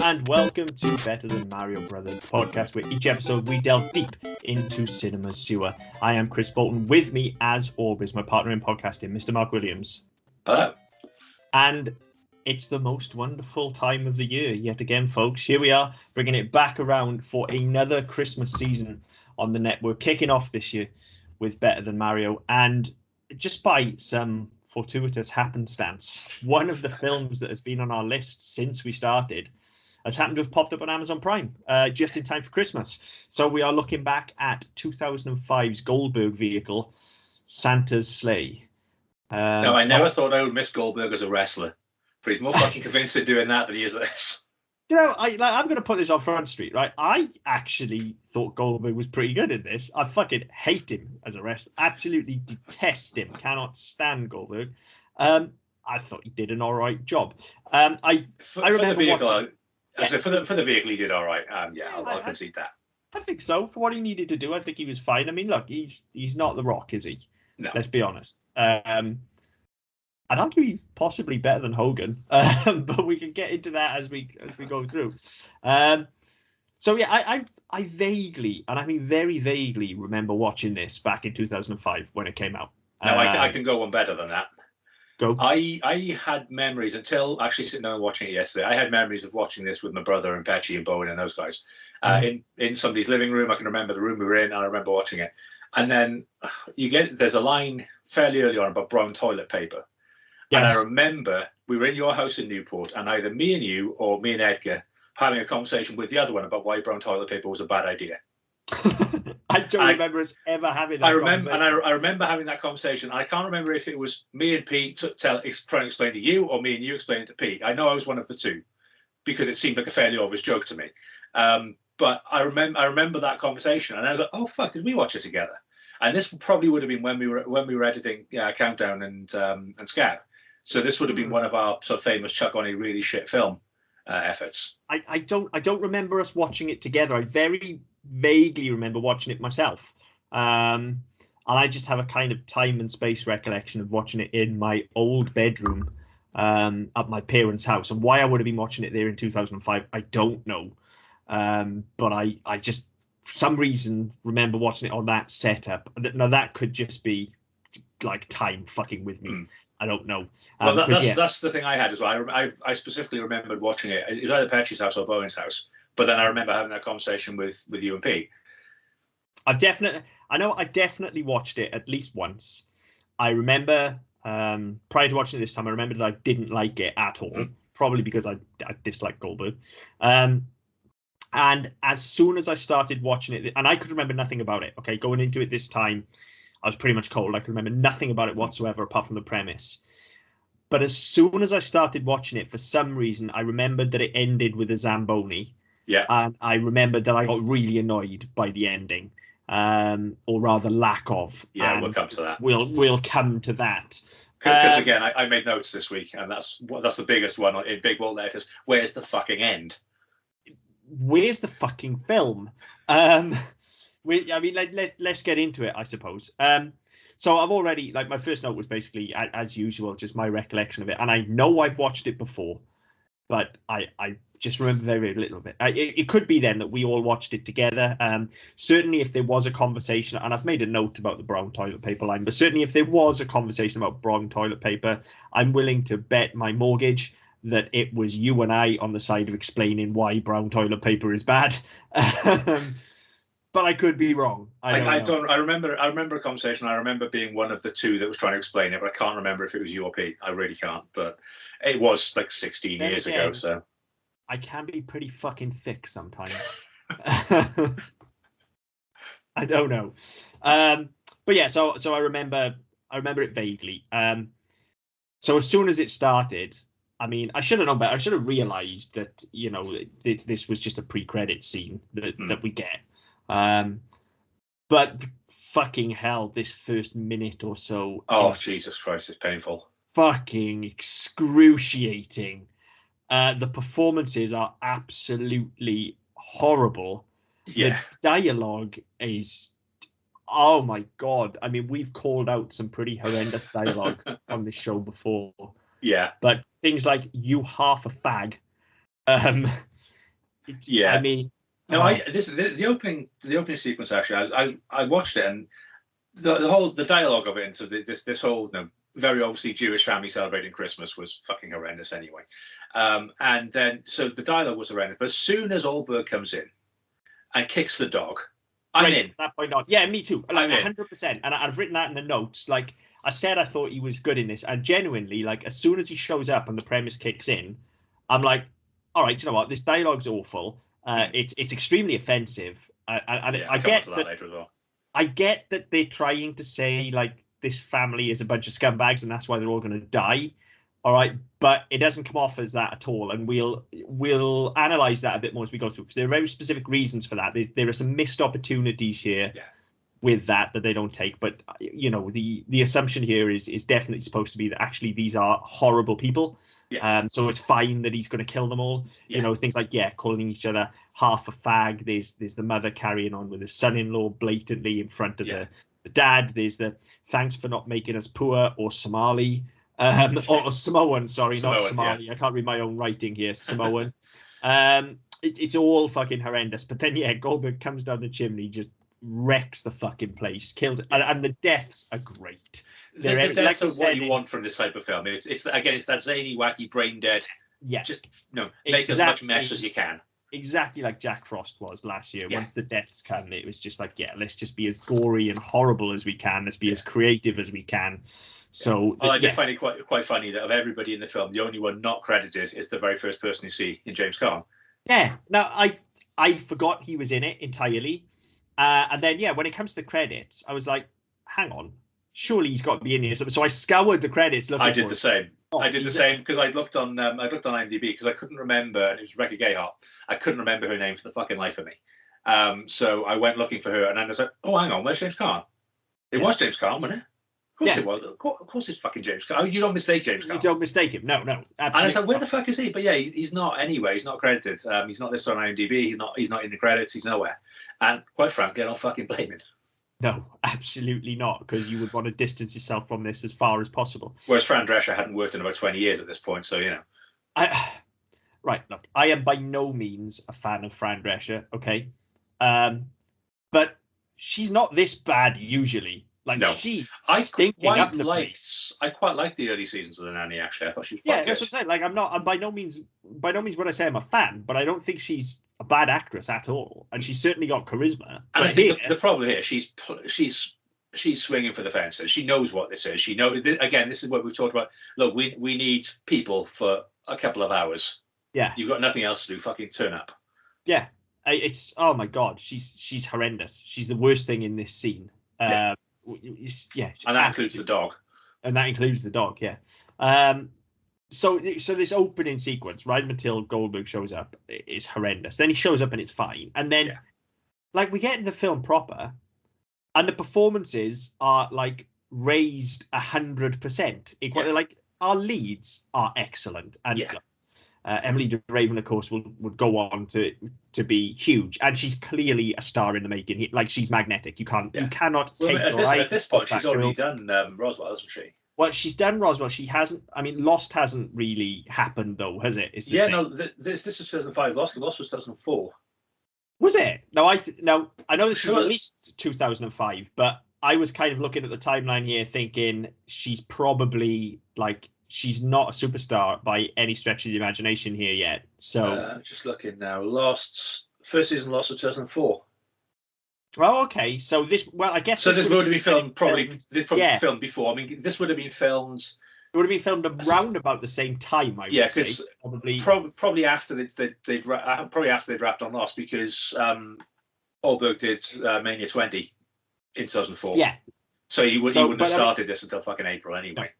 and welcome to Better Than Mario Brothers, the podcast where each episode we delve deep into cinema's sewer. I am Chris Bolton. With me, as always, my partner in podcasting, Mr. Mark Williams. Hello. And it's the most wonderful time of the year yet again, folks. Here we are, bringing it back around for another Christmas season on the network, kicking off this year with Better Than Mario. And just by some fortuitous happenstance, one of the films that has been on our list since we started has happened to have popped up on Amazon Prime just in time for Christmas. So we are looking back at 2005's Goldberg vehicle, Santa's Sleigh. No, I never thought I would miss Goldberg as a wrestler, but he's more fucking convinced of doing that than he is this. You know, I'm going to put this on Front Street, right? I actually thought Goldberg was pretty good in this. I fucking hate him as a wrestler. Absolutely detest him. Cannot stand Goldberg. I thought he did an all right job. I remember for the vehicle, he did all right. I'll concede that. I think so. For what he needed to do, I think he was fine. I mean, look, he's not The Rock, is he? No. Let's be honest. I'd argue he's possibly better than Hogan, but we can get into that as we go through. So yeah, I vaguely, and I mean very vaguely, remember watching this back in 2005 when it came out. No, I can go one better than that. Go. I had memories until actually sitting down and watching it yesterday. I had memories of watching this with my brother and Petchy and Bowen and those guys in somebody's living room. I can remember the room we were in, and I remember watching it. And then there's a line fairly early on about brown toilet paper. Yes. And I remember we were in your house in Newport, and either me and you or me and Edgar having a conversation with the other one about why brown toilet paper was a bad idea. I don't remember us ever having that conversation. I remember having that conversation. I can't remember if it was me and Pete trying to explain to you or me and you explaining to Pete. I know I was one of the two because it seemed like a fairly obvious joke to me. But I remember that conversation, and I was like, "Oh fuck, did we watch it together?" And this probably would have been when we were editing Countdown and Scab. So this would have been one of our sort of famous Chuck on a really shit film efforts. I don't remember us watching it together. I very vaguely remember watching it myself. And I just have a kind of time and space recollection of watching it in my old bedroom at my parents' house. And why I would have been watching it there in 2005, I don't know. But I just, for some reason, remember watching it on that setup. Now, that could just be like time fucking with me. I don't know. Well, that's the thing I had as well. I specifically remembered watching it. It was either Petchy's house or Bowen's house. But then I remember having that conversation with you and Pete. I definitely watched it at least once. I remember prior to watching it this time, I remember that I didn't like it at all. Probably because I dislike Goldberg. And as soon as I started watching it, and I could remember nothing about it. Okay, going into it this time, I was pretty much cold. I could remember nothing about it whatsoever apart from the premise. But as soon as I started watching it, for some reason, I remembered that it ended with a Zamboni. Yeah. And I remembered that I got really annoyed by the ending, or rather lack of. Yeah, and we'll come to that. We'll come to that. Because again, I made notes this week, and that's the biggest one in big bold letters. Where's the fucking end? Where's the fucking film? Let's get into it, I suppose. So I've already, my first note was basically, as usual, just my recollection of it. And I know I've watched it before, but I just remember very, very little of it. It could be then that we all watched it together. Certainly if there was a conversation, and I've made a note about the brown toilet paper line, but certainly if there was a conversation about brown toilet paper, I'm willing to bet my mortgage that it was you and I on the side of explaining why brown toilet paper is bad. But I could be wrong. I remember a conversation. I remember being one of the two that was trying to explain it, but I can't remember if it was you or Pete. I really can't. But it was like 16 years ago. So I can be pretty fucking thick sometimes. I don't know. But yeah, so I remember it vaguely. So as soon as it started, I mean, I should have known better. I should have realized that, this was just a pre-credit scene that we get. But fucking hell, this first minute or so. Oh, Jesus Christ, it's painful. Fucking excruciating. The performances are absolutely horrible. Yeah. The dialogue is, oh my God. I mean, we've called out some pretty horrendous dialogue on this show before. Yeah. But things like "you half a fag," Yeah. I mean, no, this is the opening sequence. Actually, I watched it, and the dialogue of it, and so this whole very obviously Jewish family celebrating Christmas was fucking horrendous anyway. And then so the dialogue was horrendous, but as soon as Goldberg comes in and kicks the dog, I'm in. At that point on. Yeah, me too. Like 100%. And I've written that in the notes. Like I said, I thought he was good in this. And genuinely, like as soon as he shows up and the premise kicks in, I'm like, all right, you know what? This dialogue's awful. It's extremely offensive. I get that later as well. I get that they're trying to say like this family is a bunch of scumbags and that's why they're all going to die. All right, but it doesn't come off as that at all, and we'll analyze that a bit more as we go through because there are very specific reasons for that. There are some missed opportunities here with that they don't take, but you know the assumption here is definitely supposed to be that actually these are horrible people. So it's fine that he's going to kill them all. You know, things like calling each other half a fag. There's the mother carrying on with his son-in-law blatantly in front of the dad. There's the thanks for not making us poor or Somali. Or Samoan, sorry, not Somali. Yeah. I can't read my own writing here. Samoan. It's all fucking horrendous. But then, Goldberg comes down the chimney, just wrecks the fucking place, kills it, and the deaths are great. The deaths are what you want from this type of film. It's that zany, wacky, brain dead. Yeah. Just make as much mess as you can. Exactly like Jack Frost was last year. Once the deaths come, it was just like, let's just be as gory and horrible as we can. Let's be as creative as we can. So I did find it quite funny that of everybody in the film, the only one not credited is the very first person you see in James Caan. Yeah. Now I forgot he was in it entirely, and then when it comes to the credits, I was like, hang on, surely he's got to be in here. So I scoured the credits. I did the same. I did the same because I looked on IMDb because I couldn't remember, and it was Rebecca Gayheart. I couldn't remember her name for the fucking life of me. So I went looking for her, and then I was like, oh, hang on, where's James Caan? It was James Caan, wasn't it? Of course it was. Of course it's fucking James Caan. Oh, you don't mistake James Caan. You don't mistake him. No, absolutely. And I was like, where the fuck is he? But he's not anywhere. He's not credited. He's not listed on IMDb. He's not in the credits. He's nowhere. And quite frankly, I don't fucking blame him. No, absolutely not, because you would want to distance yourself from this as far as possible. Whereas Fran Drescher hadn't worked in about 20 years at this point, so Right, look, I am by no means a fan of Fran Drescher, okay? But she's not this bad usually. Like, she's stinking up the place. I quite like the early seasons of The Nanny, actually. I thought she was quite good. That's what I'm saying. Like, I'm by no means when I say I'm a fan, but I don't think she's a bad actress at all, and she's certainly got charisma. And I think the problem here, she's swinging for the fences. She knows what this is. She knows. Again, this is what we've talked about. Look, we need people for a couple of hours. Yeah, you've got nothing else to do. Fucking turn up. Yeah, it's oh my god, she's horrendous. She's the worst thing in this scene. And that includes the dog. And that includes the dog. Yeah. So this opening sequence, right until Goldberg shows up, is horrendous. Then he shows up and it's fine. And then, like, we get in the film proper, and the performances are like raised 100%. Like, our leads are excellent, and Emily DeRaven, of course, would go on to be huge, and she's clearly a star in the making. Like, she's magnetic. You cannot take her eyes. At this point, she's already done Roswell, hasn't she? Well, she's done Roswell. She hasn't. I mean, Lost hasn't really happened, though, has it? No. This was 2005. Lost was 2004. Was it? No, I know this is at least 2005, but I was kind of looking at the timeline here, thinking she's probably like she's not a superstar by any stretch of the imagination here yet. So just looking now. Lost first season. Lost was 2004. Oh, okay. So this, I guess. So this would have been filmed filmed before. I mean, this would have bgotten filmed. It would have been filmed around about the same time, I would say. Probably after they'd wrapped on Lost, because Goldberg did Mania 20 in 2004. Yeah. So he wouldn't have started this until fucking April anyway.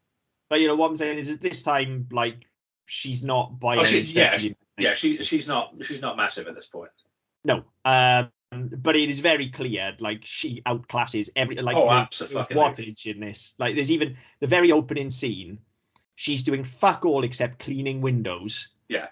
But what I'm saying is, at this time, like, she's not by any stretch. She's not massive at this point. No. But it is very clear, like, she outclasses every wattage in this. Like, there's even the very opening scene, she's doing fuck all except cleaning windows. Yeah.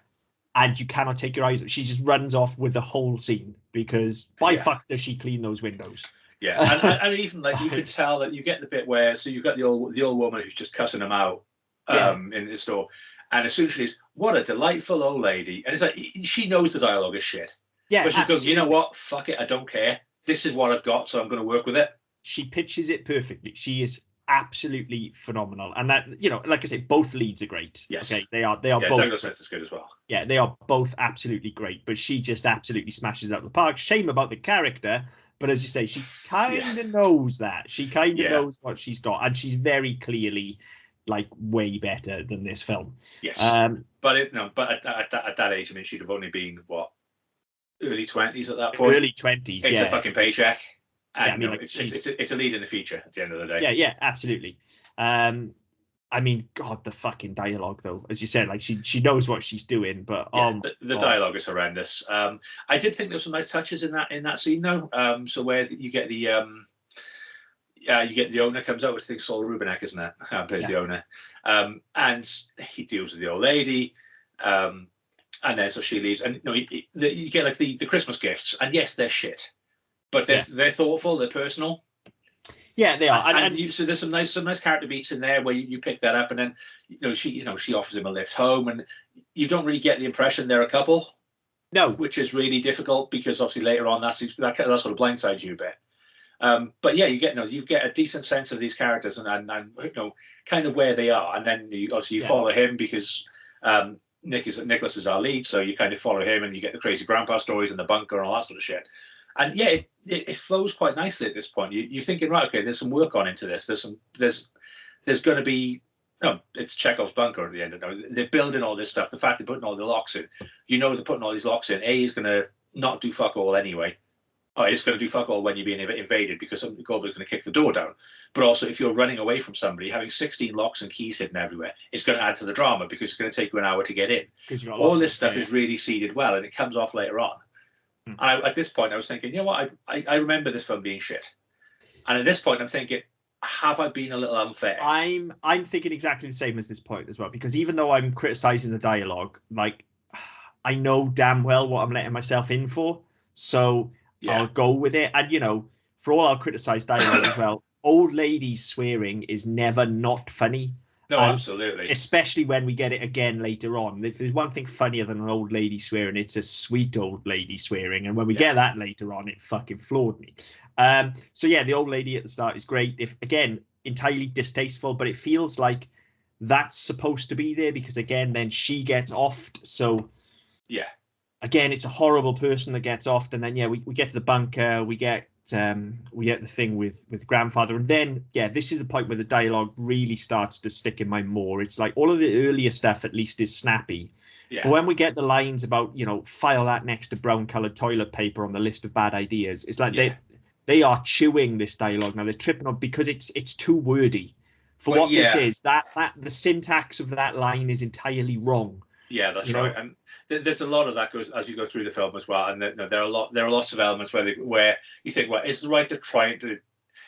And you cannot take your eyes. She just runs off with the whole scene, because fuck does she clean those windows? Yeah, and even like you could tell that you get the bit where you've got the old woman who's just cussing him out in the store, And as soon as she leaves, what a delightful old lady. And it's like, she knows the dialogue is shit. Yeah, but she's absolutely. going, you know what? Fuck it. I don't care. This is what I've got, so I'm going to work with it. She pitches it perfectly. She is absolutely phenomenal. And that, like I say, both leads are great. Yes. Okay. They are yeah, both. Douglas Smith is good as well. Yeah, they are both absolutely great, but she just absolutely smashes it out of the park. Shame about the character, but as you say, she kind of knows that. She kind of knows what she's got, and she's very clearly like way better than this film. Yes. But at that age, I mean, she'd have only been what, early 20s at that point. Early 20s. It's a fucking paycheck. And yeah, I mean, it's a lead in the future at the end of the day. Yeah, absolutely. I mean, God, the fucking dialogue, though, as you said, like she knows what she's doing, but the dialogue is horrendous. I did think there were some nice touches in that scene, though. So where you get the owner comes out, which I think Saul Rubinek, isn't it? Plays the owner, and he deals with the old lady, and then so she leaves, and you get like the Christmas gifts, and yes, they're shit, but they're thoughtful, they're personal. Yeah, they are. So there's some nice character beats in there where you pick that up, and then she offers him a lift home, and you don't really get the impression they're a couple. No, which is really difficult because obviously later on that sort of blindsides you a bit. But yeah, you get a decent sense of these characters and kind of where they are, and then you follow him because Nicholas is our lead, so you kind of follow him, and you get the crazy grandpa stories in the bunker and all that sort of shit. And yeah, it flows quite nicely at this point. You're thinking, right, okay, there's some work on into this. There's going to be, it's Chekhov's bunker at the end of it. They're building all this stuff. The fact they're putting all the locks in, they're putting all these locks in. A is going to not do fuck all anyway. It's going to do fuck all when you're being invaded because Goldberg's going to kick the door down. But also, if you're running away from somebody, having 16 locks and keys hidden everywhere, it's going to add to the drama because it's going to take you an hour to get in. All this stuff is really seeded well, and it comes off later on. At this point, I was thinking, you know what? I remember this film being shit, and at this point, I'm thinking, have I been a little unfair? I'm thinking exactly the same as this point as well, because even though I'm criticizing the dialogue, like I know damn well what I'm letting myself in for, so I'll go with it. And for all I'll criticize dialogue as well, old ladies swearing is never not funny. No, absolutely. Especially when we get it again later on. If there's one thing funnier than an old lady swearing, it's a sweet old lady swearing. And when we get that later on, it fucking floored me. So yeah, the old lady at the start is great. If again, entirely distasteful, but it feels like that's supposed to be there because again, then she gets offed. So yeah, again, it's a horrible person that gets offed, and then we get to the bunker, we get the thing with grandfather, and then this is the point where the dialogue really starts to stick in my more. It's like all of the earlier stuff at least is snappy, but when we get the lines about file that next to brown colored toilet paper on the list of bad ideas, it's like they are chewing this dialogue now. They're tripping up because it's too wordy for what this is. That the syntax of that line is entirely wrong. Yeah, that's right. And there's a lot of that goes as you go through the film as well. And there are lots of elements where you think, well, is the writer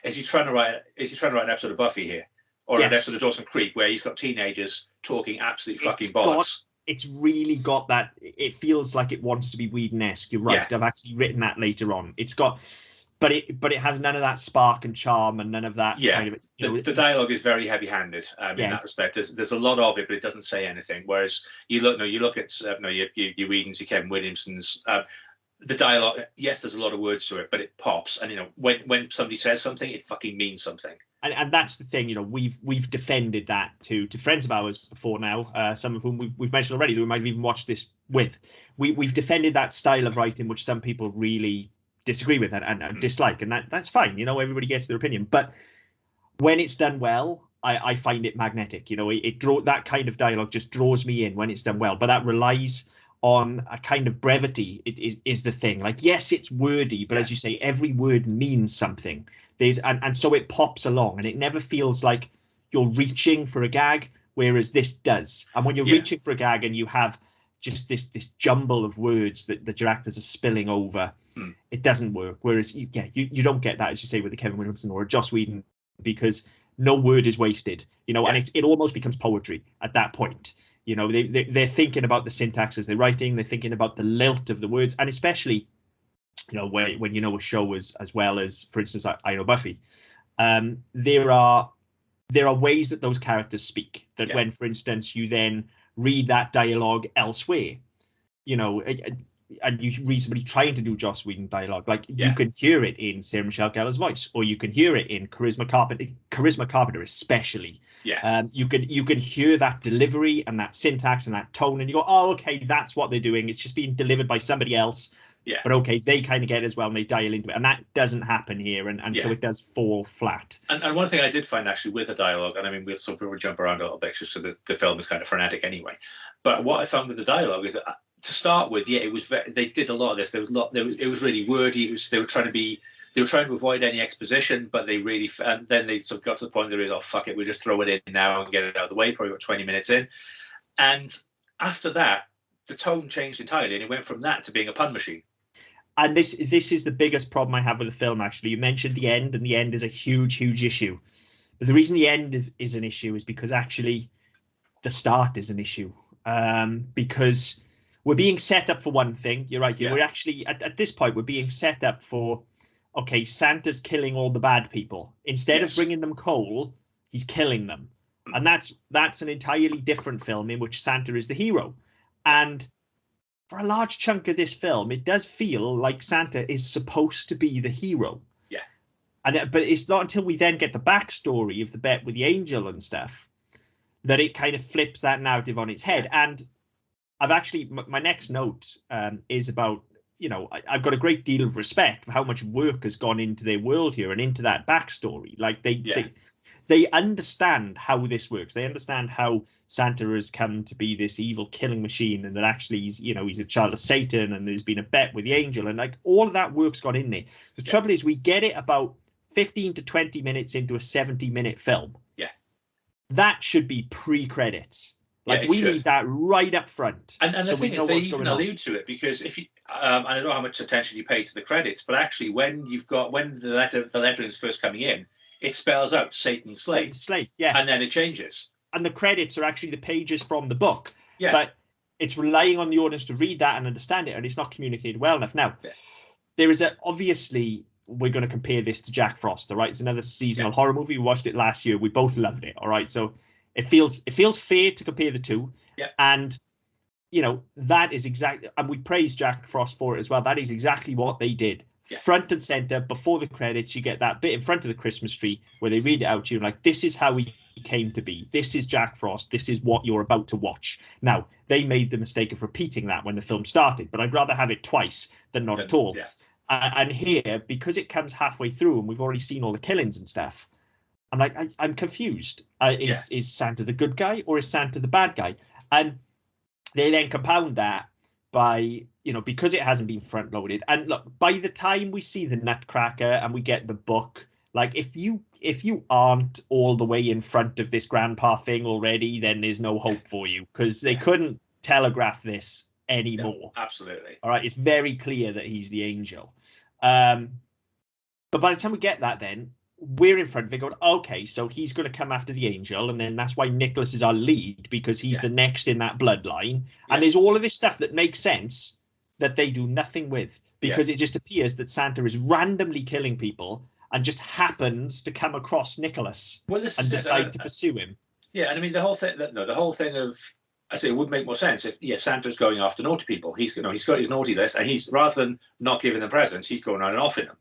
is he trying to write an episode of Buffy here, or an episode of Dawson's Creek where he's got teenagers talking absolute fucking bollocks? It's really got that. It feels like it wants to be Whedon-esque. You're right. I've actually written that later on. It's got. But it has none of that spark and charm and none of that kind of. The dialogue is very heavy-handed in that respect. There's a lot of it, but it doesn't say anything. Whereas you look at your Whedons, your Kevin Williamsons, the dialogue. Yes, there's a lot of words to it, but it pops. And when somebody says something, it fucking means something. And that's the thing. We've defended that to friends of ours before now. Some of whom we've mentioned already. That we might have even watched this with. We've defended that style of writing, which some people really disagree with and dislike, and that's fine. Everybody gets their opinion, but when it's done well, I find it magnetic. That kind of dialogue just draws me in when it's done well, but that relies on a kind of brevity. It is the thing. Like, yes, it's wordy, but as you say, every word means something. And so it pops along, and it never feels like you're reaching for a gag, whereas this does. And when you're reaching for a gag and you have just this jumble of words that your actors are spilling over, it doesn't work. Whereas you don't get that, as you say, with a Kevin Williamson or a Joss Whedon, because no word is wasted, and it almost becomes poetry at that point. They're thinking about the syntax as they're writing, they're thinking about the lilt of the words, and especially when a show as well as, for instance, I Know Buffy, there are ways that those characters speak that when, for instance, you then read that dialogue elsewhere, you know, and you read somebody trying to do Joss Whedon dialogue, like you can hear it in Sarah Michelle Gellar's voice, or you can hear it in Charisma Carpenter especially. You can hear that delivery and that syntax and that tone, and you go, oh, okay, that's what they're doing. It's just being delivered by somebody else. But okay, they kind of get it as well, and they dial into it, and that doesn't happen here, and so it does fall flat. And one thing I did find actually with the dialogue, and I mean, we'll jump around a little bit just because the film is kind of frenetic anyway. But what I found with the dialogue is that, to start with, it was they did a lot of this. It was really wordy. They were trying to avoid any exposition, but they really, and then they sort of got to the point where they was, oh fuck it, we'll just throw it in now and get it out of the way. Probably about 20 minutes in, and after that, the tone changed entirely, and it went from that to being a pun machine. And this is the biggest problem I have with the film, actually. You mentioned the end, and the end is a huge issue. But the reason the end is an issue is because actually the start is an issue. Because we're being set up for one thing. You're right. We're actually, at this point, we're being set up for, okay, Santa's killing all the bad people. Instead of bringing them coal, he's killing them. And that's an entirely different film in which Santa is the hero. And for a large chunk of this film, it does feel like Santa is supposed to be the hero. But it's not until we then get the backstory of the bet with the angel and stuff that it kind of flips that narrative on its head. And I've actually, my next note is about, you know, I've got a great deal of respect for how much work has gone into their world here and into that backstory. Like they understand how this works. They understand how Santa has come to be this evil killing machine, and that actually he's a child of Satan, and there's been a bet with the angel, and like all of that work's gone in there. The trouble is we get it about 15 to 20 minutes into a 70-minute film. That should be pre-credits. Like we need that right up front. And the thing is, they even allude to it, because if you, I don't know how much attention you pay to the credits, but actually when the letter is first coming in, it spells out Satan's slave. And then it changes. And the credits are actually the pages from the book. But it's relying on the audience to read that and understand it, and it's not communicated well enough. Now, there is obviously, we're going to compare this to Jack Frost, all right? It's another seasonal horror movie. We watched it last year. We both loved it, all right? So it feels fair to compare the two. And, you know, that is exactly, and we praise Jack Frost for it as well. That is exactly what they did. Front and center, before the credits, you get that bit in front of the Christmas tree where they read it out to you, like, this is how he came to be. This is Jack Frost. This is what you're about to watch. Now, they made the mistake of repeating that when the film started, but I'd rather have it twice than not at all. And here, because it comes halfway through and we've already seen all the killings and stuff, I'm like, I'm confused. Is Santa the good guy or is Santa the bad guy? And they then compound that by, you know, because it hasn't been front loaded. And look, by the time we see the Nutcracker and we get the book, like if you aren't all the way in front of this grandpa thing already, then there's no hope for you, because they couldn't telegraph this anymore. No, absolutely. All right, it's very clear that he's the angel. But by the time we get that, then we're in front of it going, okay, so he's going to come after the angel, and then that's why Nicholas is our lead, because he's the next in that bloodline. And there's all of this stuff that makes sense that they do nothing with, because it just appears that Santa is randomly killing people and just happens to come across Nicholas and decide to pursue him. And I mean, the whole thing of, I say, it would make more sense if Santa's going after naughty people. He's got his naughty list, and he's, rather than not giving them presents, he's going around and offering them.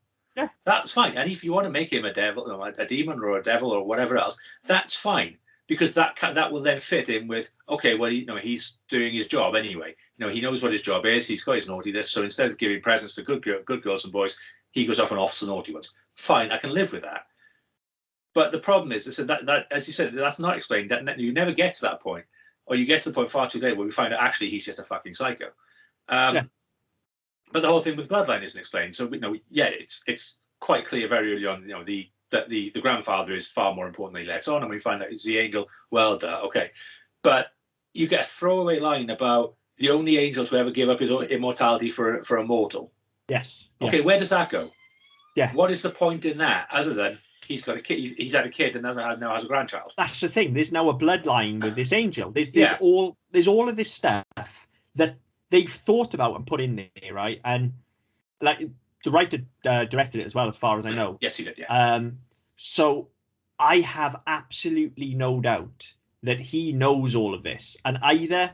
That's fine. And if you want to make him a devil, or a demon, or a devil, or whatever else, that's fine, because that will then fit in with, okay, well, he's doing his job anyway. He knows what his job is. He's got his naughty list. So instead of giving presents to good girls and boys, he goes off and offers the naughty ones. Fine, I can live with that. But the problem is that as you said, that's not explained. That you never get to that point, or you get to the point far too late where we find out actually he's just a fucking psycho. But the whole thing with Bloodline isn't explained. So it's quite clear very early on, that the grandfather is far more important than he lets on, and we find out it's the angel. Well, okay, but you get a throwaway line about the only angel to ever give up his immortality for a mortal. Okay, where does that go? What is the point in that, other than he's got a kid, he's had a kid and now has a grandchild? That's the thing. There's now a bloodline with this angel. There's all of this stuff that they've thought about and put in there, right? And like the writer directed it as well, as far as I know. Yes, he did. So I have absolutely no doubt that he knows all of this, and either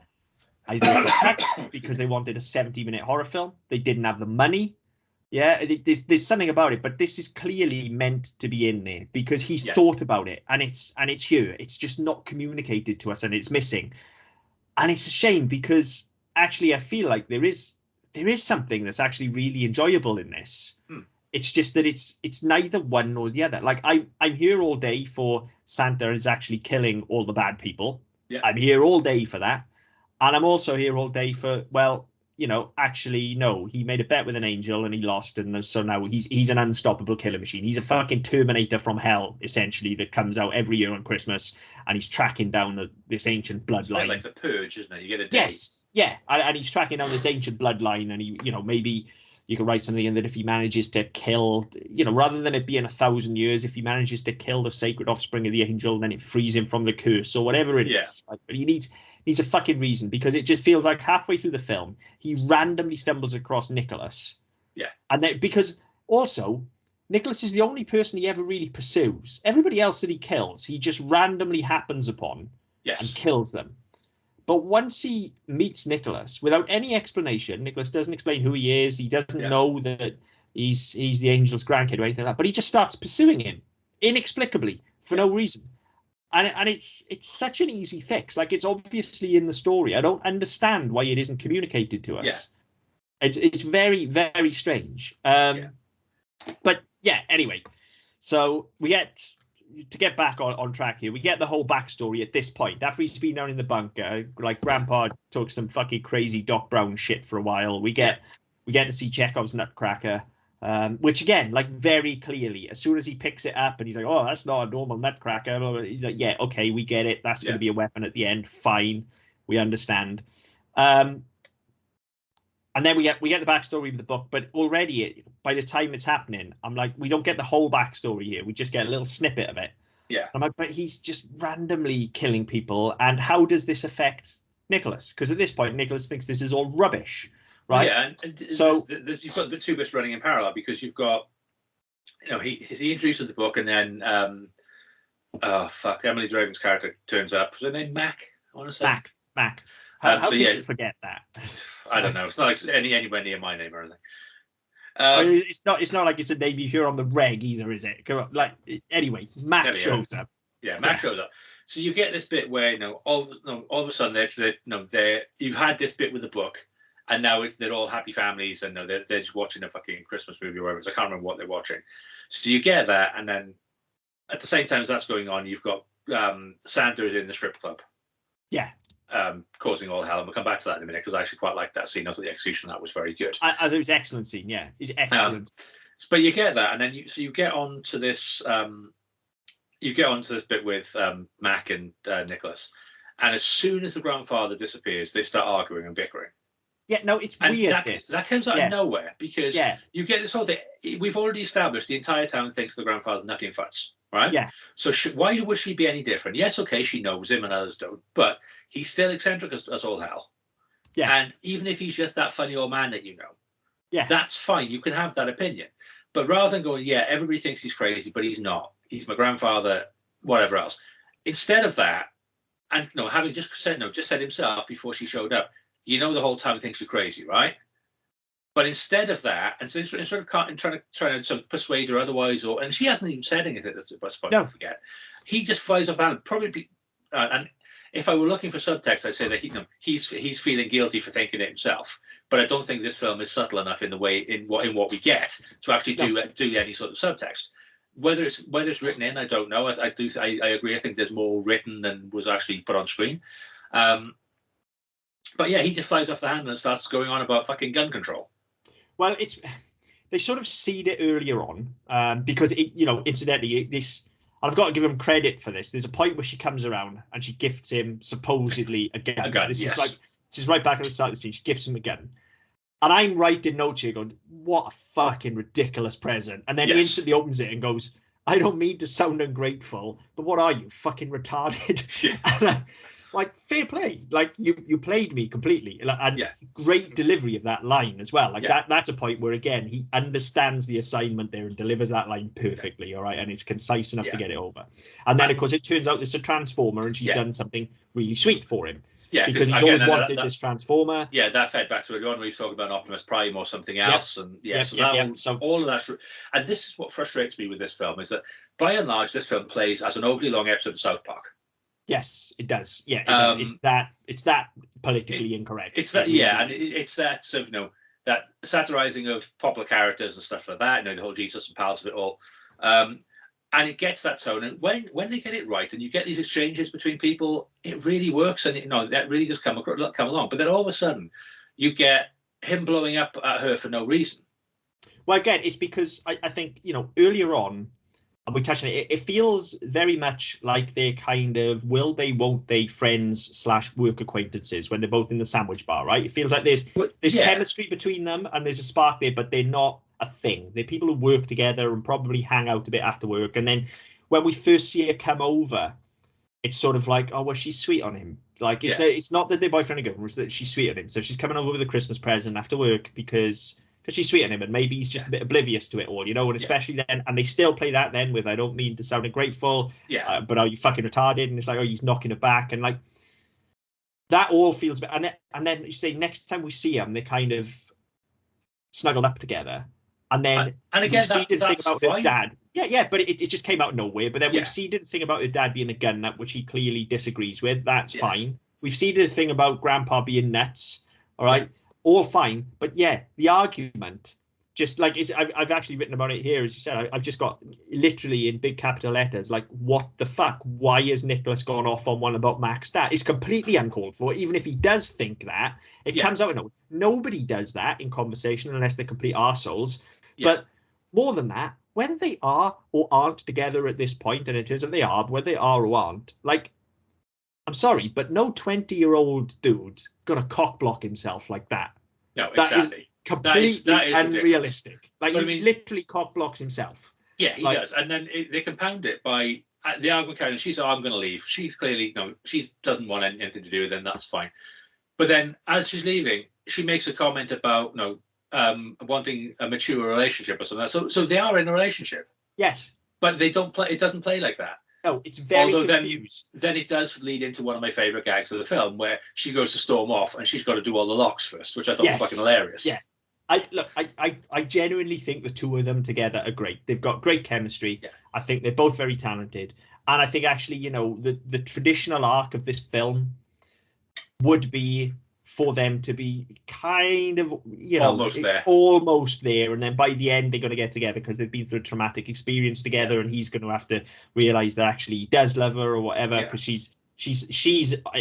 it got cut because they wanted a 70-minute horror film, they didn't have the money. Yeah, there's something about it, but this is clearly meant to be in there because he's thought about it, and it's here. It's just not communicated to us, and it's missing. And it's a shame because actually I feel like there is something that's actually really enjoyable in this. It's just that it's neither one nor the other. Like I'm here all day for Santa is actually killing all the bad people. Yeah. I'm here all day for that. And I'm also here all day for, well, you know, actually, no, he made a bet with an angel and he lost. And so now he's an unstoppable killer machine. He's a fucking Terminator from hell, essentially, that comes out every year on Christmas. And he's tracking down this ancient bloodline. It's a bit like the Purge, isn't it? You get a day. Yes. Yeah. And he's tracking down this ancient bloodline. And he, you know, maybe you could write something in that if he manages to kill, you know, rather than it being 1,000 years, if he manages to kill the sacred offspring of the angel, then it frees him from the curse or whatever it is. Like, but he needs a fucking reason, because it just feels like halfway through the film he randomly stumbles across Nicholas. Yeah. And then, because also Nicholas is the only person he ever really pursues. Everybody else that he kills, he just randomly happens upon and kills them. But once he meets Nicholas, without any explanation, Nicholas doesn't explain who he is. He doesn't know that he's the angel's grandkid or anything like that. But he just starts pursuing him inexplicably for no reason. And it's such an easy fix. Like, it's obviously in the story. I don't understand why it isn't communicated to us. Yeah. It's very, very strange. But yeah, anyway. So we get, to get back on track here, we get the whole backstory at this point. After he's been down in the bunker, like Grandpa took some fucking crazy Doc Brown shit for a while. We get to see Chekhov's Nutcracker. Which again, like, very clearly, as soon as he picks it up and he's like, oh, that's not a normal nutcracker, he's like, yeah, okay, we get it. That's going to be a weapon at the end. Fine. We understand. And then we get the backstory of the book, but already by the time it's happening, I'm like, we don't get the whole backstory here. We just get a little snippet of it. Yeah. I'm like, but he's just randomly killing people. And how does this affect Nicholas? Because at this point, Nicholas thinks this is all rubbish. Right. Yeah, and so you've got the two bits running in parallel, because you've got, you know, he introduces the book, and then Emily Draven's character turns up. Was her name Mac? I want to say Mac. How so can you forget that? I don't know. It's not like anywhere near my name or anything. It's not like it's a name you hear on the reg either, is it? Like, anyway, Mac shows up. Yeah, Mac shows up. So you get this bit where, you know, all of a sudden you've had this bit with the book. And now they're all happy families, and they're just watching a fucking Christmas movie or whatever. So I can't remember what they're watching. So you get that, and then at the same time as that's going on, you've got Santa is in the strip club. Yeah. Causing all hell. And we'll come back to that in a minute, because I actually quite liked that scene. I thought the execution of that was very good. It was an excellent scene, yeah. It's excellent. But you get that, and then you get on to this bit with Mac and Nicholas. And as soon as the grandfather disappears, they start arguing and bickering. Yeah, no, it's weird. That comes out of nowhere, because you get this whole thing. We've already established the entire town thinks the grandfather's knuckling futz, right? Yeah. So why would she be any different? Yes, okay, she knows him and others don't, but he's still eccentric as all hell. Yeah. And even if he's just that funny old man that you know, that's fine. You can have that opinion. But rather than going, yeah, everybody thinks he's crazy, but he's not. He's my grandfather, whatever else. Instead of that, and having just said himself before she showed up, you know, the whole time thinks you're crazy, right? But instead of that, and so instead of trying to sort of persuade her otherwise, and she hasn't even said anything, don't forget, he just flies off that. Probably, and if I were looking for subtext, I'd say that he's feeling guilty for thinking it himself. But I don't think this film is subtle enough in what we get to actually do any sort of subtext. Whether it's written in, I don't know. I agree. I think there's more written than was actually put on screen. But yeah, he just flies off the handle and starts going on about fucking gun control. Well, they sort of seed it earlier on, because incidentally, I've got to give him credit for this. There's a point where she comes around and she gifts him supposedly a gun. This is right back at the start of the scene. She gifts him a gun, and I'm writing notes here going, "What a fucking ridiculous present!" And then he instantly opens it and goes, "I don't mean to sound ungrateful, but what are you, fucking retarded?" like fair play. Like you played me completely, and Yeah. great delivery of that line as well. Like Yeah. that's a point where again he understands the assignment there and delivers that line perfectly. All right, and it's concise enough to get it over. And then of course it turns out it's a transformer, and she's done something really sweet for him. Yeah, because he's again, always wanted this transformer. Yeah, that fed back to earlier on. We were talking about Optimus Prime or something else, and so all of that. And this is what frustrates me with this film is that, by and large, this film plays as an overly long episode of South Park. Yes, it does. Yeah, it does. It's that politically incorrect. It's that, and it's that sort of, that satirizing of popular characters and stuff like that. The whole Jesus and pals of it all. And it gets that tone, and when they get it right, and you get these exchanges between people, it really works, and that really does come along. But then all of a sudden, you get him blowing up at her for no reason. Well, again, it's because I think earlier on, and we touched on it, it feels very much like they're kind of will they, won't they friends / work acquaintances when they're both in the sandwich bar, right? It feels like there's chemistry between them, and there's a spark there, but they're not a thing. They're people who work together and probably hang out a bit after work. And then when we first see her come over, it's sort of like, oh, well, she's sweet on him. Like it's not that they're boyfriend and girlfriend, it's that she's sweet on him. So she's coming over with a Christmas present after work because she's sweet on him, and maybe he's just a bit oblivious to it all, and especially then, and they still play that then with, I don't mean to sound ungrateful, but are you fucking retarded? And it's like, oh, he's knocking her back, and like that all feels bit, and then you say next time we see them, they're kind of snuggled up together. And then again, we see the thing about fine. her dad. Yeah, but it just came out of nowhere. But then we've seen the thing about her dad being a gun nut, which he clearly disagrees with. That's fine. We've seen the thing about grandpa being nuts. All right, all fine. But the argument, just like I've actually written about it here, as you said. I've just got literally in big capital letters, like, what the fuck? Why has Nicholas gone off on one about Mac's dad? It's completely uncalled for. Even if he does think that, it comes out. Nobody does that in conversation unless they're complete arseholes. But more than that, whether they are or aren't together at this point, and in terms of they are, whether they are or aren't, like, I'm sorry, but no 20-year-old dude gonna cock block himself like that. No, that exactly. Is completely that is unrealistic. Like, but he literally cock blocks himself. Yeah, he does. And then they compound it by the argument carrying. She's, I'm going to leave. She's clearly, she doesn't want anything to do with them. That's fine. But then as she's leaving, she makes a comment about, wanting a mature relationship or something. So they are in a relationship. Yes. But they don't play. It doesn't play like that. No, it's very confused. Then it does lead into one of my favorite gags of the film, where she goes to storm off and she's got to do all the locks first, which I thought was fucking hilarious. Yeah. I genuinely think the two of them together are great. They've got great chemistry. Yeah. I think they're both very talented. And I think actually, the traditional arc of this film would be for them to be kind of, almost there. And then by the end, they're going to get together because they've been through a traumatic experience together, and he's going to have to realize that actually he does love her or whatever, because she's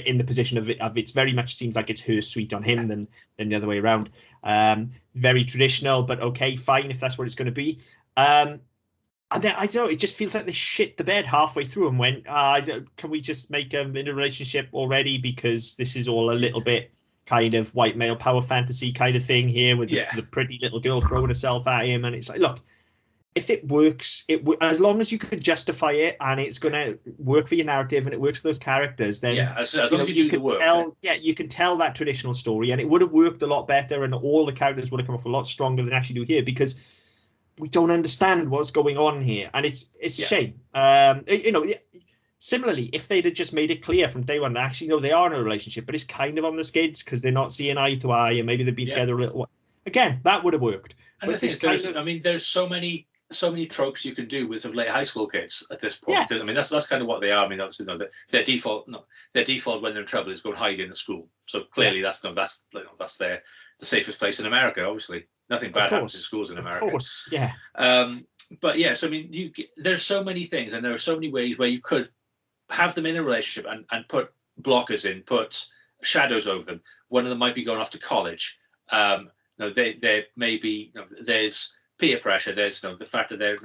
in the position of it's very much seems like it's her sweet on him than the other way around. Very traditional, but okay, fine if that's what it's going to be. And then I don't know, it just feels like they shit the bed halfway through and went, can we just make them in a relationship already, because this is all a little bit kind of white male power fantasy kind of thing here with the pretty little girl throwing herself at him. And it's like, look, if it works, as long as you can justify it and it's going to work for your narrative and it works for those characters, then as long as you do the work, you can tell that traditional story, and it would have worked a lot better, and all the characters would have come off a lot stronger than actually do here, because we don't understand what's going on here, and it's a shame. Similarly, if they'd have just made it clear from day one that actually they are in a relationship, but it's kind of on the skids because they're not seeing eye to eye, and maybe they've been together a little while. Again, that would have worked. And the thing is, there's so many tropes you can do with late high school kids at this point. Yeah. Because, that's kind of what they are. I mean, that's their default when they're in trouble is go and hide in the school. So clearly that's the safest place in America. Obviously, nothing bad happens in schools in America. Of course, yeah. But yes, there's so many things, and there are so many ways where you could have them in a relationship and put blockers in, put shadows over them. One of them might be going off to college. There may be there's peer pressure. There's the fact that they're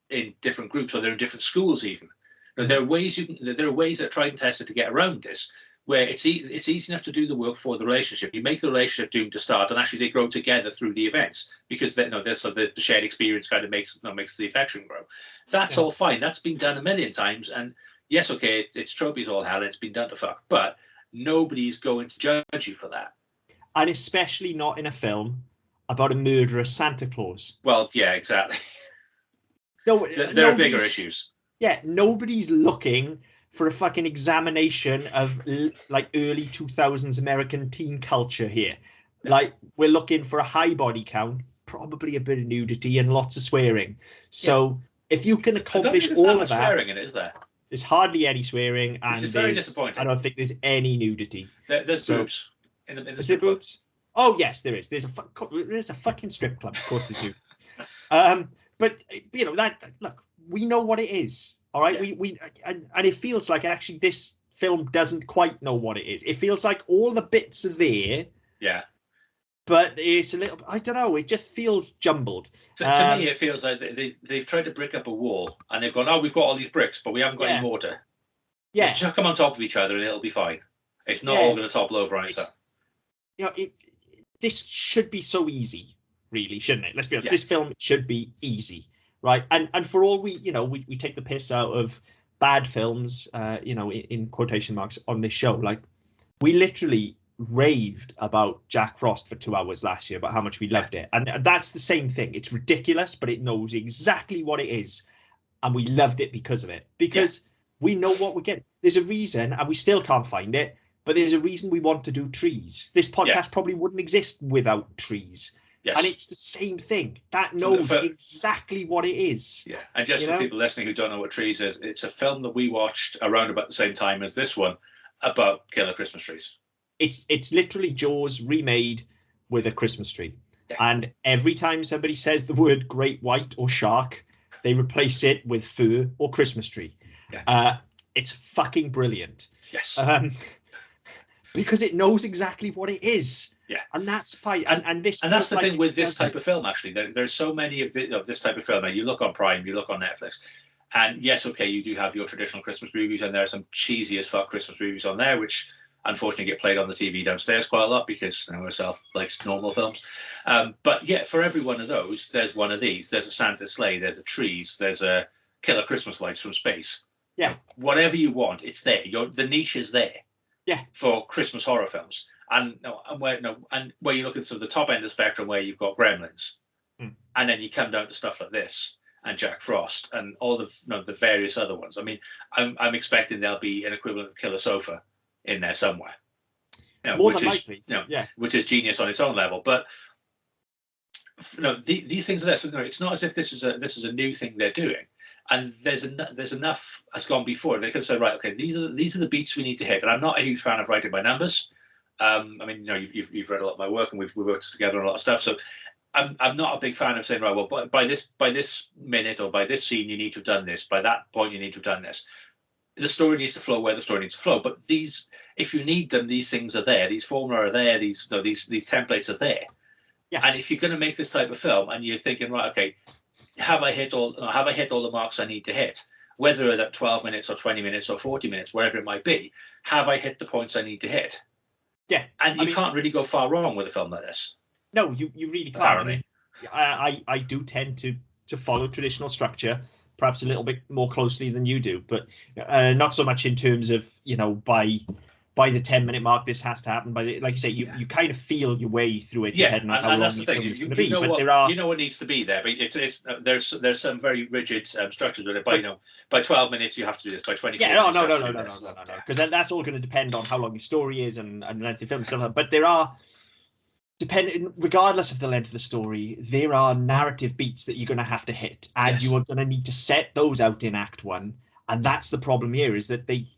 in different groups, or they're in different schools even. There are ways that try and test it to get around this, where it's easy enough to do the work for the relationship. You make the relationship doomed to start, and actually they grow together through the events, because the shared experience kind of makes the affection grow. That's all fine. That's been done a million times, and yes, okay, it's tropey as all hell, and it's been done to fuck, but nobody's going to judge you for that. And especially not in a film about a murderous Santa Claus. Well, yeah, exactly. No, There are bigger issues. Yeah, nobody's looking for a fucking examination of like early 2000s American teen culture here. Like, we're looking for a high body count, probably a bit of nudity and lots of swearing. So if you can accomplish all of that, swearing in it, is there? There's hardly any swearing, and which is very disappointing. I don't think there's any nudity. There's boobs in the is strip there club. boobs? Oh yes, there is. There's a fucking strip club. Of course there's boobs. But you know that, look, we know what it is. All right, and it feels like actually this film doesn't quite know what it is. It feels like all the bits are there. Yeah. But it's a little, I don't know, it just feels jumbled. To me, it feels like they've tried to brick up a wall, and they've gone, oh, we've got all these bricks, but we haven't got any mortar. Yeah. Let's chuck them on top of each other and it'll be fine. It's not all going to topple over on itself. You know, this should be so easy, really, shouldn't it? Let's be honest. This film should be easy, right? And for all we take the piss out of bad films, in quotation marks on this show, like, we literally raved about Jack Frost for 2 hours last year about how much we loved it, and that's the same thing. It's ridiculous, but it knows exactly what it is, and we loved it because of it, because we know what we get. There's a reason, and we still can't find it, but there's a reason we want to do trees. This podcast probably wouldn't exist without trees. And it's the same thing. That knows exactly what it is. Yeah, and just for people listening who don't know what Trees is, it's a film that we watched around about the same time as this one about killer Christmas trees. It's literally Jaws remade with a Christmas tree. Yeah. And every time somebody says the word great white or shark, they replace it with fur or Christmas tree. Yeah. It's fucking brilliant. Yes. Because it knows exactly what it is. Yeah. And that's fine. And that's the thing with this type of film, actually. There's so many of this type of film. And you look on Prime, you look on Netflix, and yes, okay, you do have your traditional Christmas movies, and there are some cheesy as fuck Christmas movies on there, which unfortunately get played on the TV downstairs quite a lot because myself likes normal films. But yeah, for every one of those, there's one of these. There's a Santa sleigh, there's a trees, there's a killer Christmas lights from space. Yeah. Whatever you want, it's there. The niche is there. Yeah. For Christmas horror films. And where you look at sort of the top end of the spectrum, where you've got Gremlins, and then you come down to stuff like this and Jack Frost and all the various other ones. I mean, I'm expecting there'll be an equivalent of Killer Sofa in there somewhere, more than likely, which is genius on its own level. But these things are there. So it's not as if this is a new thing they're doing. And there's enough has gone before. They could say, right, okay, these are the beats we need to hit. And I'm not a huge fan of writing by numbers. I mean, you've read a lot of my work, and we've worked together on a lot of stuff. So I'm not a big fan of saying, right, well, by this minute or by this scene, you need to have done this. By that point, you need to have done this. The story needs to flow where the story needs to flow. But if you need them, these things are there. These formula are there. These templates are there. Yeah. And if you're going to make this type of film, and you're thinking, right, okay, have I hit all the marks I need to hit, whether at 12 minutes or 20 minutes or 40 minutes, wherever it might be? Have I hit the points I need to hit? Yeah. And you can't really go far wrong with a film like this. No, you really can't. Apparently. I do tend to follow traditional structure, perhaps a little bit more closely than you do, but not so much in terms of, by the 10-minute mark, this has to happen. Like you say, you kind of feel your way through it, depending on how long the film is going to be. You know what needs to be there, but there's some very rigid structures with it. By 12 minutes you have to do this. By 24 minutes, no, because that's all going to depend on how long your story is and length of film and stuff. But there are, regardless of the length of the story, there are narrative beats that you're going to have to hit, and you are going to need to set those out in Act 1. And that's the problem here, is that they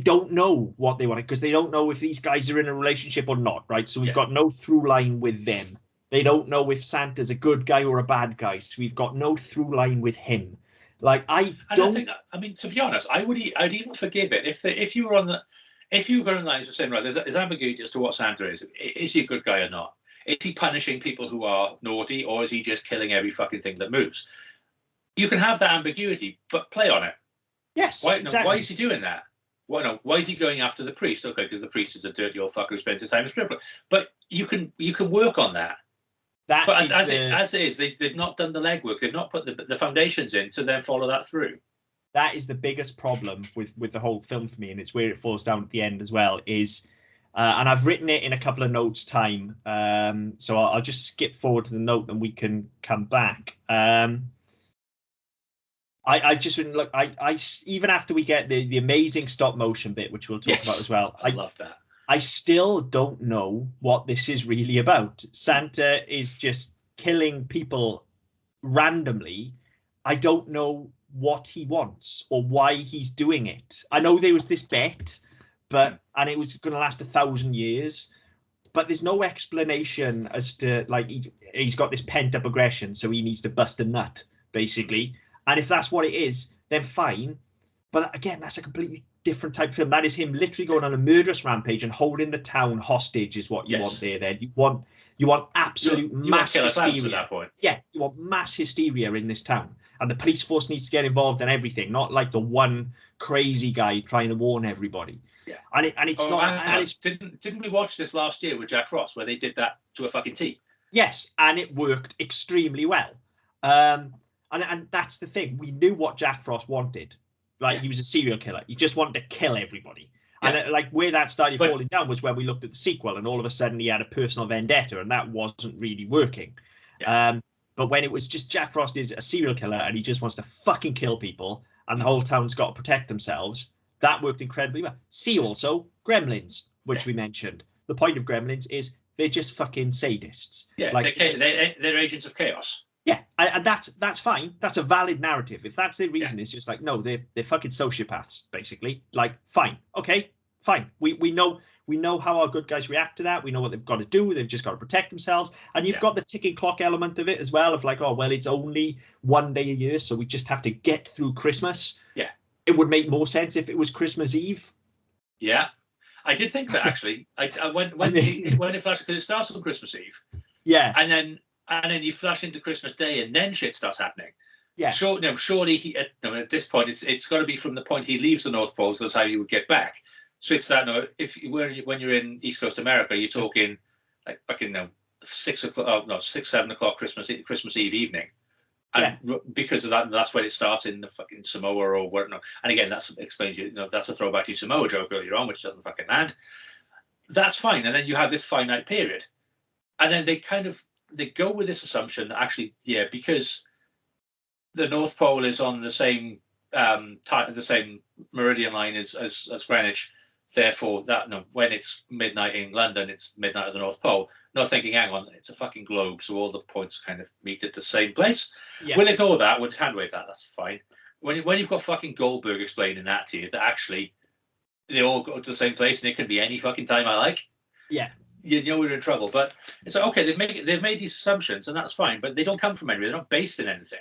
don't know what they want, because they don't know if these guys are in a relationship or not, right? So we've got no through line with them. They don't know if Santa's a good guy or a bad guy, so we've got no through line with him. Like, I mean, to be honest, I'd even forgive it if you were going to lines for saying, right, there's ambiguity as to what Santa is. Is he a good guy or not? Is he punishing people who are naughty, or is he just killing every fucking thing that moves? You can have that ambiguity, but play on it. Yes. Exactly. Why is he doing that? Why is he going after the priest? Okay, because the priest is a dirty old fucker who spends his time in strip club. But you can work on that. As it is, they've not done the legwork. They've not put the foundations in to then follow that through. that is the biggest problem with the whole film for me, and it's where it falls down at the end as well. Is and I've written it in a couple of notes time, so I'll just skip forward to the note and we can come back. I just look. I even after we get the amazing stop motion bit, which we'll talk about as well. I love that. I still don't know what this is really about. Santa is just killing people randomly. I don't know what he wants or why he's doing it. I know there was this bet, and it was going to last 1,000 years, but there's no explanation as to, like, he's got this pent up aggression, so he needs to bust a nut, basically. And if that's what it is, then fine. But again, that's a completely different type of film. That is him literally going on a murderous rampage and holding the town hostage is what you want there. Then you want absolute mass hysteria. At that point. Yeah, you want mass hysteria in this town, and the police force needs to get involved in everything, not like the one crazy guy trying to warn everybody. Yeah, and it's not. And it's, didn't we watch this last year with Jack Frost where they did that to a fucking T? Yes, and it worked extremely well. And that's the thing. We knew what Jack Frost wanted. Like, he was a serial killer. He just wanted to kill everybody. And like where that started falling down was when we looked at the sequel, and all of a sudden he had a personal vendetta, and that wasn't really working. But when it was just Jack Frost is a serial killer and he just wants to fucking kill people, and the whole town's got to protect themselves, that worked incredibly well. See also Gremlins, which we mentioned. The point of Gremlins is they're just fucking sadists. Yeah, like, they're agents of chaos. Yeah, and that's fine. That's a valid narrative. If that's their reason, it's just like, no, they're fucking sociopaths, basically. Like, fine, okay, fine. We know how our good guys react to that. We know what they've got to do. They've just got to protect themselves. And you've got the ticking clock element of it as well, of like, oh, well, it's only one day a year, so we just have to get through Christmas. Yeah. It would make more sense if it was Christmas Eve. Yeah, I did think that, actually. When it flashed, because it starts on Christmas Eve. Yeah. And then you flash into Christmas Day, and then shit starts happening. Yeah. Surely he, at this point, it's got to be from the point he leaves the North Pole. So that's how you would get back. So it's that. No, when you're in East Coast America, you're talking like fucking 6 o'clock. Oh, no, 7 o'clock Christmas Eve evening. And because of that, that's when it starts in the fucking Samoa or whatever. And again, that explains that's a throwback to Samoa joke earlier on, which doesn't fucking land. That's fine. And then you have this finite period, and then they go with this assumption that actually, because the North Pole is on the same the same meridian line as Greenwich, therefore when it's midnight in London, it's midnight at the North Pole. Not thinking, hang on, it's a fucking globe, so all the points kind of meet at the same place. Yeah. We'll ignore that. We'll handwave that. That's fine. When you've got fucking Goldberg explaining that to you, that actually they all go to the same place and it can be any fucking time I like. Yeah. You know we're in trouble. But it's like, okay, they've made these assumptions, and that's fine, but they don't come from anywhere. They're not based in anything.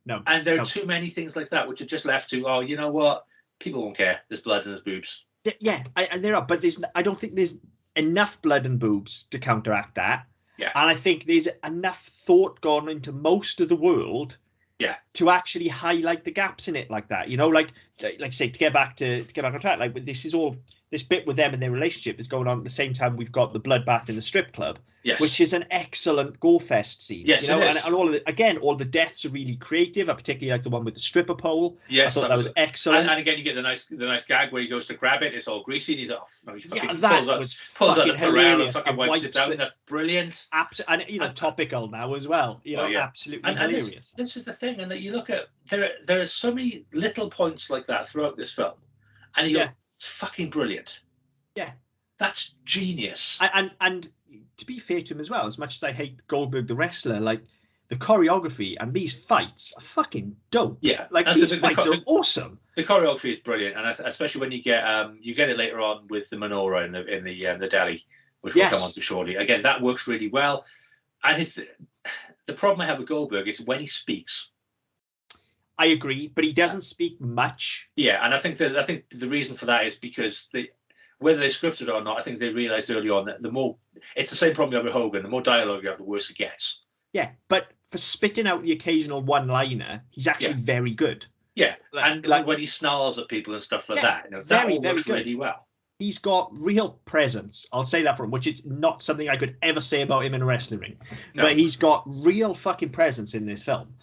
No. And there are too many things like that which are just left to, oh, you know what? People won't care. There's blood and there's boobs. Yeah, and there are, but I don't think there's enough blood and boobs to counteract that. Yeah. And I think there's enough thought gone into most of the world to actually highlight the gaps in it like that. Like say, to get back on track, like this bit with them and their relationship is going on at the same time we've got the bloodbath in the strip club, which is an excellent gore fest scene. Yes, and all of it, again, all the deaths are really creative. I particularly like the one with the stripper pole. Yes, I thought that was excellent. And again, you get the nice gag where he goes to grab it, it's all greasy, and he's off. Pulls out hilarious and wipes it down. That's brilliant. And topical now as well. Absolutely hilarious. This is the thing, and that you look at there are so many little points like that throughout this film. And you go, it's fucking brilliant. Yeah. That's genius. And to be fair to him as well, as much as I hate Goldberg the wrestler, like the choreography and these fights are fucking dope. Yeah. Like these fights are awesome. The choreography is brilliant, and especially when you get it later on with the menorah in the deli, which we'll come on to shortly. Again, that works really well. And the problem I have with Goldberg is when he speaks. I agree, but he doesn't speak much. Yeah, and I think the reason for that is because whether they scripted it or not, I think they realised early on that the more it's the same problem you have with Hogan. The more dialogue you have, the worse it gets. Yeah, but for spitting out the occasional one-liner, he's actually very good. Yeah, and when he snarls at people and stuff like that, that all works really well. He's got real presence. I'll say that for him, which is not something I could ever say about him in a wrestling ring. No. But he's got real fucking presence in this film.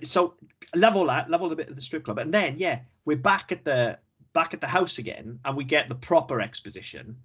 So love all that, love all the bit of the strip club, and then we're back at the house again, and we get the proper exposition.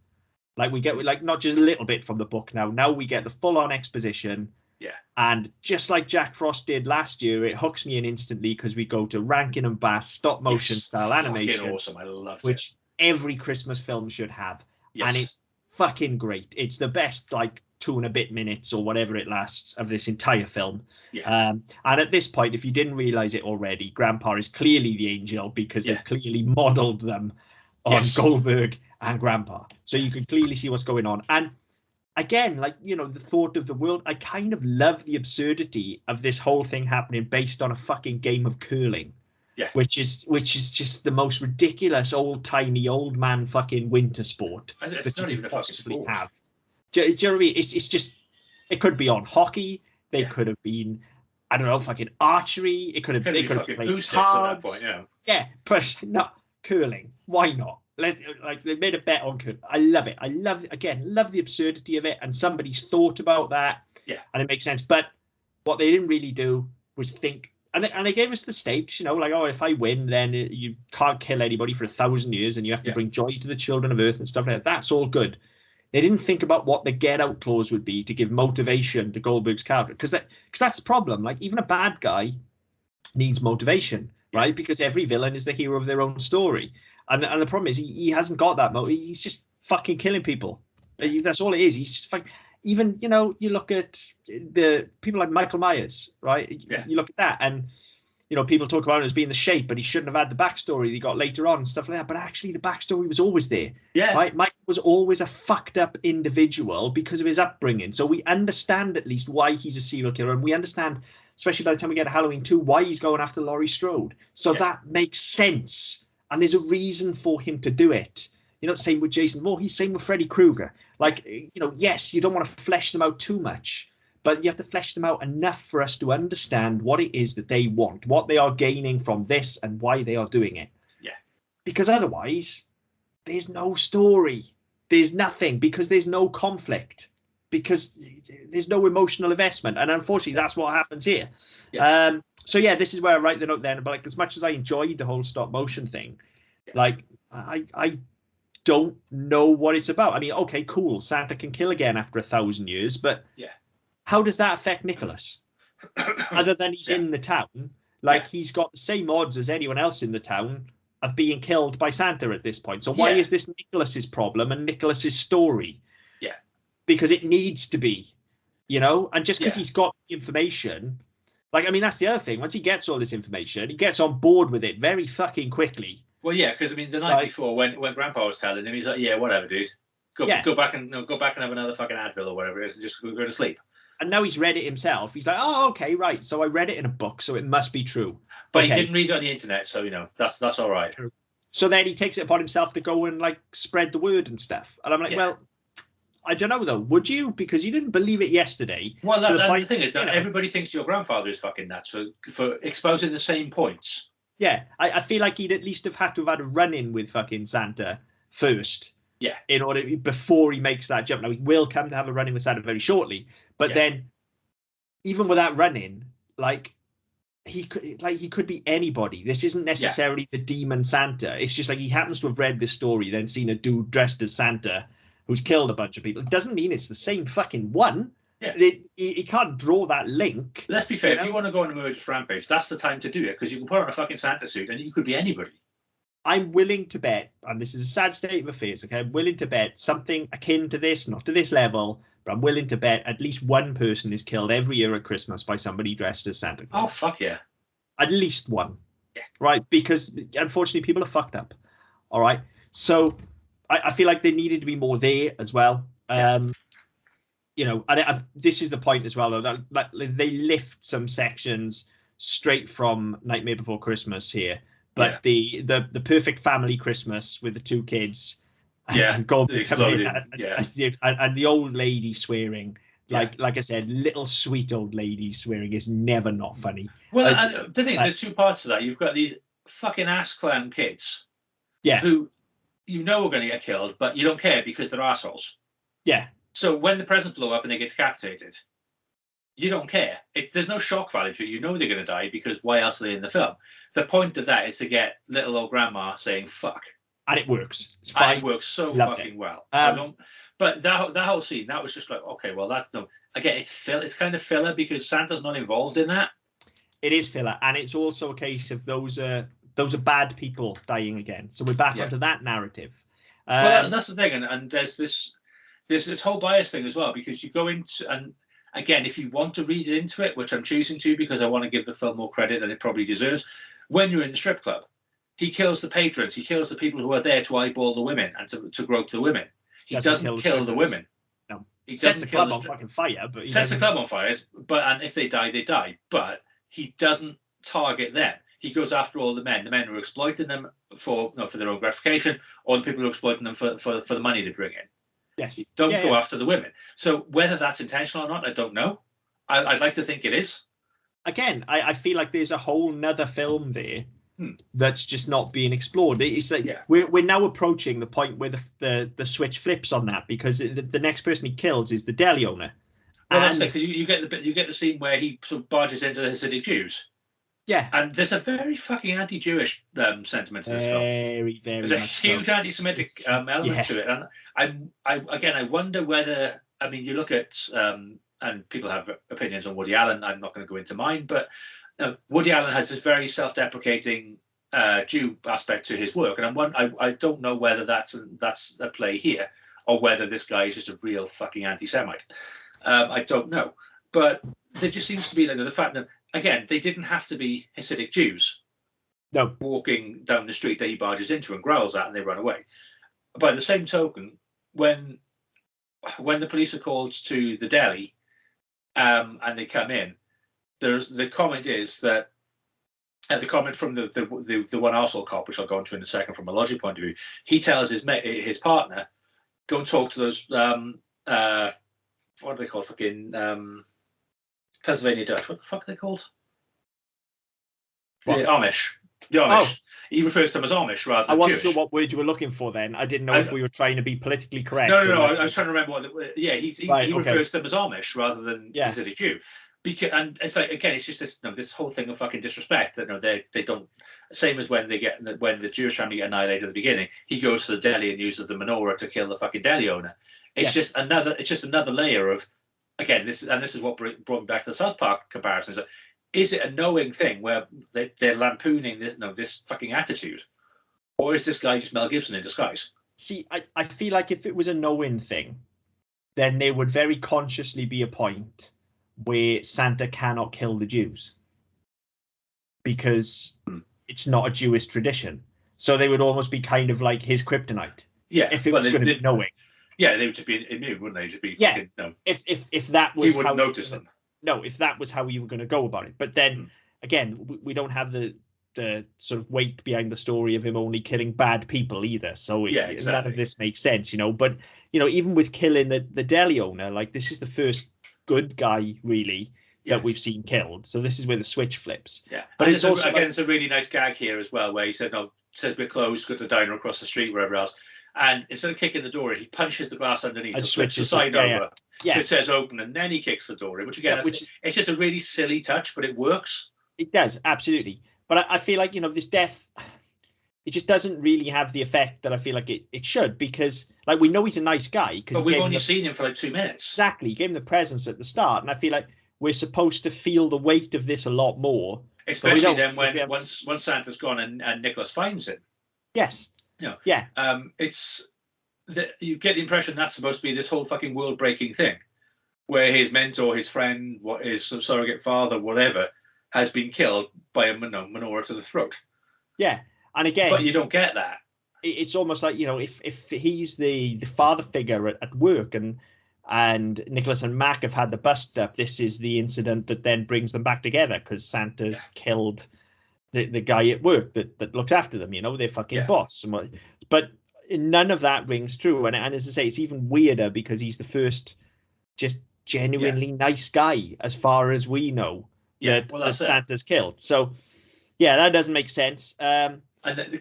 Like we get like not just a little bit from the book now. Now we get the full-on exposition. Yeah. And just like Jack Frost did last year, it hooks me in instantly because we go to Rankin and Bass stop motion style animation. Fucking awesome. I loved which every Christmas film should have. Yes. And it's fucking great. It's the best like 2.5 minutes or whatever it lasts of this entire film. Yeah. And at this point, if you didn't realize it already, Grandpa is clearly the angel because they've clearly modeled them on Goldberg and Grandpa. So you can clearly see what's going on. And again, like, you know, the thought of the world, I kind of love the absurdity of this whole thing happening based on a fucking game of curling. Yeah. Which is just the most ridiculous old-timey old man fucking winter sport. It's not even a fucking sport. Have. Do you know what I mean? It's just, it could be on hockey. They could have been, I don't know, fucking archery. They could have played cards. At that point, yeah, but not curling. Why not? Like they made a bet on curling. I love it. I love the absurdity of it, and somebody's thought about that. Yeah, and it makes sense. But what they didn't really do was think. And they gave us the stakes, you know, like, oh, if I win, then you can't kill anybody for 1,000 years and you have to bring joy to the children of Earth and stuff like that. That's all good. They didn't think about what the get out clause would be to give motivation to Goldberg's character. Because that's the problem. Like, even a bad guy needs motivation, right? Because every villain is the hero of their own story. And the problem is he hasn't got that motive. He's just fucking killing people. That's all it is. He's just fucking... Even, you know, you look at the people like Michael Myers, right? You look at that and, you know, people talk about him as being the shape, but he shouldn't have had the backstory he got later on and stuff like that. But actually the backstory was always there. Yeah. Right? Michael was always a fucked up individual because of his upbringing. So we understand at least why he's a serial killer. And we understand, especially by the time we get to Halloween 2, why he's going after Laurie Strode. So that makes sense. And there's a reason for him to do it. You know, same with Jason Voorhees, same with Freddy Krueger. Like, you know, yes, you don't want to flesh them out too much, but you have to flesh them out enough for us to understand what it is that they want, what they are gaining from this and why they are doing it. Yeah. Because otherwise, there's no story. There's nothing, because there's no conflict, because there's no emotional investment. And unfortunately, that's what happens here. Yeah. So, yeah, this is where I write the note then. But like, as much as I enjoyed the whole stop motion thing, like, I don't know what it's about. I mean, okay, cool. Santa can kill again after 1,000 years, but how does that affect Nicholas? Other than he's in the town, like he's got the same odds as anyone else in the town of being killed by Santa at this point. So why is this Nicholas's problem and Nicholas's story? Yeah, because it needs to be, you know. And just because he's got information, like, I mean, that's the other thing. Once he gets all this information, he gets on board with it very fucking quickly. Well, yeah, because I mean, the night before, when Grandpa was telling him, he's like, "Yeah, whatever, dude. Go back and have another fucking Advil or whatever it is, and just go to sleep." And now he's read it himself. He's like, "Oh, okay, right. So I read it in a book, so it must be true." But he didn't read it on the internet, so you know that's all right. So then he takes it upon himself to go and like spread the word and stuff. And I'm like, well, I don't know though. Would you? Because you didn't believe it yesterday. Well, that's the thing is that everybody thinks your grandfather is fucking nuts for exposing the same points. Yeah, I feel like he'd at least have had to have had a run-in with fucking Santa first. Yeah. In order, before he makes that jump. Now, he will come to have a run-in with Santa very shortly. But then, even with that run-in, like, he could be anybody. This isn't necessarily the demon Santa. It's just like he happens to have read this story, then seen a dude dressed as Santa who's killed a bunch of people. It doesn't mean it's the same fucking one. Yeah. He can't draw that link. Let's be fair. If you want to go on a murderous rampage, that's the time to do it, because you can put on a fucking Santa suit and you could be anybody. I'm willing to bet, and this is a sad state of affairs, okay? I'm willing to bet something akin to this, not to this level, but I'm willing to bet at least one person is killed every year at Christmas by somebody dressed as Santa Claus. Oh, fuck yeah. At least one. Yeah. Right? Because, unfortunately, people are fucked up. All right? So, I feel like there needed to be more there as well. You know, and this is the point as well, though, that they lift some sections straight from Nightmare Before Christmas here, but the perfect family Christmas with the two kids, and Goldberg coming in, and the old lady swearing, like I said, little sweet old lady swearing is never not funny. Well, the thing is, there's two parts to that. You've got these fucking ass clown kids, who you know are going to get killed, but you don't care because they're assholes. Yeah. So when the presents blow up and they get decapitated, you don't care. There's no shock value to it. You know they're going to die because why else are they in the film? The point of that is to get little old grandma saying fuck. And it works. It's fine. And it works so Loved fucking it. well. But that whole scene, that was just like, okay, well, that's no. Again, it's kind of filler because Santa's not involved in that. It is filler, and it's also a case of those are bad people dying again. So we're back onto that narrative. Well, that's the thing, and there's this whole bias thing as well, because you go into, and again, if you want to read into it, which I'm choosing to because I want to give the film more credit than it probably deserves, when you're in the strip club, he kills the patrons, he kills the people who are there to eyeball the women and to grope the women. He doesn't kill the women. No. He sets the club on fucking fire, but he sets the club on fire. And if they die, they die. But he doesn't target them. He goes after all the men who are exploiting them for their own gratification, or the people who are exploiting them for the money they bring in. Yes. You don't go after the women. So whether that's intentional or not, I don't know. I'd like to think it is. Again, I feel like there's a whole nother film there that's just not being explored. It's like we're now approaching the point where the switch flips on that, because the next person he kills is the deli owner. Well, that's it, because you get the scene where he sort of barges into the Hasidic Jews. Yeah, and there's a very fucking anti-Jewish sentiment to this film. Very, very. There's a huge anti-Semitic element to it, and I wonder whether, I mean, you look at and people have opinions on Woody Allen. I'm not going to go into mine, but Woody Allen has this very self-deprecating Jew aspect to his work, and I don't know whether that's a play here, or whether this guy is just a real fucking anti-Semite. I don't know, but there just seems to be the fact that, again, they didn't have to be Hasidic Jews walking down the street that he barges into and growls at, and they run away. By the same token, when the police are called to the deli and they come in, the comment is that the comment from the one arsehole cop, which I'll go into in a second from a logic point of view, he tells his partner, go and talk to those what are they called? Fucking Pennsylvania Dutch. What the fuck are they called? The Amish. The Amish. Oh. He refers to them as Amish rather than I wasn't Jewish. sure what word you were looking for then. I didn't know if we were trying to be politically correct. No. I was trying to remember what. He refers to them as Amish rather than Hasidic Jew. And it's like, again, it's just this whole thing of fucking disrespect that they don't. Same as when the Jewish family get annihilated at the beginning, he goes to the deli and uses the menorah to kill the fucking deli owner. It's just another layer of, again, this is what brought me back to the South Park comparisons. Is it a knowing thing where they're lampooning this fucking attitude, or is this guy just Mel Gibson in disguise? See, I feel like if it was a knowing thing, then there would very consciously be a point where Santa cannot kill the Jews because it's not a Jewish tradition. So they would almost be kind of like his kryptonite. Yeah, if it was going to be knowing. Yeah, they would just be immune, wouldn't they? Just be fucking, no. If that was, he wouldn't notice them. No, if that was how you were going to go about it. But then again, we don't have the sort of weight behind the story of him only killing bad people either. So exactly. None of this makes sense, But even with killing the deli owner, like, this is the first good guy really that we've seen killed. So this is where the switch flips. Yeah, but it's also again, it's a really nice gag here as well, where he said, says we're closed, got the diner across the street, wherever else. And instead of kicking the door in, he punches the glass underneath and switches the side over. Yeah. So it says open, and then he kicks the door in, which again, it's just a really silly touch, but it works. It does, absolutely. But I feel like, this death, it just doesn't really have the effect that I feel like it should, because, like, we know he's a nice guy. But we've only seen him for like 2 minutes. Exactly. He gave him the presents at the start, and I feel like we're supposed to feel the weight of this a lot more. Especially then once Santa's gone and Nicholas finds him. Yes. Yeah. It's that you get the impression that's supposed to be this whole fucking world-breaking thing, where his mentor, his friend, his surrogate father, whatever, has been killed by a menorah to the throat. Yeah, and again, but you don't get that. It's almost like, if he's the father figure at work, and Nicholas and Mac have had the bust up, this is the incident that then brings them back together, because Santa's killed the guy at work that looks after them, their fucking boss. But none of that rings true. And as I say, it's even weirder because he's the first just genuinely nice guy, as far as we know, that Santa's killed. So, that doesn't make sense. And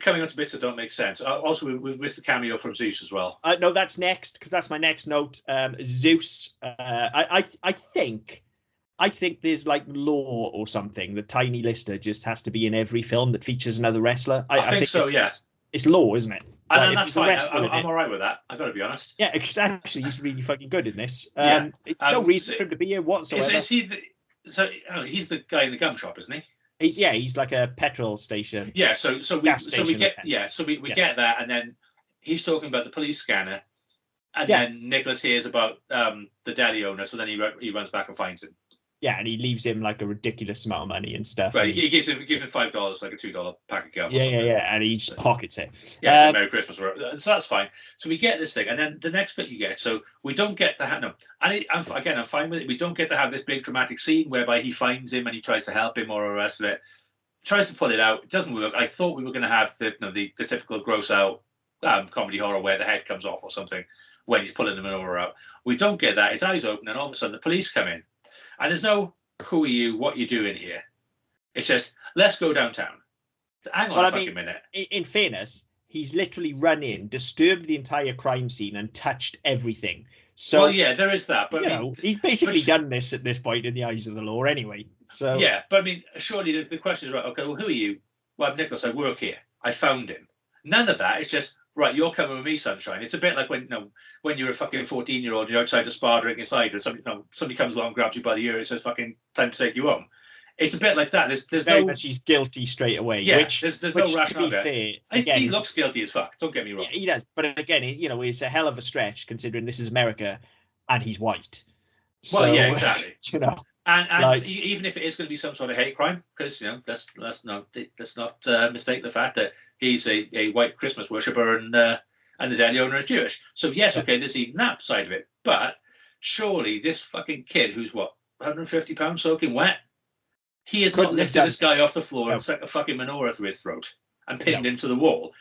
coming on to bits that don't make sense. Also, we've missed the cameo from Zeus as well. No, that's next, because that's my next note. Zeus, I think I think there's like law or something. The tiny lister just has to be in every film that features another wrestler. I I think think so, yeah. it's law, isn't it? And Like if that's there's a fine. wrestler in I'm it, all right with that. I got to be honest. yeah, because actually he's really fucking good in this. Yeah. It's no reason So, for him to be here whatsoever. is he he's the guy in the gum shop, isn't he? He's like a petrol station. Yeah. So we Station get attendant. we get that, and then he's talking about the police scanner, and Yeah. then Nicholas hears about the deli owner, so then he runs back and finds him. Yeah, and he leaves him like a ridiculous amount of money and stuff. Right, And he gives him $5, like a $2 pack of gum. yeah, and he just pockets it. Yeah, it's a Merry Christmas. So that's fine. So we get this thing, and then the next bit you get. So we don't get to have I'm fine with it. We don't get to have this big dramatic scene whereby he finds him and he tries to help him or the rest of it. Tries to pull it out. It doesn't work. I thought we were going to have the typical gross out comedy horror where the head comes off or something when he's pulling the menorah out. We don't get that. His eyes open, and all of a sudden the police come in, and there's no "Who are you? What are you doing here?" It's just let's go downtown. Hang on a minute. In fairness, he's literally run in, disturbed the entire crime scene, and touched everything. So, well, yeah, there is that. But he's basically done this at this point in the eyes of the law, anyway. So yeah, but I mean, surely the question is right. Okay, well, who are you? Well, I'm Nicholas. I work here. I found him. None of that. It's just right. You're coming with me, sunshine. It's a bit like when you're a fucking 14-year-old, you're outside the spa drinking cider, and somebody comes along, grabs you by the ear, and says, "Fucking time to take you home." It's a bit like that. There's very much he's guilty straight away. Yeah, which there's no To rationale be fair, again, he looks guilty as fuck. Don't get me wrong. Yeah, he does, but again, it's a hell of a stretch considering this is America, and he's white. Well, so, yeah, exactly. And like, even if it is going to be some sort of hate crime, because let's not mistake the fact that he's a white Christmas worshipper and the deli owner is Jewish. So yes, okay, there's even that side of it. But surely this fucking kid who's 150 pounds soaking wet, he has not lifted this guy off the floor and stuck a fucking menorah through his throat and pinned him to the wall.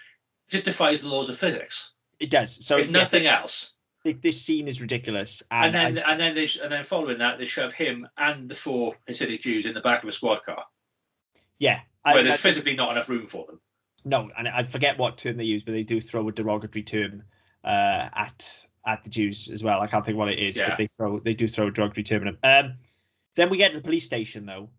It just defies the laws of physics. It does. So if nothing else. This scene is ridiculous, and then following that, they shove him and the 4 Hasidic Jews in the back of a squad car. Yeah, where there's physically not enough room for them. No, and I forget what term they use, but they do throw a derogatory term at the Jews as well. I can't think what it is, but they do throw a derogatory term at them. Then we get to the police station though,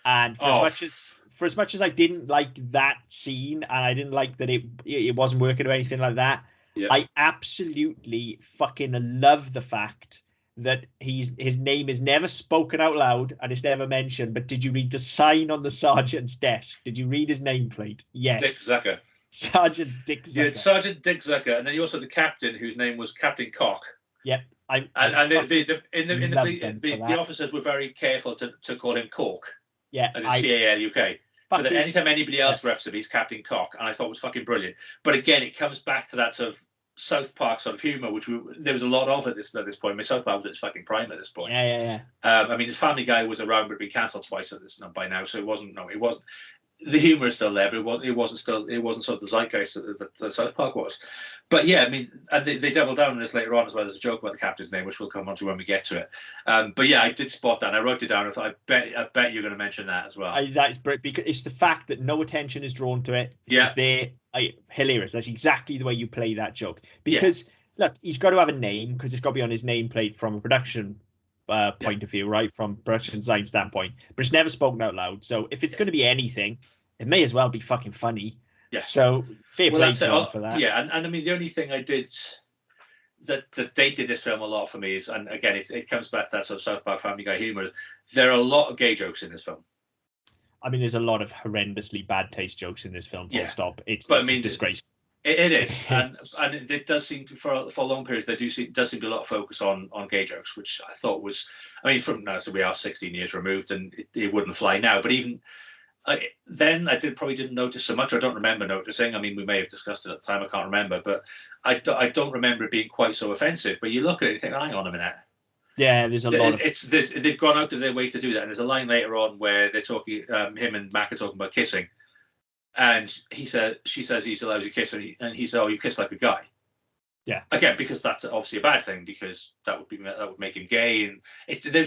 and for as much as I didn't like that scene, and I didn't like that it wasn't working or anything like that. Yeah. I absolutely fucking love the fact that his name is never spoken out loud and it's never mentioned. But did you read the sign on the sergeant's desk? Did you read his nameplate? Yes. Dick Zucker. Sergeant Dick Zucker. Yeah, Sergeant Dick Zucker, and then you also the captain whose name was Captain Cock. Yep. The officers were very careful to call him Cork. Yeah. As in C-A-L-U-K. But anytime anybody else refs him, he's Captain Cock, and I thought it was fucking brilliant. But again, it comes back to that sort of South Park sort of humour, which there was a lot of at this point. I mean, South Park was at its fucking prime at this point. Yeah. I mean, the Family Guy was around, but been cancelled twice at this by now, so it wasn't. The humour is still there, but it wasn't sort of the zeitgeist that South Park was. But yeah, I mean, and they double down on this later on as well. There's a joke about the captain's name, which we'll come on to when we get to it. But yeah, I did spot that. And I wrote it down. I thought, I bet you're going to mention that as well. That's because it's the fact that no attention is drawn to it. It's just there. Hilarious. That's exactly the way you play that joke. Because look, he's got to have a name because it's got to be on his nameplate from a production point of view, right? From production design standpoint. But it's never spoken out loud. So if it's going to be anything, it may as well be fucking funny. Yeah. So fair play to him for that. Yeah, and I mean the only thing I did that they did this film a lot for me is, and again it comes back to that sort of South Park Family Guy humor. There are a lot of gay jokes in this film. I mean, there's a lot of horrendously bad taste jokes in this film. Full stop. It's a disgrace. It is, and it does seem to, for long periods there does seem to be a lot of focus on gay jokes, which I thought was, I mean, from now, so we are 16 years removed, and it wouldn't fly now. But even then, I probably didn't notice so much. I don't remember noticing. I mean, we may have discussed it at the time. I can't remember, but I don't remember it being quite so offensive. But you look at it and think, hang on a minute. Yeah, there's a lot. They've gone out of their way to do that. And there's a line later on where they're talking. Him and Mac are talking about kissing, and she says he's allowed to kiss, and he said, "Oh, you kiss like a guy." Yeah. Again, because that's obviously a bad thing, because that would make him gay, and there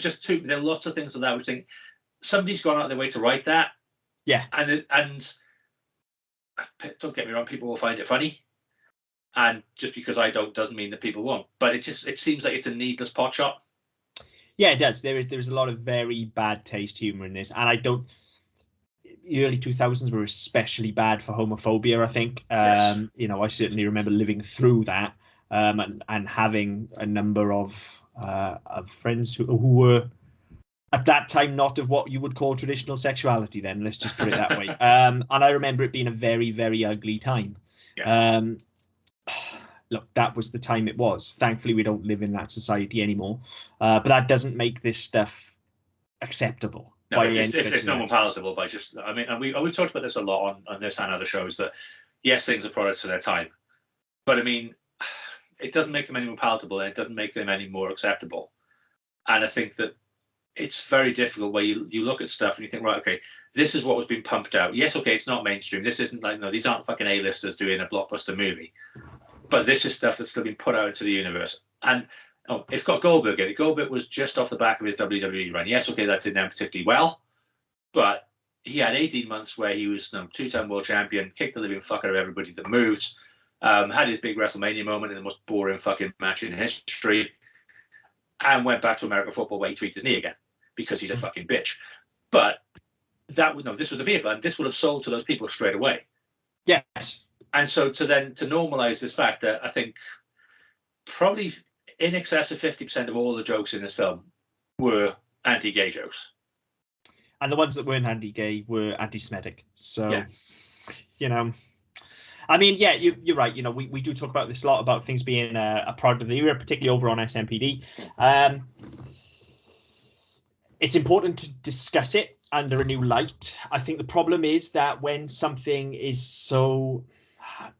are lots of things like that. Which think somebody's gone out of their way to write that. Yeah. And don't get me wrong, people will find it funny, and just because I don't doesn't mean that people won't. But it seems like it's a needless pot shot. Yeah, it does. There's a lot of very bad taste humor in this, and I don't. The early 2000s were especially bad for homophobia, I think. Yes. You know, I certainly remember living through that, and having a number of friends who were at that time not of what you would call traditional sexuality. Then let's just put it that way. And I remember it being a very, very ugly time. Yeah. Look, that was the time it was. Thankfully, we don't live in that society anymore. But that doesn't make this stuff acceptable. No, it's no more palatable by just. I mean, and we've talked about this a lot on this and other shows, that yes, things are products of their time, but I mean, it doesn't make them any more palatable, and it doesn't make them any more acceptable. And I think that it's very difficult where you look at stuff and you think, right, okay, this is what was being pumped out. Yes, okay, it's not mainstream. This isn't like, no, these aren't fucking A-listers doing a blockbuster movie, but this is stuff that's still been put out into the universe. And it's got Goldberg in it. Goldberg was just off the back of his WWE run. Yes, okay, that didn't end particularly well, but he had 18 months where he was two-time world champion, kicked the living fuck out of everybody that moved, had his big WrestleMania moment in the most boring fucking match in history, and went back to American football where he tweaked his knee again because he's a fucking bitch. But this was the vehicle, and this would have sold to those people straight away. Yes. And so to normalize this fact, that I think probably in excess of 50% of all the jokes in this film were anti-gay jokes. And the ones that weren't anti-gay were anti-Semitic. So, yeah. You know, I mean, yeah, you're right. You know, we do talk about this a lot, about things being a product of the era, particularly over on SMPD. It's important to discuss it under a new light. I think the problem is that when something is so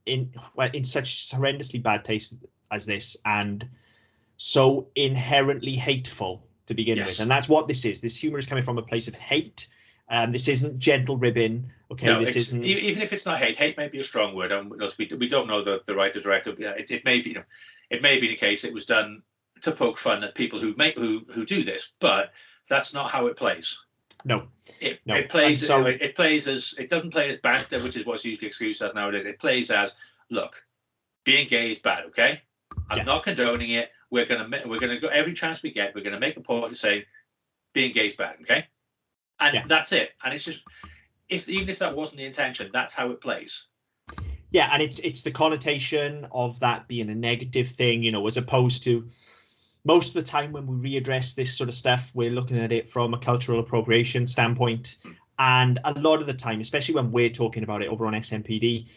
in such horrendously bad taste as this, and so inherently hateful to begin with, and that's what this is. This humor is coming from a place of hate. This isn't gentle ribbing. Okay, no, this isn't. Even if it's not hate. Hate may be a strong word, and we don't know the writer director. It may be, it may be the case it was done to poke fun at people who do this, but that's not how it plays. No, it plays. So, it plays as, it doesn't play as banter, which is what's usually excused as nowadays. It plays as, look, being gay is bad. Okay, I'm not condoning it. We're gonna go every chance we get. We're gonna make a point of saying being gay is bad. Okay, and that's it. And it's just, even if that wasn't the intention, that's how it plays. Yeah, and it's the connotation of that being a negative thing, you know, as opposed to most of the time when we readdress this sort of stuff, we're looking at it from a cultural appropriation standpoint. And a lot of the time, especially when we're talking about it over on SMPD,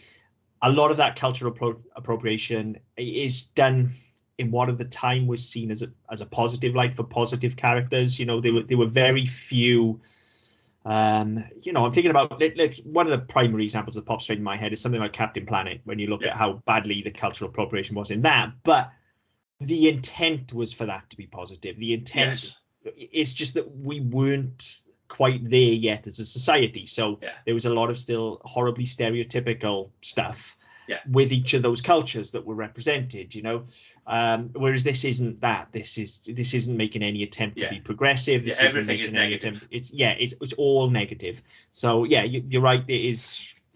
a lot of that cultural appropriation is done in what at the time was seen as a positive light, for positive characters. You know, there were very few. You know, I'm thinking about one of the primary examples that pops straight in my head is something like Captain Planet, when you look at how badly the cultural appropriation was in that. But the intent was for that to be positive. The intent is just that we weren't quite there yet as a society. So there was a lot of still horribly stereotypical stuff with each of those cultures that were represented, you know. Whereas this isn't that. This isn't making any attempt to be progressive. This isn't making any attempt. It's all negative. So yeah, you're right. It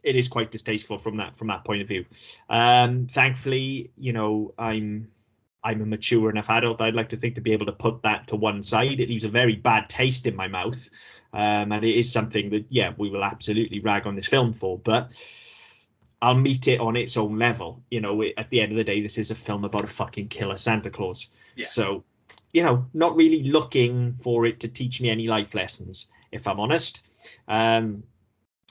is quite distasteful from that point of view. Thankfully, you know, I'm a mature enough adult, I'd like to think, to be able to put that to one side. It leaves a very bad taste in my mouth. And it is something that, we will absolutely rag on this film for, but I'll meet it on its own level. You know, at the end of the day, this is a film about a fucking killer Santa Claus. Yeah. So, you know, not really looking for it to teach me any life lessons, if I'm honest.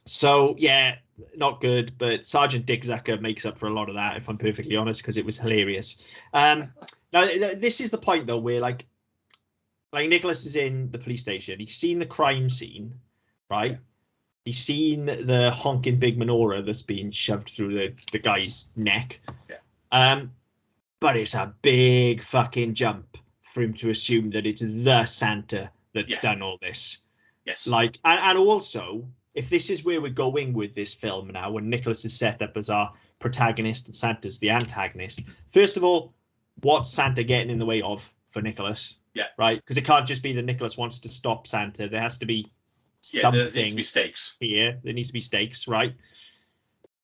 So, yeah, not good, but Sergeant Dick Zucker makes up for a lot of that, if I'm perfectly honest, because it was hilarious. Now, this is the point, though, where, like Nicholas is in the police station. He's seen the crime scene, right? Yeah. He's seen the honking big menorah that's being shoved through the guy's neck. Yeah. But it's a big fucking jump for him to assume that it's the Santa that's done all this. Yes. Like, and also, if this is where we're going with this film now, when Nicholas is set up as our protagonist and Santa's the antagonist, first of all, what's Santa getting in the way of for Nicholas? Yeah. Right? Because it can't just be that Nicholas wants to stop Santa. There has to be something. There needs to be stakes. Here. There needs to be stakes, right?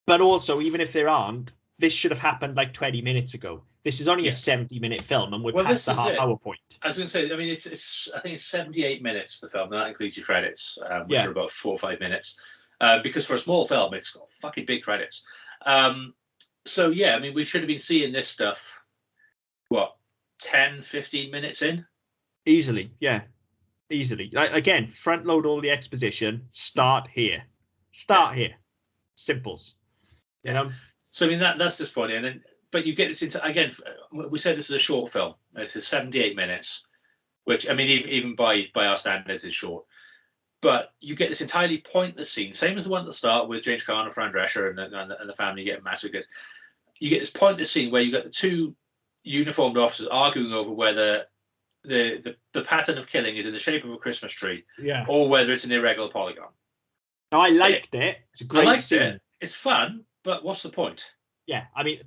But also, even if there aren't, this should have happened like 20 minutes ago. This is only Yes. a 70-minute film, and we're Well, past this the is it. half-hour point. I was going to say, I mean, it's I think it's 78 minutes, the film, and that includes your credits, which Yeah. are about 4 or 5 minutes. Because for a small film, it's got fucking big credits. So, yeah, I mean, we should have been seeing this stuff, 10, 15 minutes in? Easily, yeah. Easily. Again, front load all the exposition. Start here. Start here. Simples. You know? So, I mean, that's disappointing. But you get this into, again, we said this is a short film. This is 78 minutes, which, I mean, even by our standards is short. But you get this entirely pointless scene, same as the one at the start with James Caan and Fran Drescher and the family getting massacred. You get this pointless scene where you got the two uniformed officers arguing over whether the pattern of killing is in the shape of a Christmas tree, or whether it's an irregular polygon. Now, I liked it. It's a great scene. It. It's fun, but what's the point? Yeah, I mean,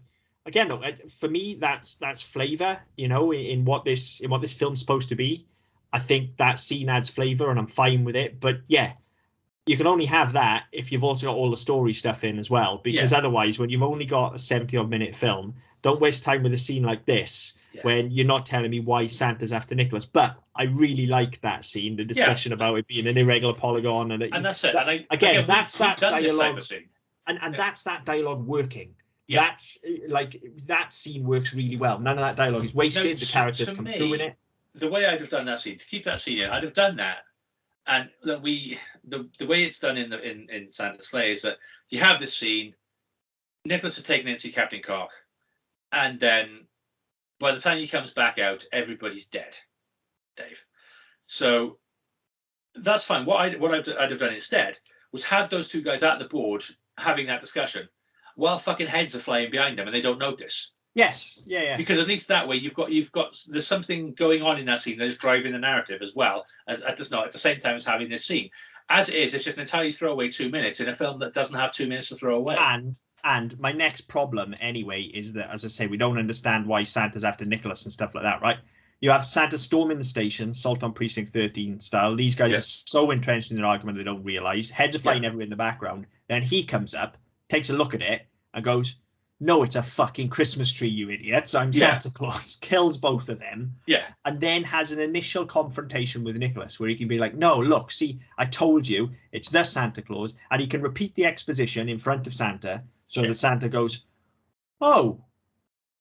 again, though, for me, that's flavour. You know, in what this film's supposed to be. I think that scene adds flavour, and I'm fine with it. But yeah, you can only have that if you've also got all the story stuff in as well. Because otherwise, when you've only got a 70-odd minute film, don't waste time with a scene like this when you're not telling me why Santa's after Nicholas. But I really like that scene, the discussion about it being an irregular polygon, and that's it. That's that dialogue, and that's that dialogue working. Yeah. That's like that scene works really well. None of that dialogue is wasted. The characters come through in it. The way I'd have done that scene, to keep that scene in, I'd have done that. And that the way it's done in Santa's Sleigh is that you have this scene, Nicholas has taken in to see Captain Cock, and then by the time he comes back out, everybody's dead, Dave. So that's fine. What I'd have done instead was have those two guys at the board having that discussion while fucking heads are flying behind them and they don't notice. Yes, yeah. Because at least that way you've got there's something going on in that scene that is driving the narrative as well as at the same time as having this scene. As it is, it's just an entirely throwaway 2 minutes in a film that doesn't have 2 minutes to throw away. And my next problem anyway is that, as I say, we don't understand why Santa's after Nicholas and stuff like that, right? You have Santa storming the station, Assault on Precinct 13 style. These guys are so entrenched in their argument they don't realise. Heads are flying everywhere in the background. Then he comes up, takes a look at it, and goes, "No, it's a fucking Christmas tree, you idiots. I'm Santa Claus." Kills both of them. Yeah. And then has an initial confrontation with Nicholas where he can be like, "No, look, see, I told you, it's the Santa Claus." And he can repeat the exposition in front of Santa so that Santa goes, "Oh,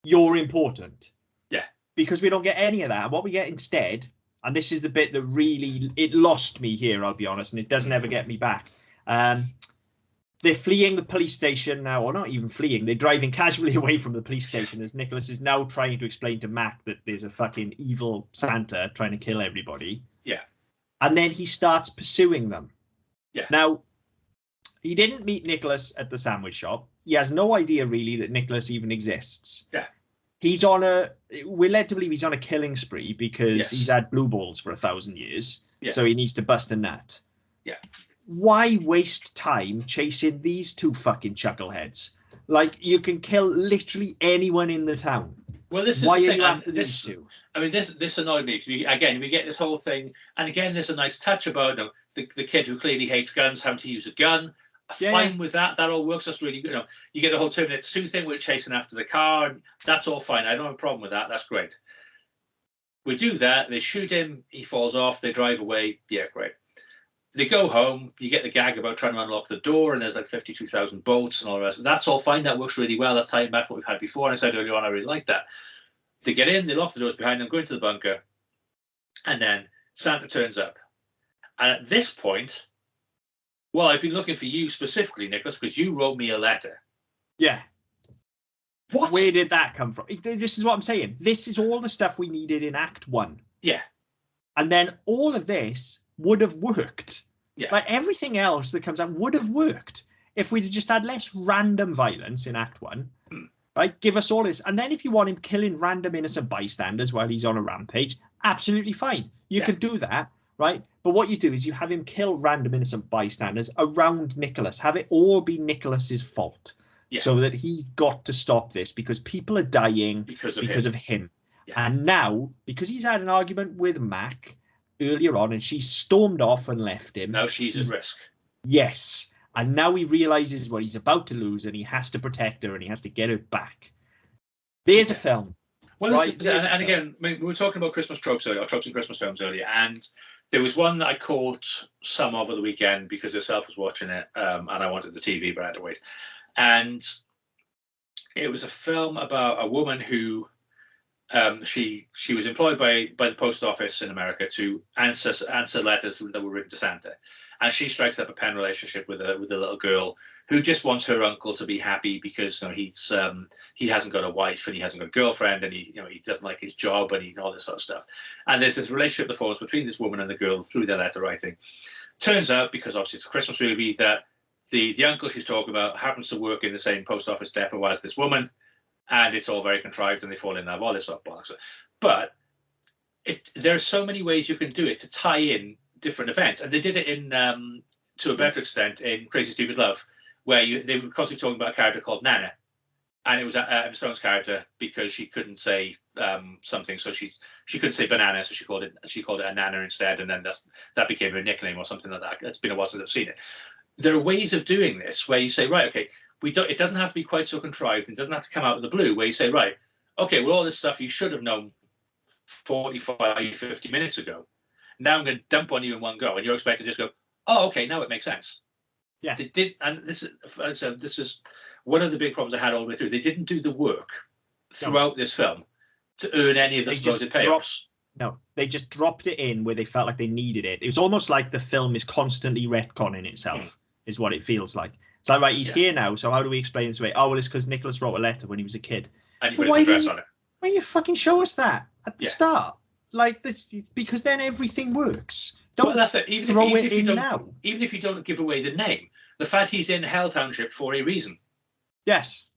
you're important." Yeah. Because we don't get any of that. And what we get instead, and this is the bit that really, it lost me here, I'll be honest, and it doesn't ever get me back. They're fleeing the police station now, or not even fleeing. They're driving casually away from the police station as Nicholas is now trying to explain to Mac that there's a fucking evil Santa trying to kill everybody. Yeah. And then he starts pursuing them. Yeah. Now, he didn't meet Nicholas at the sandwich shop. He has no idea really that Nicholas even exists. Yeah. We're led to believe he's on a killing spree because he's had blue balls for 1,000 years. Yeah. So he needs to bust a nut. Yeah. Why waste time chasing these two fucking chuckleheads? Like, you can kill literally anyone in the town. Well, this is why the are thing. you after these two? I mean, this annoyed me. We get this whole thing, and again, there's a nice touch about the kid who clearly hates guns having to use a gun. Fine with that. That all works. That's really good. You get the whole Terminator 2 thing where it's chasing after the car. And that's all fine. I don't have a problem with that. That's great. We do that. They shoot him. He falls off. They drive away. Yeah, great. They go home. You get the gag about trying to unlock the door, and there's like 52,000 bolts and all the rest. That's all fine. That works really well. That's tying back to what we've had before. And I said earlier on, I really like that. They get in. They lock the doors behind them, go into the bunker, and then Santa turns up. And at this point, well, I've been looking for you specifically, Nicholas, because you wrote me a letter. Yeah. What? Where did that come from? This is what I'm saying. This is all the stuff we needed in Act 1. Yeah. And then all of this would have worked. Yeah. Like everything else that comes out would have worked if we'd just had less random violence in Act 1. Right? Give us all this. And then if you want him killing random innocent bystanders while he's on a rampage, absolutely fine. You can do that. Right? But what you do is you have him kill random innocent bystanders around Nicholas. Have it all be Nicholas's fault. Yeah. So that he's got to stop this because people are dying because of him. Yeah. And now, because he's had an argument with Mac earlier on and she stormed off and left him. Now she's at risk. Yes. And now he realizes what he's about to lose and he has to protect her and he has to get her back. There's a film. Well, right? and again, I mean, we were talking about Christmas tropes earlier, or tropes in Christmas films earlier, and there was one that I caught some over the weekend because herself was watching it, and I wanted the TV, but I had to wait. And it was a film about a woman who she was employed by the post office in America to answer letters that were written to Santa, and she strikes up a pen relationship with a little girl who just wants her uncle to be happy because he hasn't got a wife and he hasn't got a girlfriend and he doesn't like his job and all this sort of stuff. And there's this relationship that forms between this woman and the girl through their letter writing. Turns out, because obviously it's a Christmas movie, that the uncle she's talking about happens to work in the same post office depot as this woman. And it's all very contrived, and they fall in love. All this sort of bollocks. But there are so many ways you can do it to tie in different events, and they did it in to a better extent in Crazy Stupid Love, where they were constantly talking about a character called Nana, and it was Emma Stone's character because she couldn't say something, so she couldn't say banana, so she called it a Nana instead, and then that became her nickname or something like that. It's been a while since I've seen it. There are ways of doing this where you say, right, okay. It doesn't have to be quite so contrived. It doesn't have to come out of the blue where you say, right, okay, well, all this stuff you should have known 45, 50 minutes ago. Now I'm going to dump on you in one go. And you're expected to just go, oh, okay, now it makes sense. Yeah. They did, and this is one of the big problems I had all the way through. They didn't do the work throughout this film to earn any of the supposed payoffs. No, they just dropped it in where they felt like they needed it. It was almost like the film is constantly retconning itself, is what it feels like. It's like, right, he's here now, so how do we explain this away? Oh, well, it's because Nicholas wrote a letter when he was a kid. And you put his address on it. Why don't you fucking show us that at the start? Like, because then everything works. Don't that's it. Even if you don't give away the name, the fact he's in Hell Township for a reason. Yes.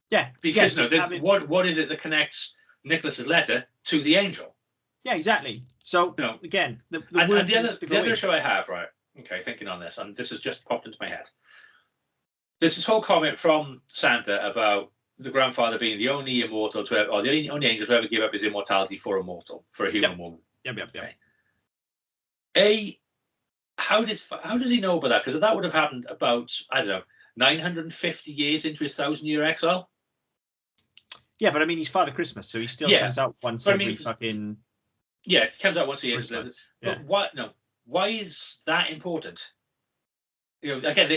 Yeah. Because what is it that connects Nicholas's letter to the angel? Yeah, exactly. So, again, the other show I have, right? Okay, thinking on this, and this has just popped into my head. There's this whole comment from Santa about the grandfather being the only immortal to ever, or the only angel to ever give up his immortality for a human woman. Yep. Okay. How does he know about that? Because that would have happened about, I don't know, 950 years into his 1,000-year exile. Yeah, but I mean, he's Father Christmas, so he still comes out once every fucking. Yeah, he comes out once a year. But why is that important? Again,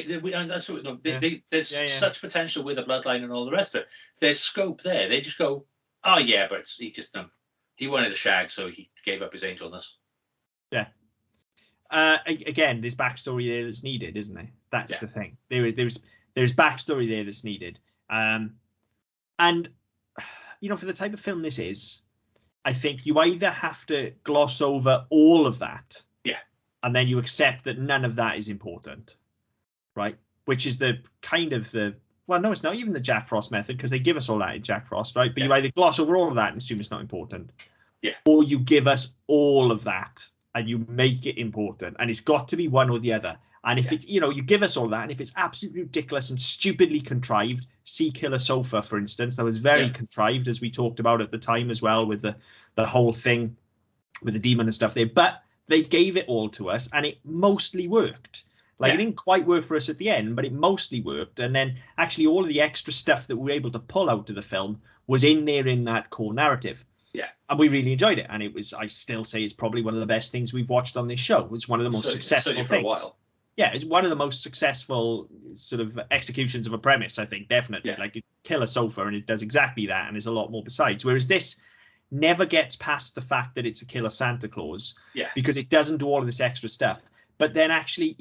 there's such potential with the bloodline and all the rest of it. There's scope there. They just go, oh yeah, but he wanted a shag, so he gave up his angelness. Yeah. Again, there's backstory there that's needed, isn't there? That's the thing. There's backstory there that's needed. And for the type of film this is, I think you either have to gloss over all of that, and then you accept that none of that is important. Right, which is the kind of well, no, it's not even the Jack Frost method because they give us all that in Jack Frost, right? But you either gloss over all of that and assume it's not important, or you give us all of that and you make it important, and it's got to be one or the other. And if it's you give us all that, and if it's absolutely ridiculous and stupidly contrived, see Killer Sofa, for instance, that was very contrived, as we talked about at the time as well, with the whole thing with the demon and stuff there. But they gave it all to us, and it mostly worked. Like, it didn't quite work for us at the end, but it mostly worked. And then actually all of the extra stuff that we were able to pull out of the film was in there in that core narrative. Yeah. And we really enjoyed it. And it was, I still say it's probably one of the best things we've watched on this show. It's one of the most successful things. For a while. Yeah, it's one of the most successful sort of executions of a premise, I think, definitely. Like, it's Killer Sofa, and it does exactly that, and there's a lot more besides. Whereas this never gets past the fact that it's a killer Santa Claus. Yeah. Because it doesn't do all of this extra stuff. But then actually,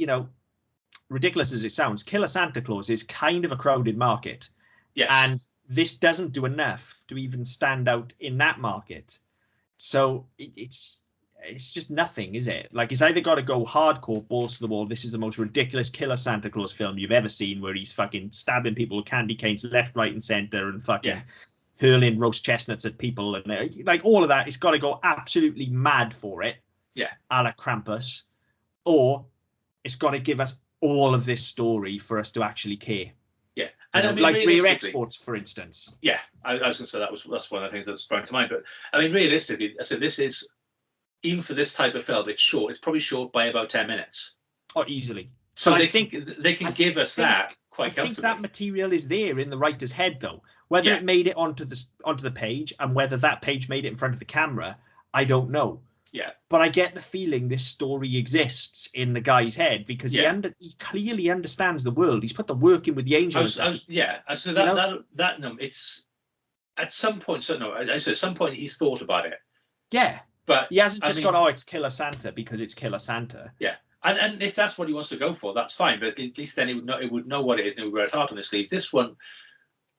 ridiculous as it sounds, Killer Santa Claus is kind of a crowded market. Yes. And this doesn't do enough to even stand out in that market. So it's just nothing, is it? Like, it's either got to go hardcore, balls to the wall, this is the most ridiculous Killer Santa Claus film you've ever seen, where he's fucking stabbing people with candy canes left, right, and center, and fucking hurling roast chestnuts at people, and like all of that. It's got to go absolutely mad for it. Yeah. A la Krampus. Or it's got to give us all of this story for us to actually care. Yeah, and I mean, like Rear Exports, for instance. Yeah, I was going to say that's one of the things that sprang to mind. But I mean, realistically, I said this is, even for this type of film, it's short. It's probably short by about 10 minutes. Oh, easily. So they can give us that quite comfortably. I think that material is there in the writer's head, though. Whether it made it onto the page, and whether that page made it in front of the camera, I don't know. Yeah. But I get the feeling this story exists in the guy's head, because he clearly understands the world. He's put the work in with the angel. So it's at some point. So no, I said at some point he's thought about it. Yeah, but he hasn't just gone, it's Killer Santa because it's Killer Santa. Yeah, and if that's what he wants to go for, that's fine. But at least then it would know what it is, and it would wear it hard on his sleeve. This one,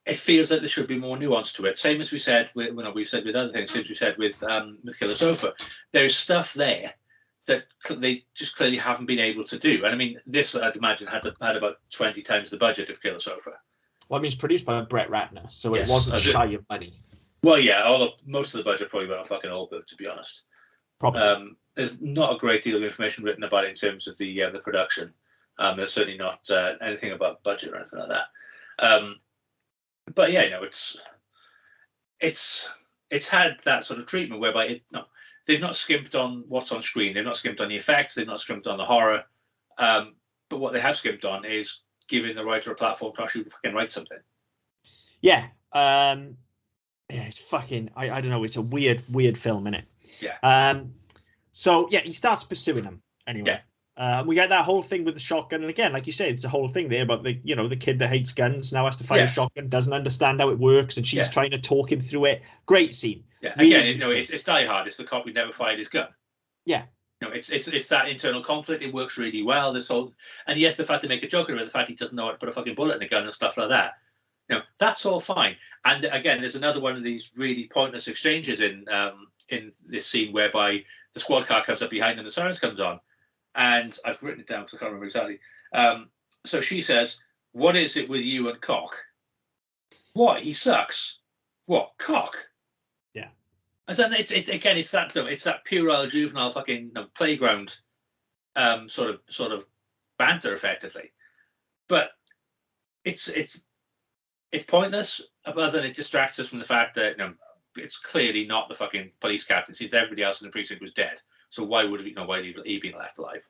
it feels like there should be more nuance to it. Same as we said we've said with other things. Since we said with Killer Sofa, there's stuff there that they just clearly haven't been able to do. And I mean, this I'd imagine had about 20 times the budget of Killer Sofa. Well, I mean, it's produced by Brett Ratner, so it wasn't shy of money. Well, yeah, most of the budget probably went on fucking Goldberg, to be honest. Probably. There's not a great deal of information written about it in terms of the production. There's certainly not anything about budget or anything like that. But yeah, it's had that sort of treatment whereby they've not skimped on what's on screen. They've not skimped on the effects. They've not skimped on the horror. But what they have skimped on is giving the writer a platform to actually fucking write something. Yeah. It's fucking. I don't know. It's a weird film, innit? Yeah. So yeah, he starts pursuing them anyway. Yeah. We get that whole thing with the shotgun, and again, like you say, it's a whole thing there about the kid that hates guns now has to fire a shotgun, doesn't understand how it works, and she's trying to talk him through it. Great scene. Yeah, again, it's Die Hard. It's the cop who never fired his gun. Yeah. It's that internal conflict. It works really well. And yes, the fact they make a joke about the fact he doesn't know how to put a fucking bullet in a gun and stuff like that. That's all fine. And again, there's another one of these really pointless exchanges in this scene whereby the squad car comes up behind and the sirens comes on. And I've written it down because I can't remember exactly. So she says, "What is it with you and Cock?" What? He sucks. What? Cock? Yeah. And then it's that puerile juvenile fucking playground sort of banter effectively. But it's pointless, other than it distracts us from the fact that it's clearly not the fucking police captain. Since everybody else in the precinct was dead. So why would he been left alive?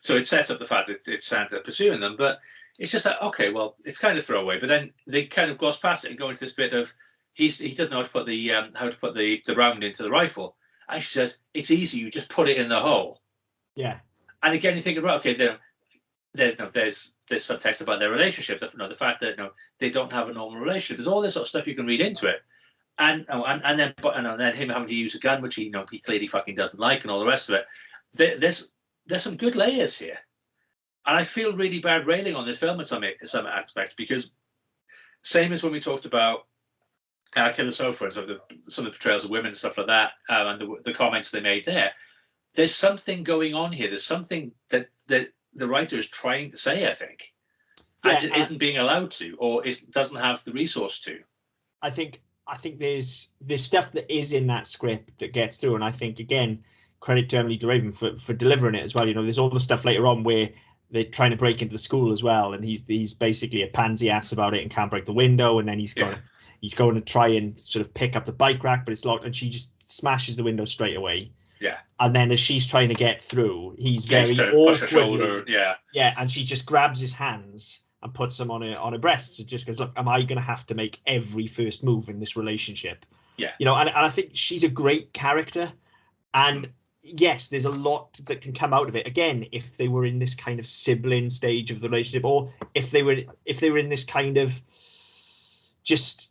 So it sets up the fact that it's Santa pursuing them, but it's just like, okay, well, it's kind of throwaway. But then they kind of gloss past it and go into this bit of he doesn't know how to put the round into the rifle. And she says, "It's easy. You just put it in the hole." Yeah. And again, you think about there's subtext about their relationship. The fact that they don't have a normal relationship. There's all this sort of stuff you can read into it. And then him having to use a gun, which he clearly fucking doesn't like, and all the rest of it. There's some good layers here, and I feel really bad railing on this film in some aspects, because same as when we talked about Killer Sofa and some of the portrayals of women and stuff like that, and the comments they made there. There's something going on here. There's something that the writer is trying to say, I think, and it isn't being allowed to, or doesn't have the resource to. I think there's stuff that is in that script that gets through, and I think, again, credit to Emily DeRaven for delivering it as well. There's all the stuff later on where they're trying to break into the school as well, and he's basically a pansy ass about it and can't break the window, and then he's going to try and sort of pick up the bike rack, but it's locked, and she just smashes the window straight away. Yeah. And then as she's trying to get through, he's very push her shoulder. Yeah. Yeah, and she just grabs his hands and puts them on her breasts. It just goes, "Look, am I going to have to make every first move in this relationship?" Yeah. And I think she's a great character, and yes, there's a lot that can come out of it. Again, if they were in this kind of sibling stage of the relationship, or if they were in this kind of just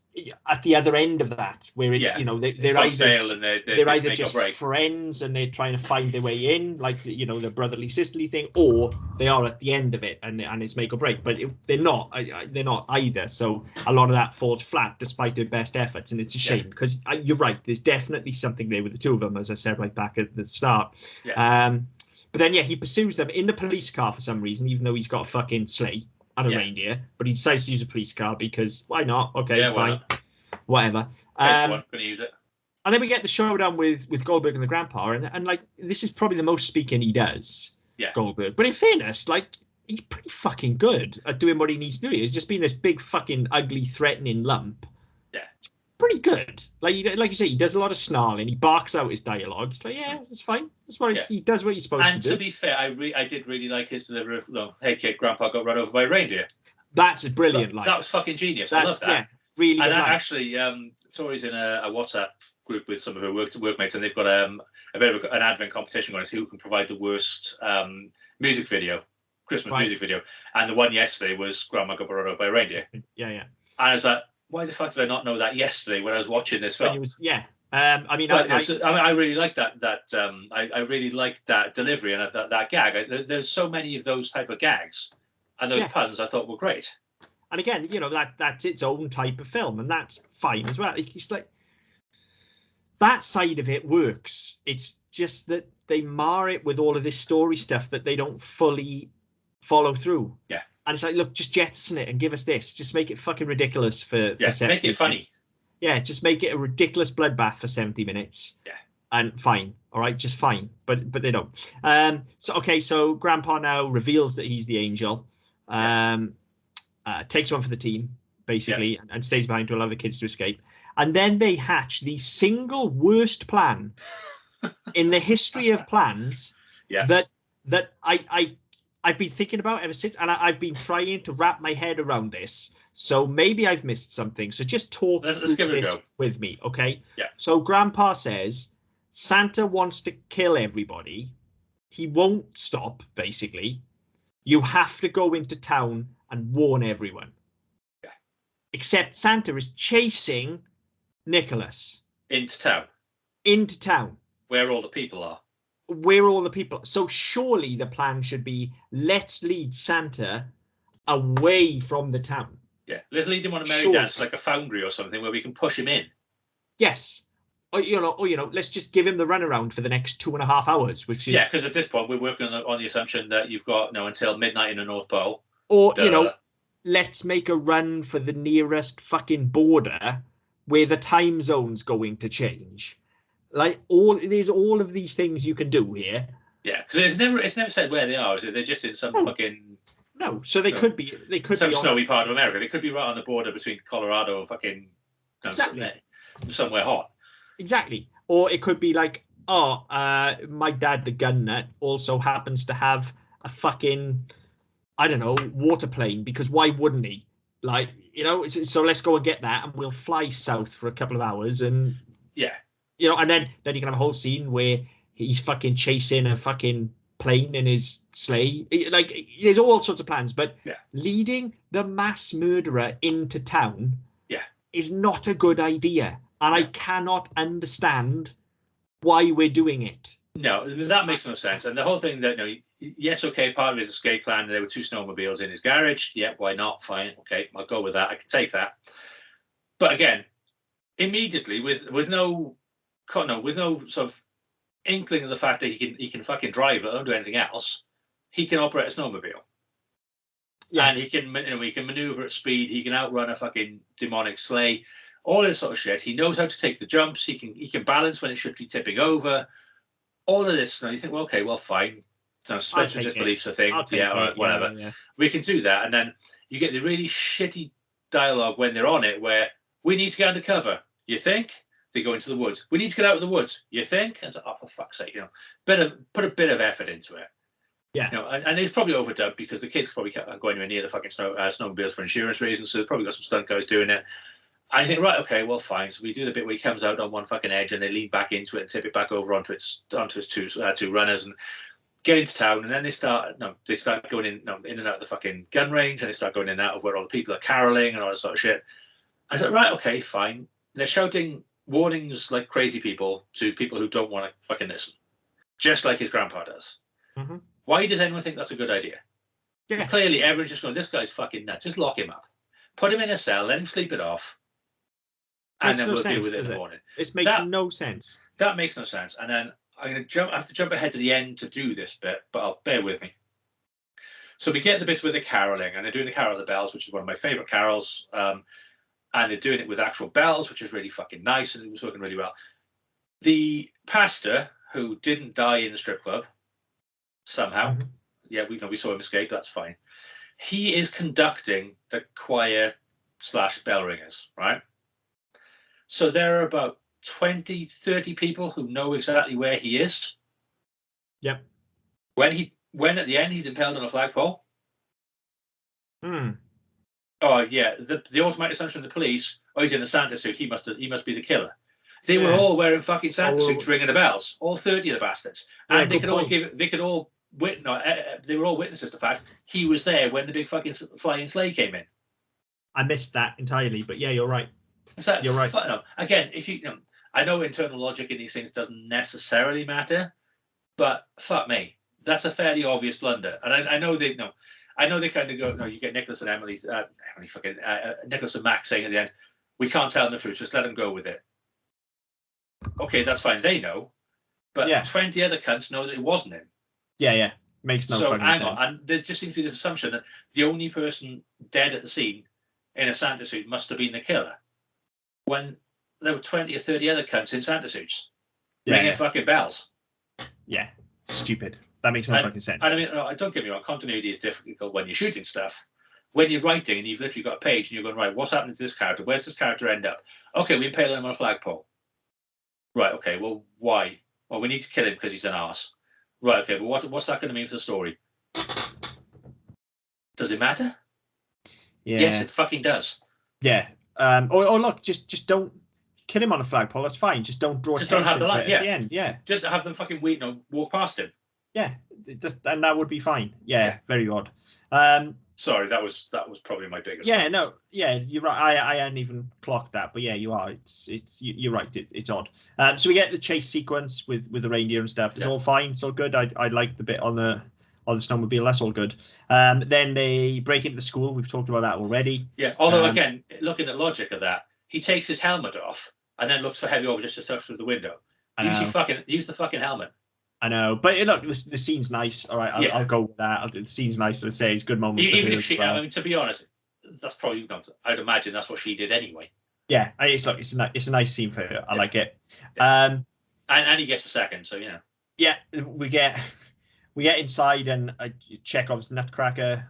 at the other end of that, where it's they're either just friends and they're trying to find their way in, like the brotherly sisterly thing, or they are at the end of it and it's make or break. But they're not either. So a lot of that falls flat despite their best efforts, and it's a shame because you're right. There's definitely something there with the two of them, as I said right back at the start. Yeah. But then he pursues them in the police car for some reason, even though he's got a fucking sleigh and a reindeer, but he decides to use a police car because why not? Okay, fine, whatever. Going to use it. And then we get the showdown with Goldberg and the grandpa, and like this is probably the most speaking he does. Yeah, Goldberg. But in fairness, like he's pretty fucking good at doing what he needs to do. He's just been this big fucking ugly, threatening lump. Yeah, it's pretty good. Like you say, he does a lot of snarling. He barks out his dialogue. It's like, yeah, it's fine. That's what he does. What he's supposed to do. And to be fair, I did really like his delivery of, "Hey kid, Grandpa got run over by a reindeer." That's a brilliant line. That was fucking genius. I love that. Yeah. really And good line. actually, Tori's in a WhatsApp group with some of her workmates, and they've got a bit of an advent competition going on, who can provide the worst music video, Christmas music video. And the one yesterday was Grandma Got Run Over by a Reindeer. Yeah. And I was like, why the fuck did I not know that yesterday when I was watching this film? I really like that. I really like that delivery and that gag. There's so many of those type of gags, and those puns I thought were great. And again, that's its own type of film, and that's fine as well. It's like that side of it works. It's just that they mar it with all of this story stuff that they don't fully follow through. Yeah. And it's like, look, just jettison it and give us this. Just make it fucking ridiculous for 70 make it funny. minutes. Yeah, just make it a ridiculous bloodbath for 70 minutes. Yeah. And fine. All right, just fine. But they don't. So Grandpa now reveals that he's the angel. Takes one for the team, basically, and stays behind to allow the kids to escape. And then they hatch the single worst plan in the history of plans that I've been thinking about ever since, and I've been trying to wrap my head around this. So maybe I've missed something. So just talk let's give it a go with me, okay? Yeah. So Grandpa says Santa wants to kill everybody. He won't stop, basically. You have to go into town and warn everyone. Yeah. Except Santa is chasing Nicholas. Into town. Where all the people are. So surely the plan should be, let's lead Santa away from the town. Yeah, let's lead him on a merry dance, like a foundry or something, where we can push him in. Yes. Or let's just give him the runaround for the next 2.5 hours, which is... Yeah, because at this point, we're working on the assumption that you've got until midnight in the North Pole. Or, let's make a run for the nearest fucking border where the time zone's going to change. Like, there's all of these things you can do here. Yeah, because it's never said where they are. Is it? They're just in some fucking... No, so they could be some snowy part of America. They could be right on the border between Colorado and fucking somewhere hot. Exactly. Or it could be like, my dad, the gun nut, also happens to have a fucking, I don't know, water plane, because why wouldn't he? Like, so let's go and get that, and we'll fly south for a couple of hours, and and then you can have a whole scene where he's fucking chasing a fucking plane in his sleigh. Like, there's all sorts of plans, but leading the mass murderer into town is not a good idea, and I cannot understand why we're doing it. No, that makes no sense. And the whole thing that, yes, okay, part of his escape plan, there were 2 snowmobiles in his garage. Yeah, why not? Fine, okay, I'll go with that. I can take that. But again, immediately with no sort of inkling of the fact that he can fucking drive it, don't do anything else, he can operate a snowmobile. Yeah. And he can maneuver at speed. He can outrun a fucking demonic sleigh. All this sort of shit. He knows how to take the jumps. He can balance when it should be tipping over. All of this. Now you think, well, okay, well, fine. So suspension of disbelief, I think. Yeah, all right, whatever. Yeah. We can do that. And then you get the really shitty dialogue when they're on it, where we need to get undercover. You think? They go into the woods. We need to get out of the woods. You think? And it's like, oh, for fuck's sake, put a bit of effort into it. Yeah. And it's probably overdubbed because the kids probably can't go anywhere near the fucking snowmobiles for insurance reasons. So they've probably got some stunt guys doing it. And you think, right, okay, well, fine. So we do the bit where he comes out on one fucking edge and they lean back into it and tip it back over onto its two runners and get into town. And then they start going in and out of the fucking gun range, and they start going in and out of where all the people are caroling and all that sort of shit. I said, right, okay, fine. They're shouting warnings like crazy people to people who don't want to fucking listen, just like his grandpa does. Mm-hmm. Why does anyone think that's a good idea? Yeah. Clearly, everyone's just going, this guy's fucking nuts. Just lock him up. Put him in a cell, let him sleep it off, and then we'll deal with it in the morning. This makes no sense. That makes no sense. And then I have to jump ahead to the end to do this bit, but I'll bear with me. So we get the bit with the caroling, and they're doing the Carol of the Bells, which is one of my favourite carols. And they're doing it with actual bells, which is really fucking nice, and it was working really well. The pastor, who didn't die in the strip club, somehow, we saw him escape, that's fine. He is conducting the choir / bell ringers, right? So there are about 20, 30 people who know exactly where he is. Yep. When at the end he's impaled on a flagpole. Hmm. Oh, yeah, the automatic assumption of the police, oh, he's in a Santa suit, he must be the killer. They were all wearing fucking Santa suits, ringing the bells, all 30 of the bastards, and they could all they were all witnesses to the fact he was there when the big fucking flying sleigh came in. I missed that entirely, but yeah, you're right. So, you're right. No, again, if you, I know internal logic in these things doesn't necessarily matter, but fuck me, that's a fairly obvious blunder. And I know they kind of go, no, you get Nicholas and Nicholas and Max saying at the end, we can't tell them the truth, just let them go with it. Okay, that's fine, they know, but 20 other cunts know that it wasn't him. Yeah, makes no fucking sense. And there just seems to be this assumption that the only person dead at the scene in a Santa suit must have been the killer, when there were 20 or 30 other cunts in Santa suits ringing fucking bells. Yeah, stupid. That makes no fucking sense. And I mean, don't get me wrong, continuity is difficult when you're shooting stuff. When you're writing and you've literally got a page and you're going, right, what's happening to this character? Where's this character end up? Okay, we impale him on a flagpole. Right, okay, well, why? Well, we need to kill him because he's an arse. Right, okay, but what's that going to mean for the story? Does it matter? Yeah. Yes, it fucking does. Yeah. Or look, just don't kill him on a flagpole. That's fine. Just don't draw attention have the line, to it at the end. Yeah. Just have them fucking walk past him. Yeah, and that would be fine. Yeah. Very odd. Sorry, that was probably my biggest. Yeah, one. No, yeah, you're right. I hadn't even clocked that, but yeah, you are. You're right. It's odd. So we get the chase sequence with the reindeer and stuff. It's all fine. It's all good. I like the bit on the snowmobile. That's all good. Then they break into the school. We've talked about that already. Yeah. Although again, looking at logic of that, he takes his helmet off and then looks for heavy objects to touch through the window. Use the fucking helmet. I know, but look, the scene's nice. All right, I'll go with that. The scene's nice. To say it's a good moment. Even if she, I mean, to be honest, that's probably not. I'd imagine that's what she did anyway. Yeah, it's a nice scene for her. I like it. And he gets a second, so you know. Yeah, we get inside and Chekhov's nutcracker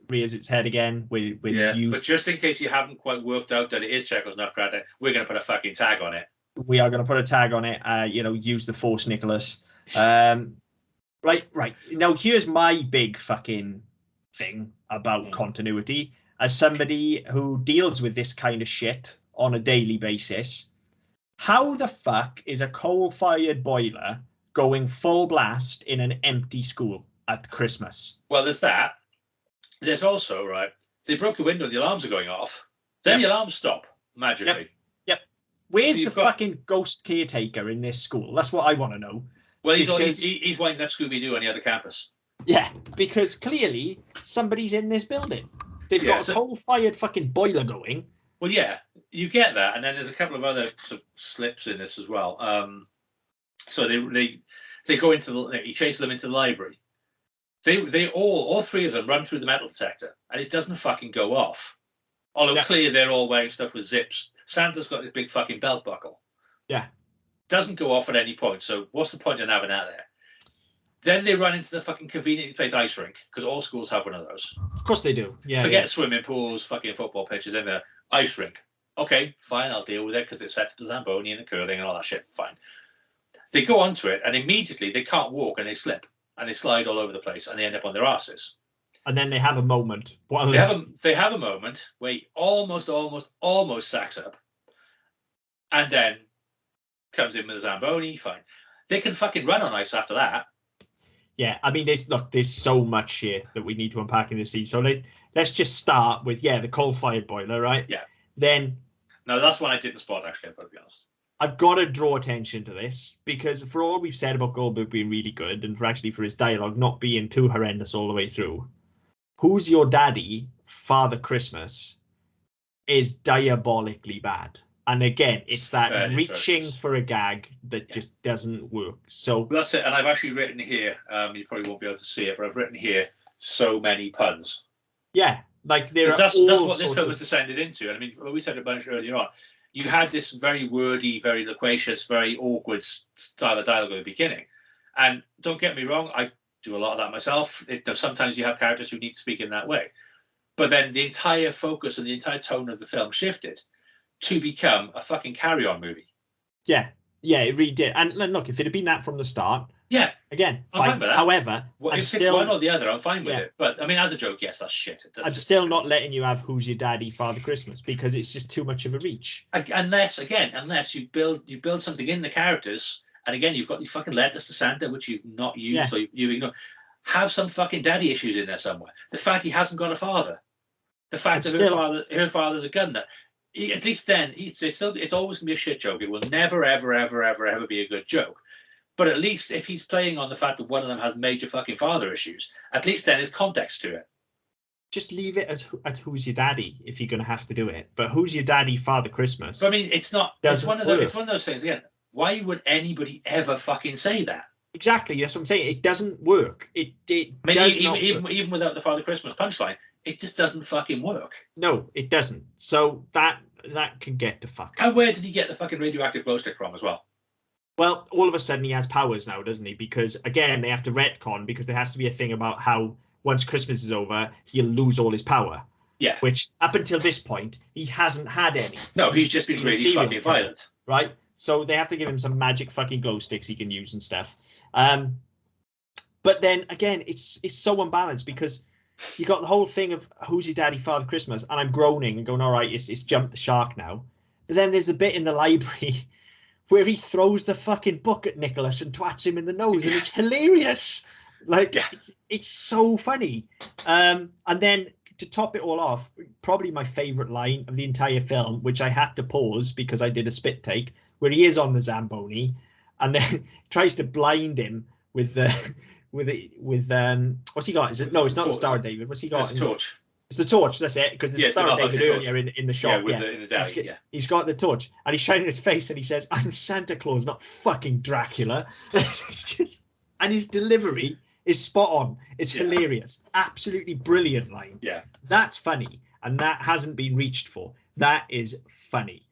rears its head again. But just in case you haven't quite worked out that it is Chekhov's nutcracker, we're going to put a fucking tag on it. We are going to put a tag on it. Use the Force, Nicholas. Right. Now, here's my big fucking thing about continuity. As somebody who deals with this kind of shit on a daily basis, how the fuck is a coal-fired boiler going full blast in an empty school at Christmas? Well, there's that. There's also, right, they broke the window, the alarms are going off. Then the alarms stop magically. Yep. Where's the fucking ghost caretaker in this school? That's what I want to know. Well, he's winding up Scooby-Doo on the other campus. Yeah, because clearly somebody's in this building. They've got a coal-fired fucking boiler going. Well, yeah, you get that, and then there's a couple of other sort of slips in this as well. So they go he chases them into the library. They all three of them run through the metal detector, and it doesn't fucking go off. Although clearly they're all wearing stuff with zips. Santa's got this big fucking belt buckle. Yeah. Doesn't go off at any point. So what's the point in having that there? Then they run into the fucking conveniently placed ice rink, because all schools have one of those. Of course they do. Yeah. Forget swimming pools, fucking football pitches, in the ice rink. Okay, fine, I'll deal with it because it sets the Zamboni and the curling and all that shit. Fine. They go onto it and immediately they can't walk and they slip and they slide all over the place and they end up on their asses. And then they have a moment. They have a moment where he almost sacks up, and then comes in with a Zamboni. Fine, they can fucking run on ice after that. Yeah, I mean, there's so much here that we need to unpack in this scene. So let's just start with the coal-fired boiler, right? Yeah. Then. No, that's one I didn't spot. Actually, I've got to be honest. I've got to draw attention to this because for all we've said about Goldberg being really good and for his dialogue not being too horrendous all the way through, Who's Your Daddy, Father Christmas is diabolically bad. And again, it's that reaching for a gag that just doesn't work. So that's it. And I've actually written here, you probably won't be able to see it, but I've written here so many puns. Yeah, like that's what this film has descended into. And I mean, we said a bunch earlier on. You had this very wordy, very loquacious, very awkward style of dialogue at the beginning. And don't get me wrong, I do a lot of that myself. Sometimes you have characters who need to speak in that way. But then the entire focus and the entire tone of the film shifted to become a fucking carry-on movie. Yeah. Yeah, it really did. And look, if it had been that from the start, Yeah, again, I'm fine with that. However, well, I'm if still it's one or the other, I'm fine with yeah, it. But I mean, as a joke, yes, that's shit. I'm still not letting you have Who's Your Daddy, Father Christmas, because it's just too much of a reach. Unless you build something in the characters, and again, you've got your fucking letters to Santa, which you've not used, Yeah. so you ignore. Have some fucking daddy issues in there somewhere. The fact he hasn't got a father, the fact that her father's a gunner. At least then, it's always gonna be a shit joke. It will never, ever, ever, ever, ever be a good joke. But at least if he's playing on the fact that one of them has major fucking father issues, at least then there's context to it. Just leave it at Who's Your Daddy if you're going to have to do it. But Who's Your Daddy, Father Christmas? But I mean, it's not. It's one of those things again. Why would anybody ever fucking say that? Exactly, that's what I'm saying. It doesn't work. It I mean, does not even without the Father Christmas punchline, it just doesn't fucking work. No, it doesn't. So that can get to fuck. And where did he get the fucking radioactive glow stick from as well? Well, all of a sudden he has powers now, doesn't he? Because again, they have to retcon because there has to be a thing about how once Christmas is over, he'll lose all his power. Yeah. Which up until this point, he hasn't had any. No, he's just been really fucking violent. Right? So they have to give him some magic fucking glow sticks he can use and stuff. But then again, it's so unbalanced because you got the whole thing of Who's Your Daddy, Father Christmas, and I'm groaning and going, all right, it's jumped the shark now. But then there's the bit in the library where he throws the fucking book at Nicholas and twats him in the nose, and it's hilarious. Like, it's so funny. And then to top it all off, probably my favorite line of the entire film, which I had to pause because I did a spit take, where he is on the Zamboni and then tries to blind him with the what's he got? Is it no? It's not the Star of David. What's he got? It's the torch. It's the torch. That's it. Because there's Star of David earlier in the shop. Yeah, in the deli, he's got the torch and he's shining his face and he says, "I'm Santa Claus, not fucking Dracula." It's just, and his delivery is spot on. It's hilarious. Absolutely brilliant line. Yeah, that's funny, and that hasn't been reached for. That is funny.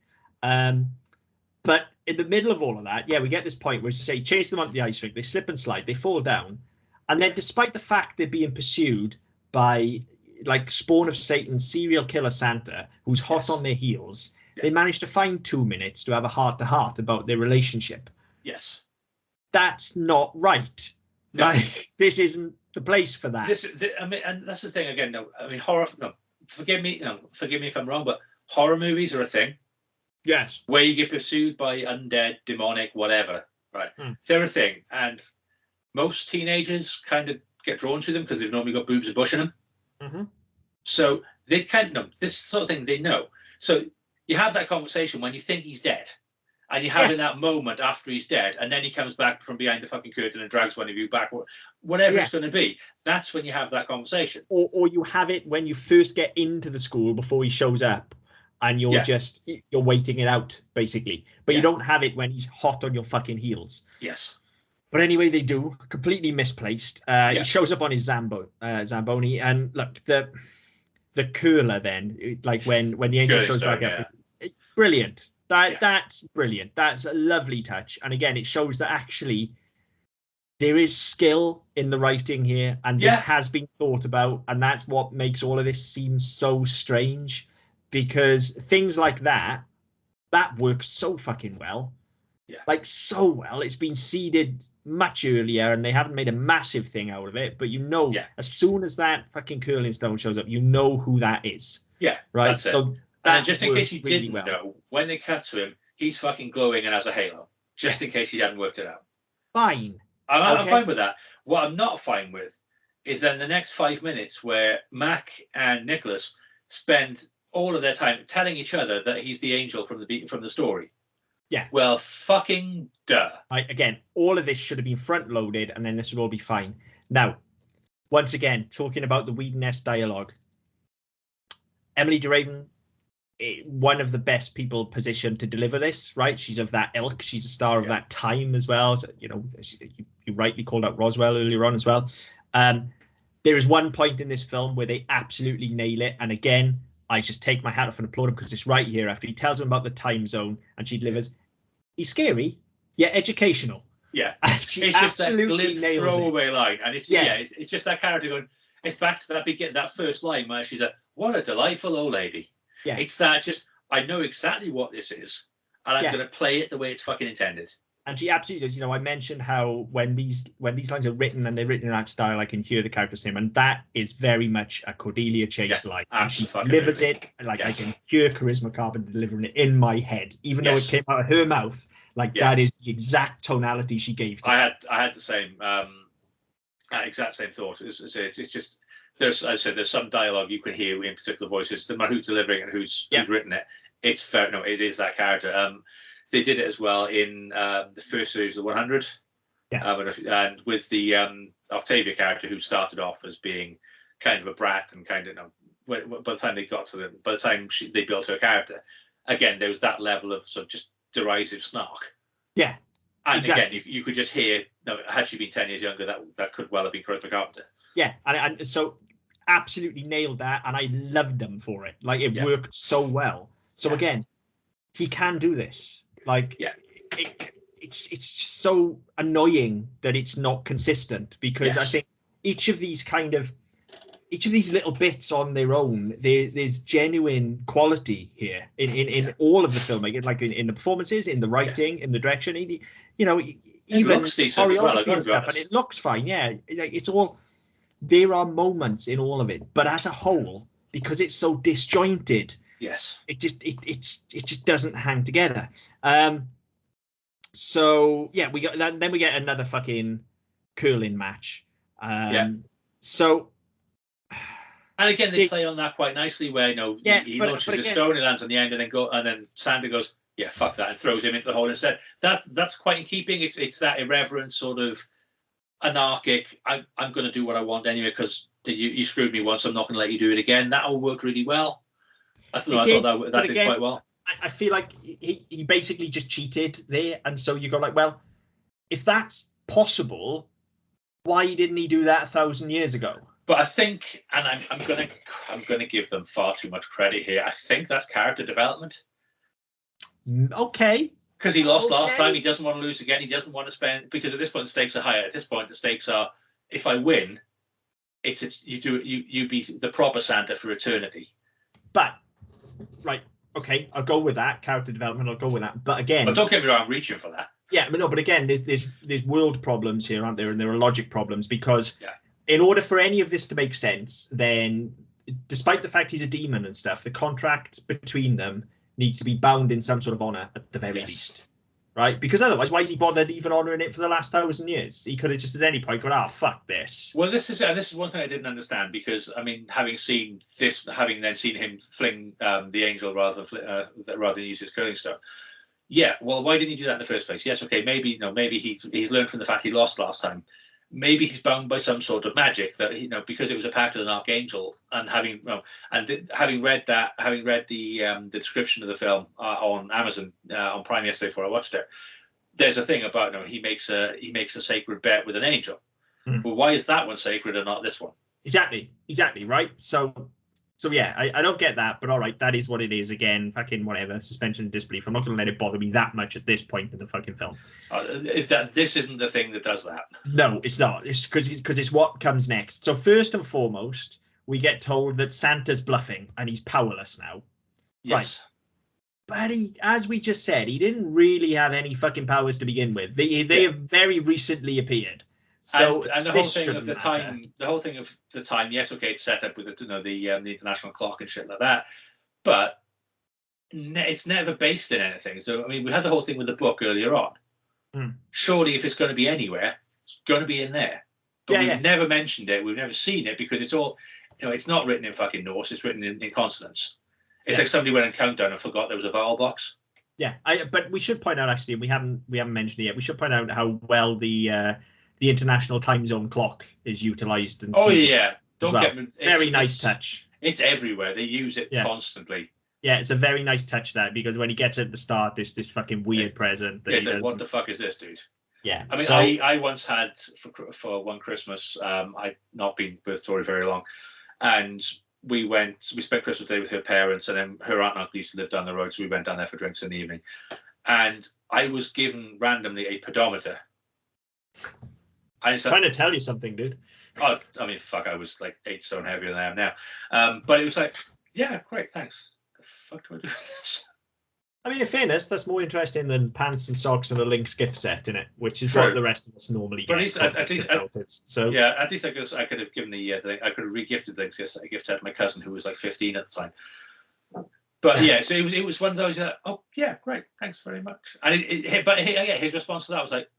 But in the middle of all of that, we get this point where, say, chase them onto the ice rink, they slip and slide, they fall down, and then despite the fact they're being pursued by like spawn of Satan, serial killer Santa, who's hot on their heels, they manage to find 2 minutes to have a heart-to-heart about their relationship. Yes. That's not right. No. Like, this isn't the place for that. I mean, and that's the thing again. No, I mean, horror. No, forgive me if I'm wrong, but horror movies are a thing. Yes. Where you get pursued by undead, demonic, whatever. Right. They're a thing, and most teenagers kind of get drawn to them because they've normally got boobs and bush in them. Mm-hmm. So they can't know this sort of thing. They know. So you have that conversation when you think he's dead. And you have in that moment after he's dead, and then he comes back from behind the fucking curtain and drags one of you back, whatever it's going to be. That's when you have that conversation. Or you have it when you first get into the school before he shows up, and you're you're waiting it out basically. But you don't have it when he's hot on your fucking heels. Yes. But anyway, they do. Completely misplaced. He shows up on his Zamboni, and look, the curler then, like when the angel shows back up, brilliant. That's brilliant. That's a lovely touch. And again, it shows that actually there is skill in the writing here, and this has been thought about, and that's what makes all of this seem so strange, because things like that works so fucking well. Yeah. Like so well. It's been seeded much earlier and they haven't made a massive thing out of it, but as soon as that fucking curling stone shows up, you know who that is. Yeah. Right. That's so and just in case you didn't know, when they cut to him, he's fucking glowing and has a halo. Just in case you hadn't worked it out. Fine. I'm fine with that. What I'm not fine with is then the next 5 minutes where Mac and Nicholas spend all of their time telling each other that he's the angel from the story. Yeah. Well, fucking duh. Right, again, all of this should have been front loaded, and then this would all be fine. Now, once again, talking about the Whedon-esque dialogue, Emily DeRaven, one of the best people positioned to deliver this, right? She's of that ilk. She's a star of that time as well. So, you rightly called out Roswell earlier on as well. There is one point in this film where they absolutely nail it. And again, I just take my hat off and applaud him because it's right here after he tells him about the time zone and she delivers. He's scary, yet educational. Yeah. It's just that glib throwaway line. And it's just that character going, it's back to that first line where she's like, what a delightful old lady. Yeah. It's that I know exactly what this is. and I'm going to play it the way it's fucking intended. And she absolutely does. You know, I mentioned how when these lines are written and they're written in that style, I can hear the character's name, and that is very much a Cordelia Chase line. And she delivers it like I can hear Charisma Carpenter delivering it in my head, even though it came out of her mouth. Like that is the exact tonality she gave to I had the same exact same thought. It's just there's, as I said, there's some dialogue you can hear in particular voices. No matter who's delivering and who's written it, it's fair. No, it is that character. They did it as well in the first series, the 100, and with the Octavia character, who started off as being kind of a brat and kind of, by the time they got to by the time they built her character, again there was that level of sort of just derisive snark. Yeah, and again you could just hear. No, had she been 10 years younger, that could well have been Charisma Carpenter. Yeah, and so absolutely nailed that, and I loved them for it. Like it worked so well. So again, he can do this. Like it's just so annoying that it's not consistent, because I think each of these little bits on their own, there's genuine quality here in all of the filmmaking, like in the performances, in the writing, in the direction. You know, even choreography and stuff, and it looks fine. Yeah, like it's all. There are moments in all of it, but as a whole, because it's so disjointed, it just doesn't hang together. So yeah, we got then we get another fucking curling match. So, and again they play on that quite nicely, where he launches a stone, he lands on the end, and then Sandra goes, yeah, fuck that, and throws him into the hole instead. That's quite in keeping. It's that irreverent sort of anarchic. I'm going to do what I want anyway because you screwed me once. I'm not going to let you do it again. That all worked really well. I thought that did quite well. I feel like he basically just cheated there, and so you go like, well, if that's possible, why didn't he do that 1,000 years ago? But I think, and I'm gonna give them far too much credit here. I think that's character development. Okay. Because he lost last time, he doesn't want to lose again. He doesn't want to spend, because at this point the stakes are higher. At this point the stakes are, if I win, you be the proper Santa for eternity. But right, okay, I'll go with that character development. I'll go with that. But again, don't get me wrong, I'm reaching for that. Yeah, but no, but again, there's world problems here, aren't there? And there are logic problems, because in order for any of this to make sense, then despite the fact he's a demon and stuff, the contract between them needs to be bound in some sort of honor at the very least, right? Because otherwise, why is he bothered even honoring it for the last 1,000 years? He could have just at any point gone, fuck this. Well, this is one thing I didn't understand, because I mean, having then seen him fling the angel rather than use his curling stone. Yeah, well, why didn't he do that in the first place? Yes, okay, maybe he's learned from the fact he lost last time. Maybe he's bound by some sort of magic that because it was a pact of an archangel, and having read the description of the film on Amazon on Prime yesterday before I watched it, there's a thing about he makes a sacred bet with an angel. Well, why is that one sacred and not this one? Exactly, right. So yeah, I don't get that, but all right, that is what it is. Again, fucking whatever, suspension of disbelief. I'm not going to let it bother me that much at this point in the fucking film. This isn't the thing that does that. No, it's not. It's because it's what comes next. So first and foremost, we get told that Santa's bluffing and he's powerless now. Yes. Right. But as we just said, he didn't really have any fucking powers to begin with. They have very recently appeared. So and the whole thing of the time, yes, okay, it's set up with the international clock and shit like that, but it's never based in anything. So I mean, we had the whole thing with the book earlier on. Surely, if it's going to be anywhere, it's going to be in there. But we've never mentioned it. We've never seen it because it's all, it's not written in fucking Norse. It's written in consonants. It's like somebody went on countdown and forgot there was a vowel box. Yeah, but we should point out, actually, we haven't mentioned it yet. We should point out how well the international time zone clock is utilized. And don't get me. Very nice touch. It's everywhere. They use it constantly. Yeah, it's a very nice touch there, because when he gets at the start, this fucking weird present. That what the fuck is this, dude? Yeah. I mean, I once had for one Christmas. I'd not been with Tori very long, and we spent Christmas Day with her parents, and then her aunt and uncle used to live down the road, so we went down there for drinks in the evening. And I was given randomly a pedometer. I'm trying to tell you something, dude. Oh, I mean, fuck, I was like 8 stone heavier than I am now. But it was like, yeah, great, thanks. The fuck do I do with this? I mean, in fairness, that's more interesting than pants and socks and a Lynx gift set in it, which is True. what the rest of us normally But get. at least, So yeah, at least I could have given I could have regifted things. Yes, I gift set to my cousin who was like 15 at the time. But yeah, so it was one of those. Oh yeah, great, thanks very much. And his response to that was like,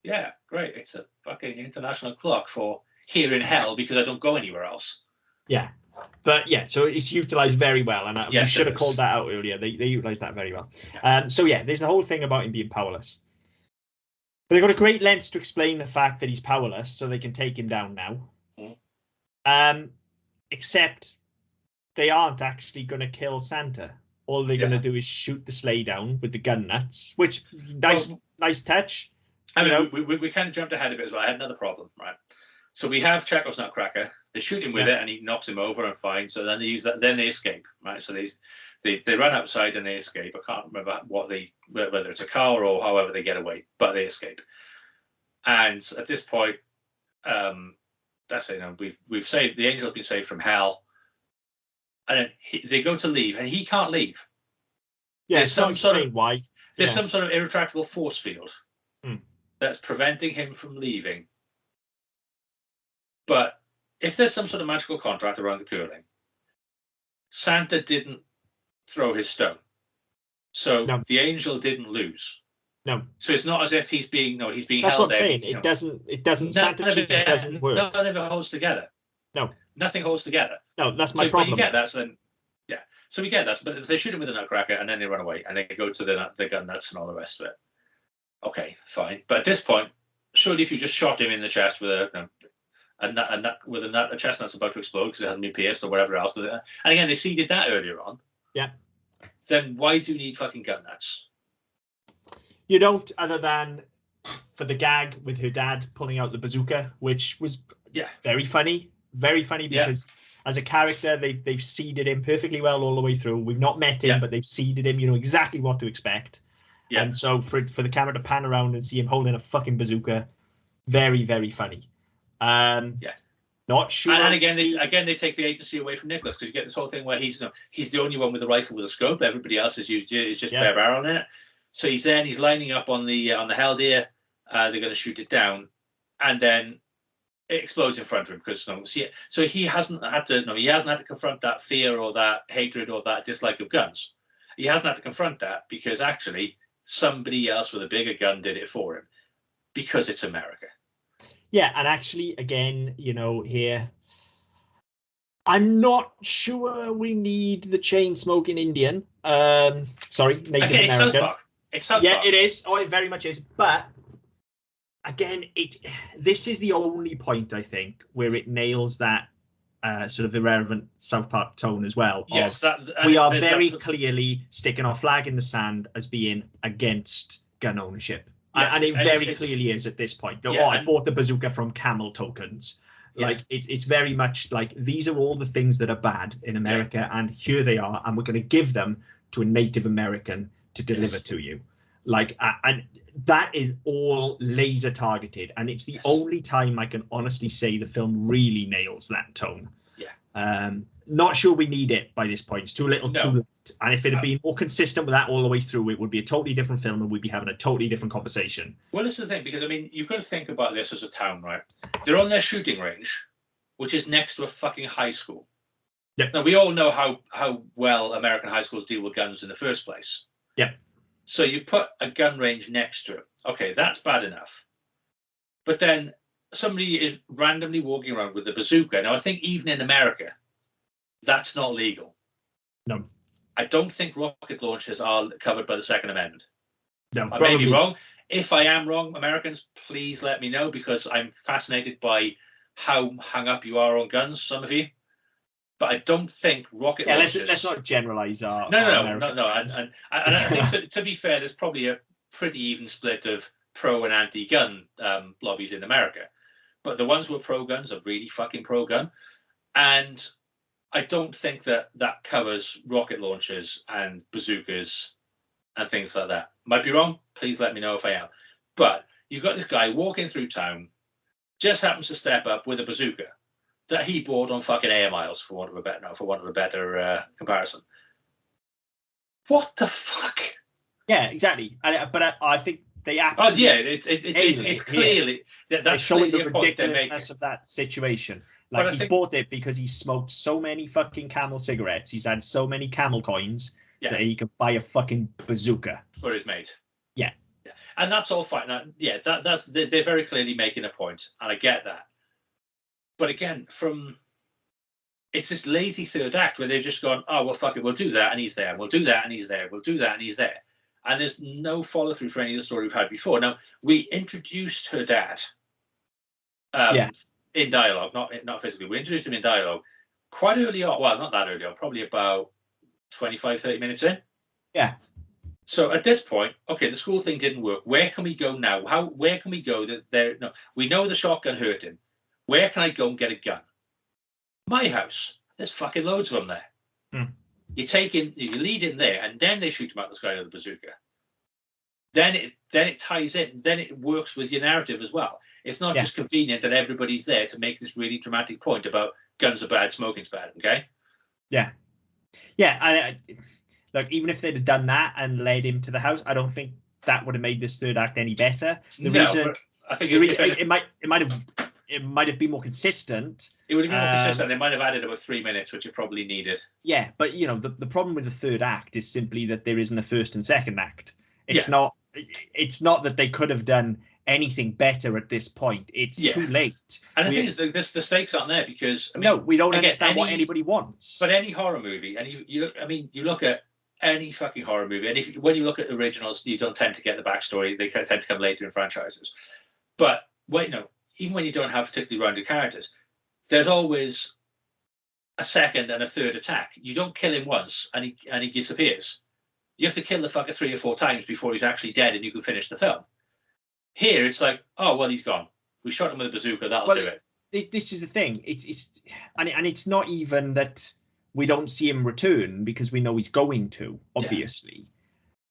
yeah, great. It's a fucking international clock for here in hell because I don't go anywhere else. yeah, but yeah, so it's utilized very well, and we Yes, should it have is. called that out earlier. They utilized that very well. Yeah. So yeah, there's the whole thing about him being powerless. But they go to great lengths to explain the fact that he's powerless, so they can take him down now. Except they aren't actually going to kill Santa. All they're going to do is shoot the sleigh down with the gun nuts, which nice touch. I mean, we kind of jumped ahead a bit as well. I had another problem, right? So we have Chekhov's Nutcracker. They shoot him with it, and he knocks him over and fine. So then they use that. Then they escape, right? So they run outside and they escape. I can't remember whether it's a car or however they get away, but they escape. And at this point, that's it. We've saved the angel's been saved from hell, and then they go to leave, and he can't leave. Yeah, there's some sort of why. There's some sort of irretractable force field that's preventing him from leaving. But if there's some sort of magical contract around the curling, Santa didn't throw his stone, so the angel didn't lose. No. So it's not as if he's being held there. That's what I'm saying. It doesn't. Santa cheating doesn't work. None of it holds together. No. Nothing holds together. No, that's my problem. But you get that, so then, yeah. So we get that, but they shoot him with a nutcracker, and then they run away, and they go to the gun nuts and all the rest of it. Okay, fine. But at this point, surely if you just shot him in the chest with a chestnut's about to explode because it hasn't been pierced or whatever else. And again, they seeded that earlier on. Yeah. Then why do you need fucking gun nuts? You don't, other than for the gag with her dad pulling out the bazooka, which was very funny because as a character they've seeded him perfectly well all the way through. We've not met him, but they've seeded him. You know exactly what to expect. Yeah. And so for the camera to pan around and see him holding a fucking bazooka, very, very funny. Not sure. And again, they take the agency away from Nicholas because you get this whole thing where he's the only one with a rifle with a scope. Everybody else is just bare barrel in it. So he's there and he's lining up on the hell deer. They're going to shoot it down, and then it explodes in front of him because so he hasn't had to confront that fear or that hatred or that dislike of guns. He hasn't had to confront that because actually somebody else with a bigger gun did it for him because it's America. Yeah, and actually, again, here, I'm not sure we need the chain-smoking Indian. Sorry, Native American. It's South Park. It is. Oh, it very much is. But again, this is the only point, I think, where it nails that sort of irreverent South Park tone as well. Yes, we are very clearly sticking our flag in the sand as being against gun ownership. Yes, and it very clearly is at this point. I bought the bazooka from camel tokens. Like it's very much like these are all the things that are bad in America, and here they are, and we're going to give them to a Native American to deliver to you. Like, and that is all laser targeted, and it's the only time I can honestly say the film really nails that tone. Not sure we need it by this point. It's too little, too late. And if it had been more consistent with that all the way through, it would be a totally different film, and we'd be having a totally different conversation. Well, this is the thing, because I mean, you've got to think about this as a town, right? They're on their shooting range, which is next to a fucking high school. Yep. Now we all know how well American high schools deal with guns in the first place. Yep. So you put a gun range next to it. Okay, that's bad enough. But then somebody is randomly walking around with a bazooka. Now I think even in America, that's not legal. No. I don't think rocket launchers are covered by the Second Amendment. No, I may be wrong. If I am wrong, Americans, please let me know, because I'm fascinated by how hung up you are on guns, some of you. But I don't think rocket launchers... Let's not generalize our... No. And I think, to be fair, there's probably a pretty even split of pro and anti-gun lobbies in America. But the ones who are pro-guns are really fucking pro-gun. And I don't think that covers rocket launchers and bazookas and things like that. Might be wrong. Please let me know if I am. But you've got this guy walking through town, just happens to step up with a bazooka that he bought on fucking air miles, for want of a better comparison. What the fuck? Yeah, exactly. But I think they Oh absolutely. yeah, it's clearly they're that's showing clearly the a point they're making. ridiculousness of that situation. But Like, I he's think, bought it because he smoked so many fucking Camel cigarettes. He's had so many Camel coins yeah, that he could buy a fucking bazooka. for his mate. Yeah. Yeah, and that's all fine. Now, yeah, that's they're very clearly making a point, and I get that. But again, it's this lazy third act where they've just gone, oh well, fuck it, we'll do that, and he's there. We'll do that, and he's there. We'll do that, and he's there. And there's no follow through for any of the story we've had before. Now, we introduced her dad Yeah. in dialogue, not physically. We introduced him in dialogue quite early on. Well, not that early on, probably about 25, 30 minutes in. Yeah. So at this point, okay, the school thing didn't work. Where can we go now? Where can we go that there? No, we know the shotgun hurt him. Where can I go and get a gun? My house. There's fucking loads of them there. You lead him there, and then they shoot him out the sky with a bazooka. Then it ties in. Then it works with your narrative as well. It's not just convenient that everybody's there to make this really dramatic point about guns are bad, smoking's bad. Okay. Yeah. Yeah. Look, even if they'd have done that and led him to the house, I don't think that would have made this third act any better. But I think it might have been more consistent. It would have been more consistent. They might have added about 3 minutes, which it probably needed. Yeah, but the problem with the third act is simply that there isn't a first and second act. It's not that they could have done anything better at this point. It's too late. And the thing is, the stakes aren't there because we don't understand what anybody wants. But any horror movie, and you look at any fucking horror movie, and when you look at originals, you don't tend to get the backstory. They tend to come later in franchises. But even when you don't have particularly rounded characters, there's always a second and a third attack. You don't kill him once and he disappears. You have to kill the fucker 3 or 4 times before he's actually dead and you can finish the film. Here, it's like, oh well, he's gone. We shot him with a bazooka. That'll do it. This is the thing. It's not even that we don't see him return because we know he's going to. Obviously,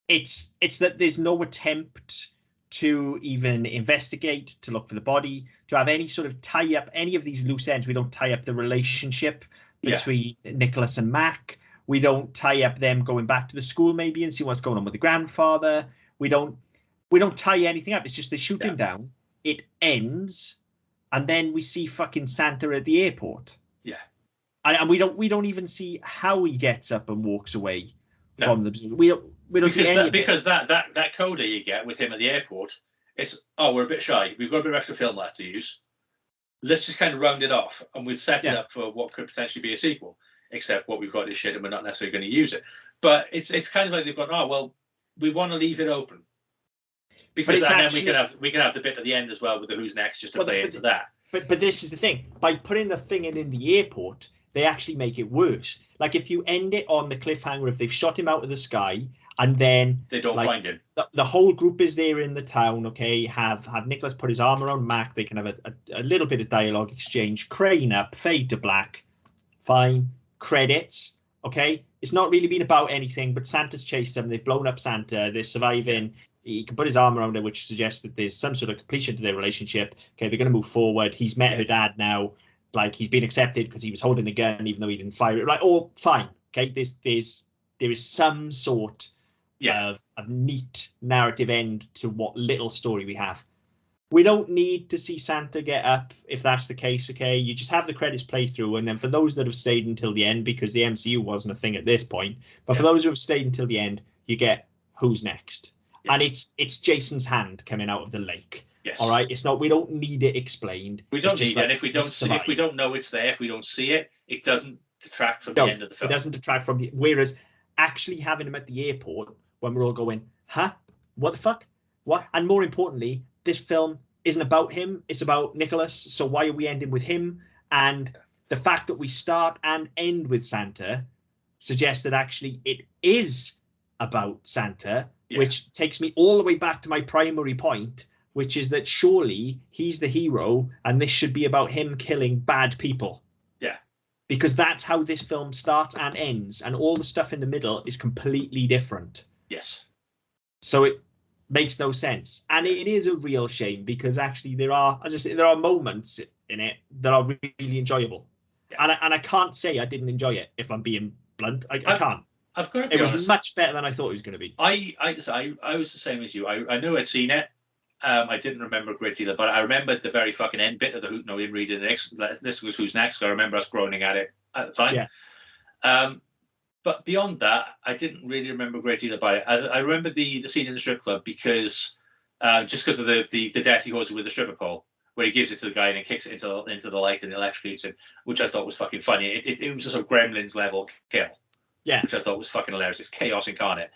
it's that there's no attempt to even investigate, to look for the body, to have any sort of tie up any of these loose ends. We don't tie up the relationship between Nicholas and Mac. We don't tie up them going back to the school maybe and see what's going on with the grandfather. We don't tie anything up. It's just they shoot him down. It ends, and then we see fucking Santa at the airport. Yeah, and we don't even see how he gets up and walks away from the. We don't see any because that coda you get with him at the airport. It's we're a bit shy. We've got a bit of extra film left to use. Let's just kind of round it off, and we'll set it up for what could potentially be a sequel. Except what we've got is shit, and we're not necessarily going to use it. But it's kind of like they've gone, we want to leave it open. Because then we can have the bit at the end as well with the who's next, just to play into that. But this is the thing. By putting the thing in the airport, they actually make it worse. Like if you end it on the cliffhanger, if they've shot him out of the sky and then they don't find him, the whole group is there in the town. Okay, have Nicholas put his arm around Mac. They can have a little bit of dialogue exchange. Crane up, fade to black. Fine. Credits. Okay, it's not really been about anything, but Santa's chased them. They've blown up Santa. They're surviving. He can put his arm around her, which suggests that there's some sort of completion to their relationship. Okay, they're going to move forward. He's met her dad now. Like, he's been accepted because he was holding the gun, even though he didn't fire it. Like, fine. Okay, there is some sort of neat narrative end to what little story we have. We don't need to see Santa get up if that's the case. Okay, you just have the credits play through, and then for those that have stayed until the end, because the MCU wasn't a thing at this point, but for those who have stayed until the end, you get who's next. And it's Jason's hand coming out of the lake. Yes. All right. It's not. We don't need it explained. We don't need it. And if we don't know it's there, if we don't see it, it doesn't detract from the end of the film. It doesn't detract from whereas actually having him at the airport when we're all going, huh? What the fuck? What? And more importantly, this film isn't about him. It's about Nicholas. So why are we ending with him? And the fact that we start and end with Santa suggests that actually it is about Santa. Which takes me all the way back to my primary point, which is that surely he's the hero and this should be about him killing bad people. Yeah. Because that's how this film starts and ends, and all the stuff in the middle is completely different. Yes. So it makes no sense. And it is a real shame because actually there are moments in it that are really enjoyable. Yeah. And I can't say I didn't enjoy it if I'm being blunt. I can't. I've got to be It was honest. much better than I thought it was going to be. I was the same as you. I knew I'd seen it. I didn't remember a great deal, but I remembered the very fucking end bit of the him reading the next. This was Who's Next. I remember us groaning at it at the time. Yeah. But beyond that, I didn't really remember a great deal about it. I remember the scene in the strip club because just because of the death he causes with the stripper pole, where he gives it to the guy and it kicks it into the light and electrocutes him, which I thought was fucking funny. It was just a Gremlins level kill, which I thought was fucking hilarious. It's chaos incarnate.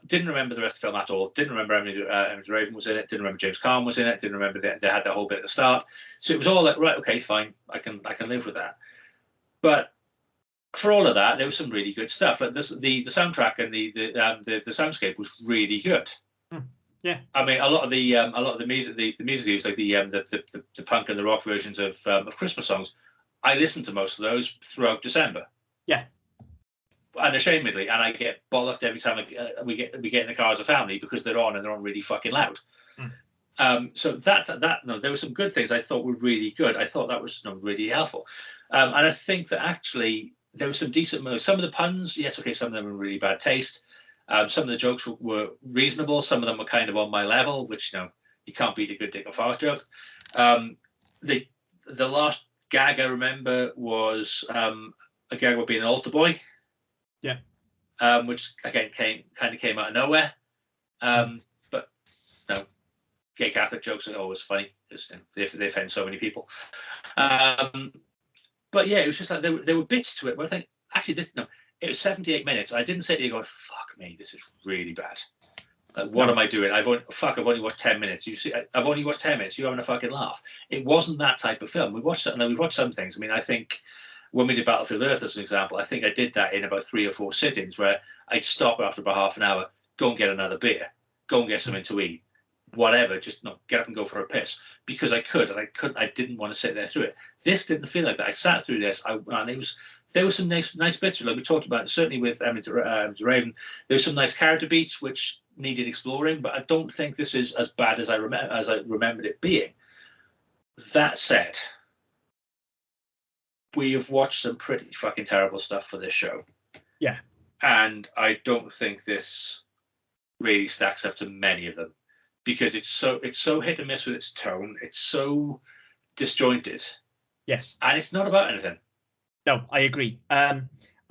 Didn't remember the rest of the film at all. Didn't remember Emily Raven was in it. Didn't remember James Caan was in it. Didn't remember they had that whole bit at the start. So it was all like, right, okay, fine, I can live with that. But for all of that, there was some really good stuff. Like the soundtrack and the soundscape was really good. Yeah, I mean, a lot of the music, the music used, like the punk and the rock versions of Christmas songs, I listened to most of those throughout December. Yeah, unashamedly, and I get bollocked every time we get in the car as a family because they're on really fucking loud. So there were some good things I thought were really good. I thought that was really helpful, and I think that actually there was some decent moves. Some of the puns, yes, okay, some of them were really bad taste. Some of the jokes were reasonable. Some of them were kind of on my level, which you can't beat a good dick or fart joke. The last gag I remember was a gag about being an altar boy. Yeah. Which again came out of nowhere. But gay Catholic jokes are always funny because they offend so many people. But yeah, it was just like there were bits to it where I think actually it was 78 minutes. I didn't sit there going, fuck me, this is really bad. Like, what am I doing? I've only watched 10 minutes. You see, I've only watched 10 minutes. You're having a fucking laugh. It wasn't that type of film. We've watched some things. I mean, I think when we did Battlefield Earth as an example, I think I did that in about 3 or 4 sittings where I'd stop after about half an hour, go and get another beer, go and get something to eat, whatever, just get up and go for a piss because I could, and I didn't want to sit there through it. This didn't feel like that. I sat through this, and there was some nice bits. Like we talked about, certainly with Emily Raven, there were some nice character beats which needed exploring, but I don't think this is as bad as I remembered it being. That said, we have watched some pretty fucking terrible stuff for this show. Yeah. And I don't think this really stacks up to many of them because it's so hit and miss with its tone. It's so disjointed. Yes. And it's not about anything. No, I agree. I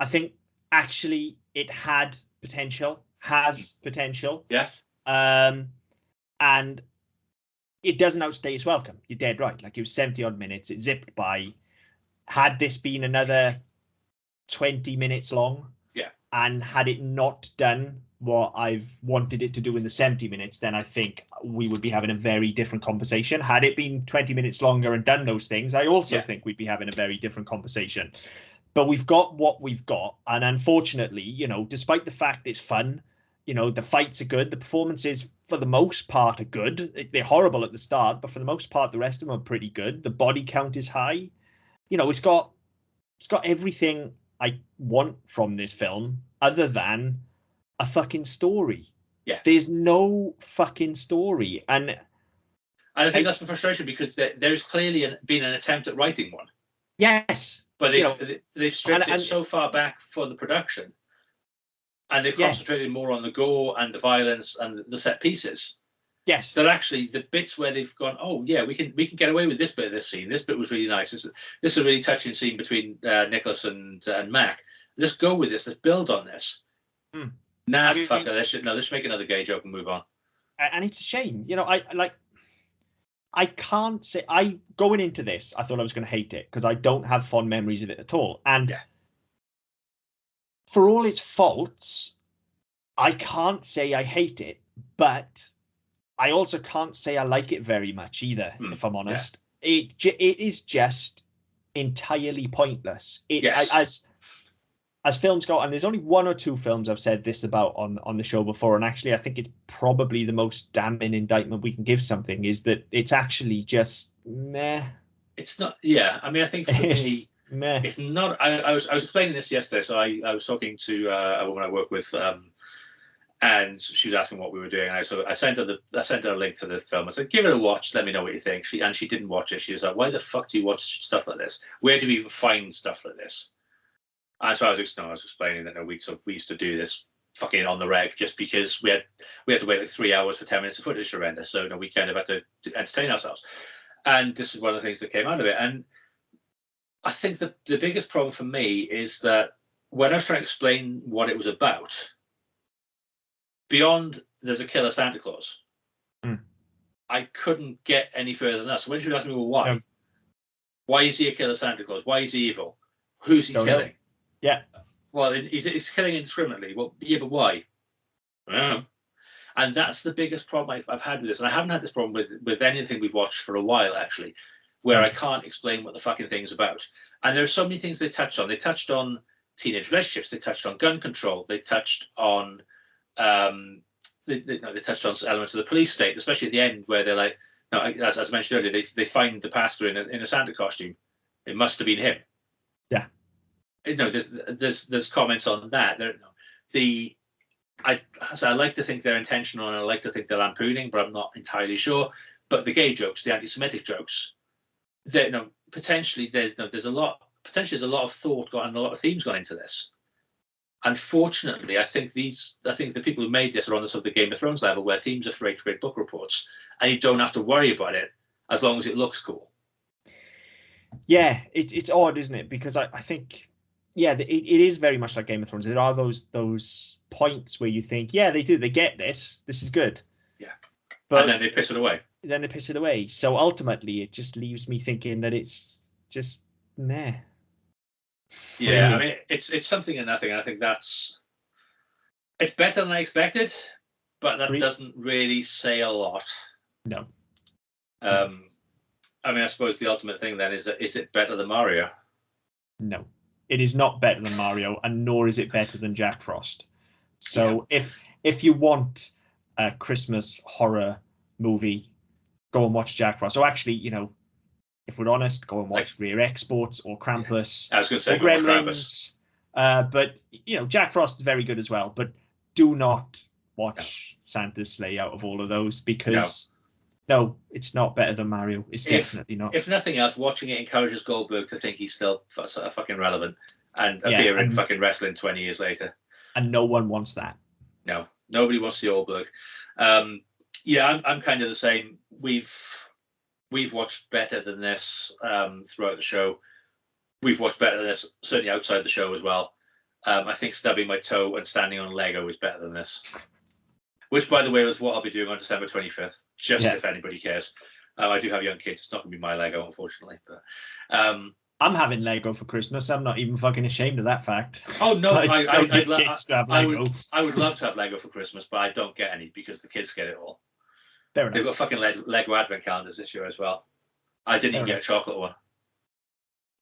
think actually it has potential. Yeah. And it doesn't outstay its welcome. You're dead right. Like it was 70 odd minutes. It zipped by. Had this been another 20 minutes long, and had it not done what I've wanted it to do in the 70 minutes, then I think we would be having a very different conversation. Had it been 20 minutes longer and done those things, I also think we'd be having a very different conversation. But we've got what we've got. And unfortunately, despite the fact it's fun, the fights are good. The performances, for the most part, are good. They're horrible at the start, but for the most part, the rest of them are pretty good. The body count is high. It's got everything I want from this film other than a fucking story. Yeah. There's no fucking story. And I think that's the frustration because there's clearly been an attempt at writing one. Yes. But they've stripped it so far back for the production. And they've concentrated more on the gore and the violence and the set pieces. Yes. That actually the bits where they've gone, oh yeah, we can get away with this bit of this scene. This bit was really nice. This is a really touching scene between Nicholas and Mac. Let's go with this. Let's build on this. Nah, fuck it. Let's make another gay joke and move on. And it's a shame. I can't say going into this, I thought I was going to hate it because I don't have fond memories of it at all. And for all its faults, I can't say I hate it, but I also can't say I like it very much either, if I'm honest. It is just entirely pointless. As films go, and there's only 1 or 2 films I've said this about on the show before, and actually I think it's probably the most damning indictment we can give something is that it's actually just meh. It's not. Yeah, I mean, I think for me, meh. It's not. I was explaining this yesterday, so I was talking to a woman I work with, and she was asking what we were doing. And I sent her a link to the film. I said, give it a watch. Let me know what you think. She didn't watch it. She was like, why the fuck do you watch stuff like this? Where do you even find stuff like this? As I was explaining that we used to do this fucking on the reg just because we had to wait like 3 hours for 10 minutes of footage to render. So we kind of had to entertain ourselves. And this is one of the things that came out of it. And I think the biggest problem for me is that when I was trying to explain what it was about, beyond there's a killer Santa Claus, I couldn't get any further than that. So when you ask me, well, why? Why is he a killer Santa Claus? Why is he evil? Who's he killing? Yeah. Well, he's killing indiscriminately. Well, yeah, but why? I don't know. And that's the biggest problem I've had with this. And I haven't had this problem with anything we've watched for a while, actually, where I can't explain what the fucking thing's about. And there's so many things they touched on. They touched on teenage relationships. They touched on gun control. They touched on they touched on elements of the police state, especially at the end where they're like, no, as I mentioned earlier, they find the pastor in a Santa costume. It must have been him. Yeah. There's comments on that. I like to think they're intentional, and I like to think they're lampooning, but I'm not entirely sure. But the gay jokes, the anti-Semitic jokes, potentially there's a lot of thought gone and a lot of themes gone into this. Unfortunately, I think the people who made this are on the sort of the Game of Thrones level, where themes are for 8th grade book reports, and you don't have to worry about it as long as it looks cool. Yeah, it's odd, isn't it? Because I think, it is very much like Game of Thrones. There are those points where you think, they get this is good. Yeah. But and then they piss it away. So ultimately, it just leaves me thinking that it's just nah. Yeah, really. I mean, it's something and nothing. And I think it's better than I expected, but that doesn't really say a lot. No. I mean, I suppose the ultimate thing then is it better than Mario? No, it is not better than Mario, and nor is it better than Jack Frost. So if you want a Christmas horror movie, go and watch Jack Frost. So actually, if we're honest, go and watch Rear Exports or Krampus. I was going to say Gremlins. But Jack Frost is very good as well. But do not watch Santa's Sleigh out of all of those, because no, it's not better than Mario. It's definitely not. If nothing else, watching it encourages Goldberg to think he's still fucking relevant and appear in fucking wrestling 20 years later. And no one wants that. No, nobody wants the Goldberg. I'm kind of the same. We've watched better than this throughout the show. We've watched better than this, certainly outside the show as well. I think stubbing my toe and standing on Lego is better than this. Which, by the way, is what I'll be doing on December 25th, if anybody cares. I do have young kids. It's not going to be my Lego, unfortunately. But I'm having Lego for Christmas. I'm not even fucking ashamed of that fact. Oh, no. I would love to have Lego for Christmas, but I don't get any because the kids get it all. Fair enough. They've got fucking Lego advent calendars this year as well. I didn't even get a chocolate one.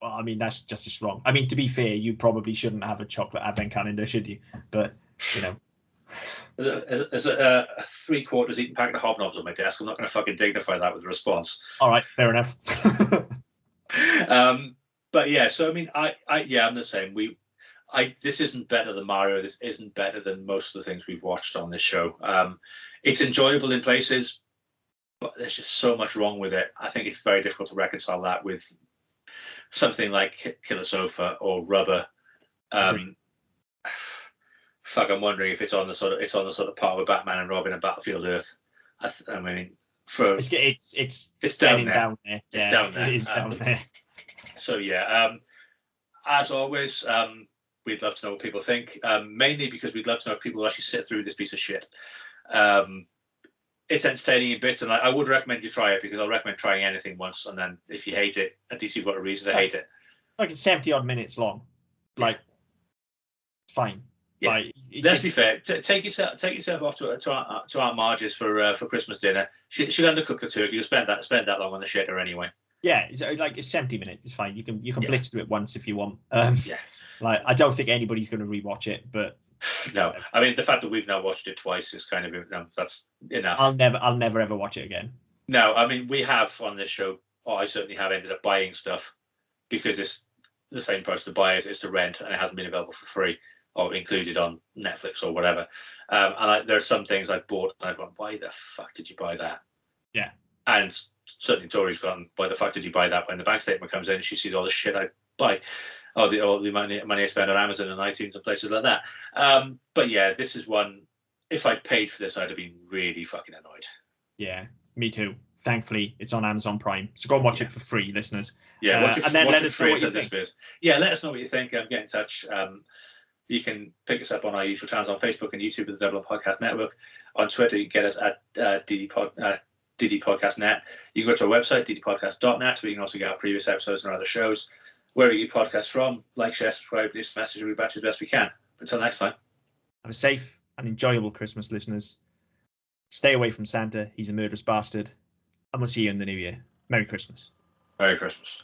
Well, I mean, that's just as wrong. I mean, to be fair, you probably shouldn't have a chocolate advent calendar, should you? But, There's a 3/4 eaten packet of hobnobs on my desk. I'm not going to fucking dignify that with a response. All right, fair enough. But yeah, so I mean, I'm the same. This isn't better than Mario. This isn't better than most of the things we've watched on this show. It's enjoyable in places, but there's just so much wrong with it. I think it's very difficult to reconcile that with something like Killer Sofa or Rubber. Fuck, I'm wondering if it's on the sort of part with Batman and Robin and Battlefield Earth. I mean, it's down there. It's down there. It is down there. So as always, we'd love to know what people think. Mainly because we'd love to know if people will actually sit through this piece of shit. It's entertaining in bits, and I would recommend you try it, because I'll recommend trying anything once, and then if you hate it, at least you've got a reason to hate it. Like it's 70 odd minutes long. Like, it's fine. Yeah. Like, let's be fair. Take yourself off to Aunt Marge's for Christmas dinner. She'll undercook the turkey. You'll spend that long on the shitter anyway. Yeah, it's 70 minutes. It's fine. You can blitz through it once if you want. Like, I don't think anybody's going to rewatch it, but no. I mean, the fact that we've now watched it twice is kind of that's enough. I'll never ever watch it again. No, I mean, we have on this show, I certainly have ended up buying stuff because it's the same price to buy as it is to rent, and it hasn't been available for free or included on Netflix or whatever. And there are some things I bought and I've gone, why the fuck did you buy that? Yeah. And certainly Tori's gone, why the fuck did you buy that? When the bank statement comes in, she sees all the shit I buy. all the money I spend on Amazon and iTunes and places like that. But yeah, this is one. If I paid for this, I'd have been really fucking annoyed. Yeah, me too. Thankfully, it's on Amazon Prime, so go and watch it for free, listeners. Yeah, watch it, and then watch let it us know what you think. Yeah, let us know what you think. Get in touch. You can pick us up on our usual channels on Facebook and YouTube with the Double Up Podcast Network. On Twitter, you can get us at DD Podcast Net. You can go to our website, ddpodcast.net, where you can also get our previous episodes and our other shows. Where you get podcasts from, like, share, subscribe, leave us a message, we'll be back to the best we can. Until next time. Have a safe and enjoyable Christmas, listeners. Stay away from Santa. He's a murderous bastard. And we'll see you in the new year. Merry Christmas. Merry Christmas.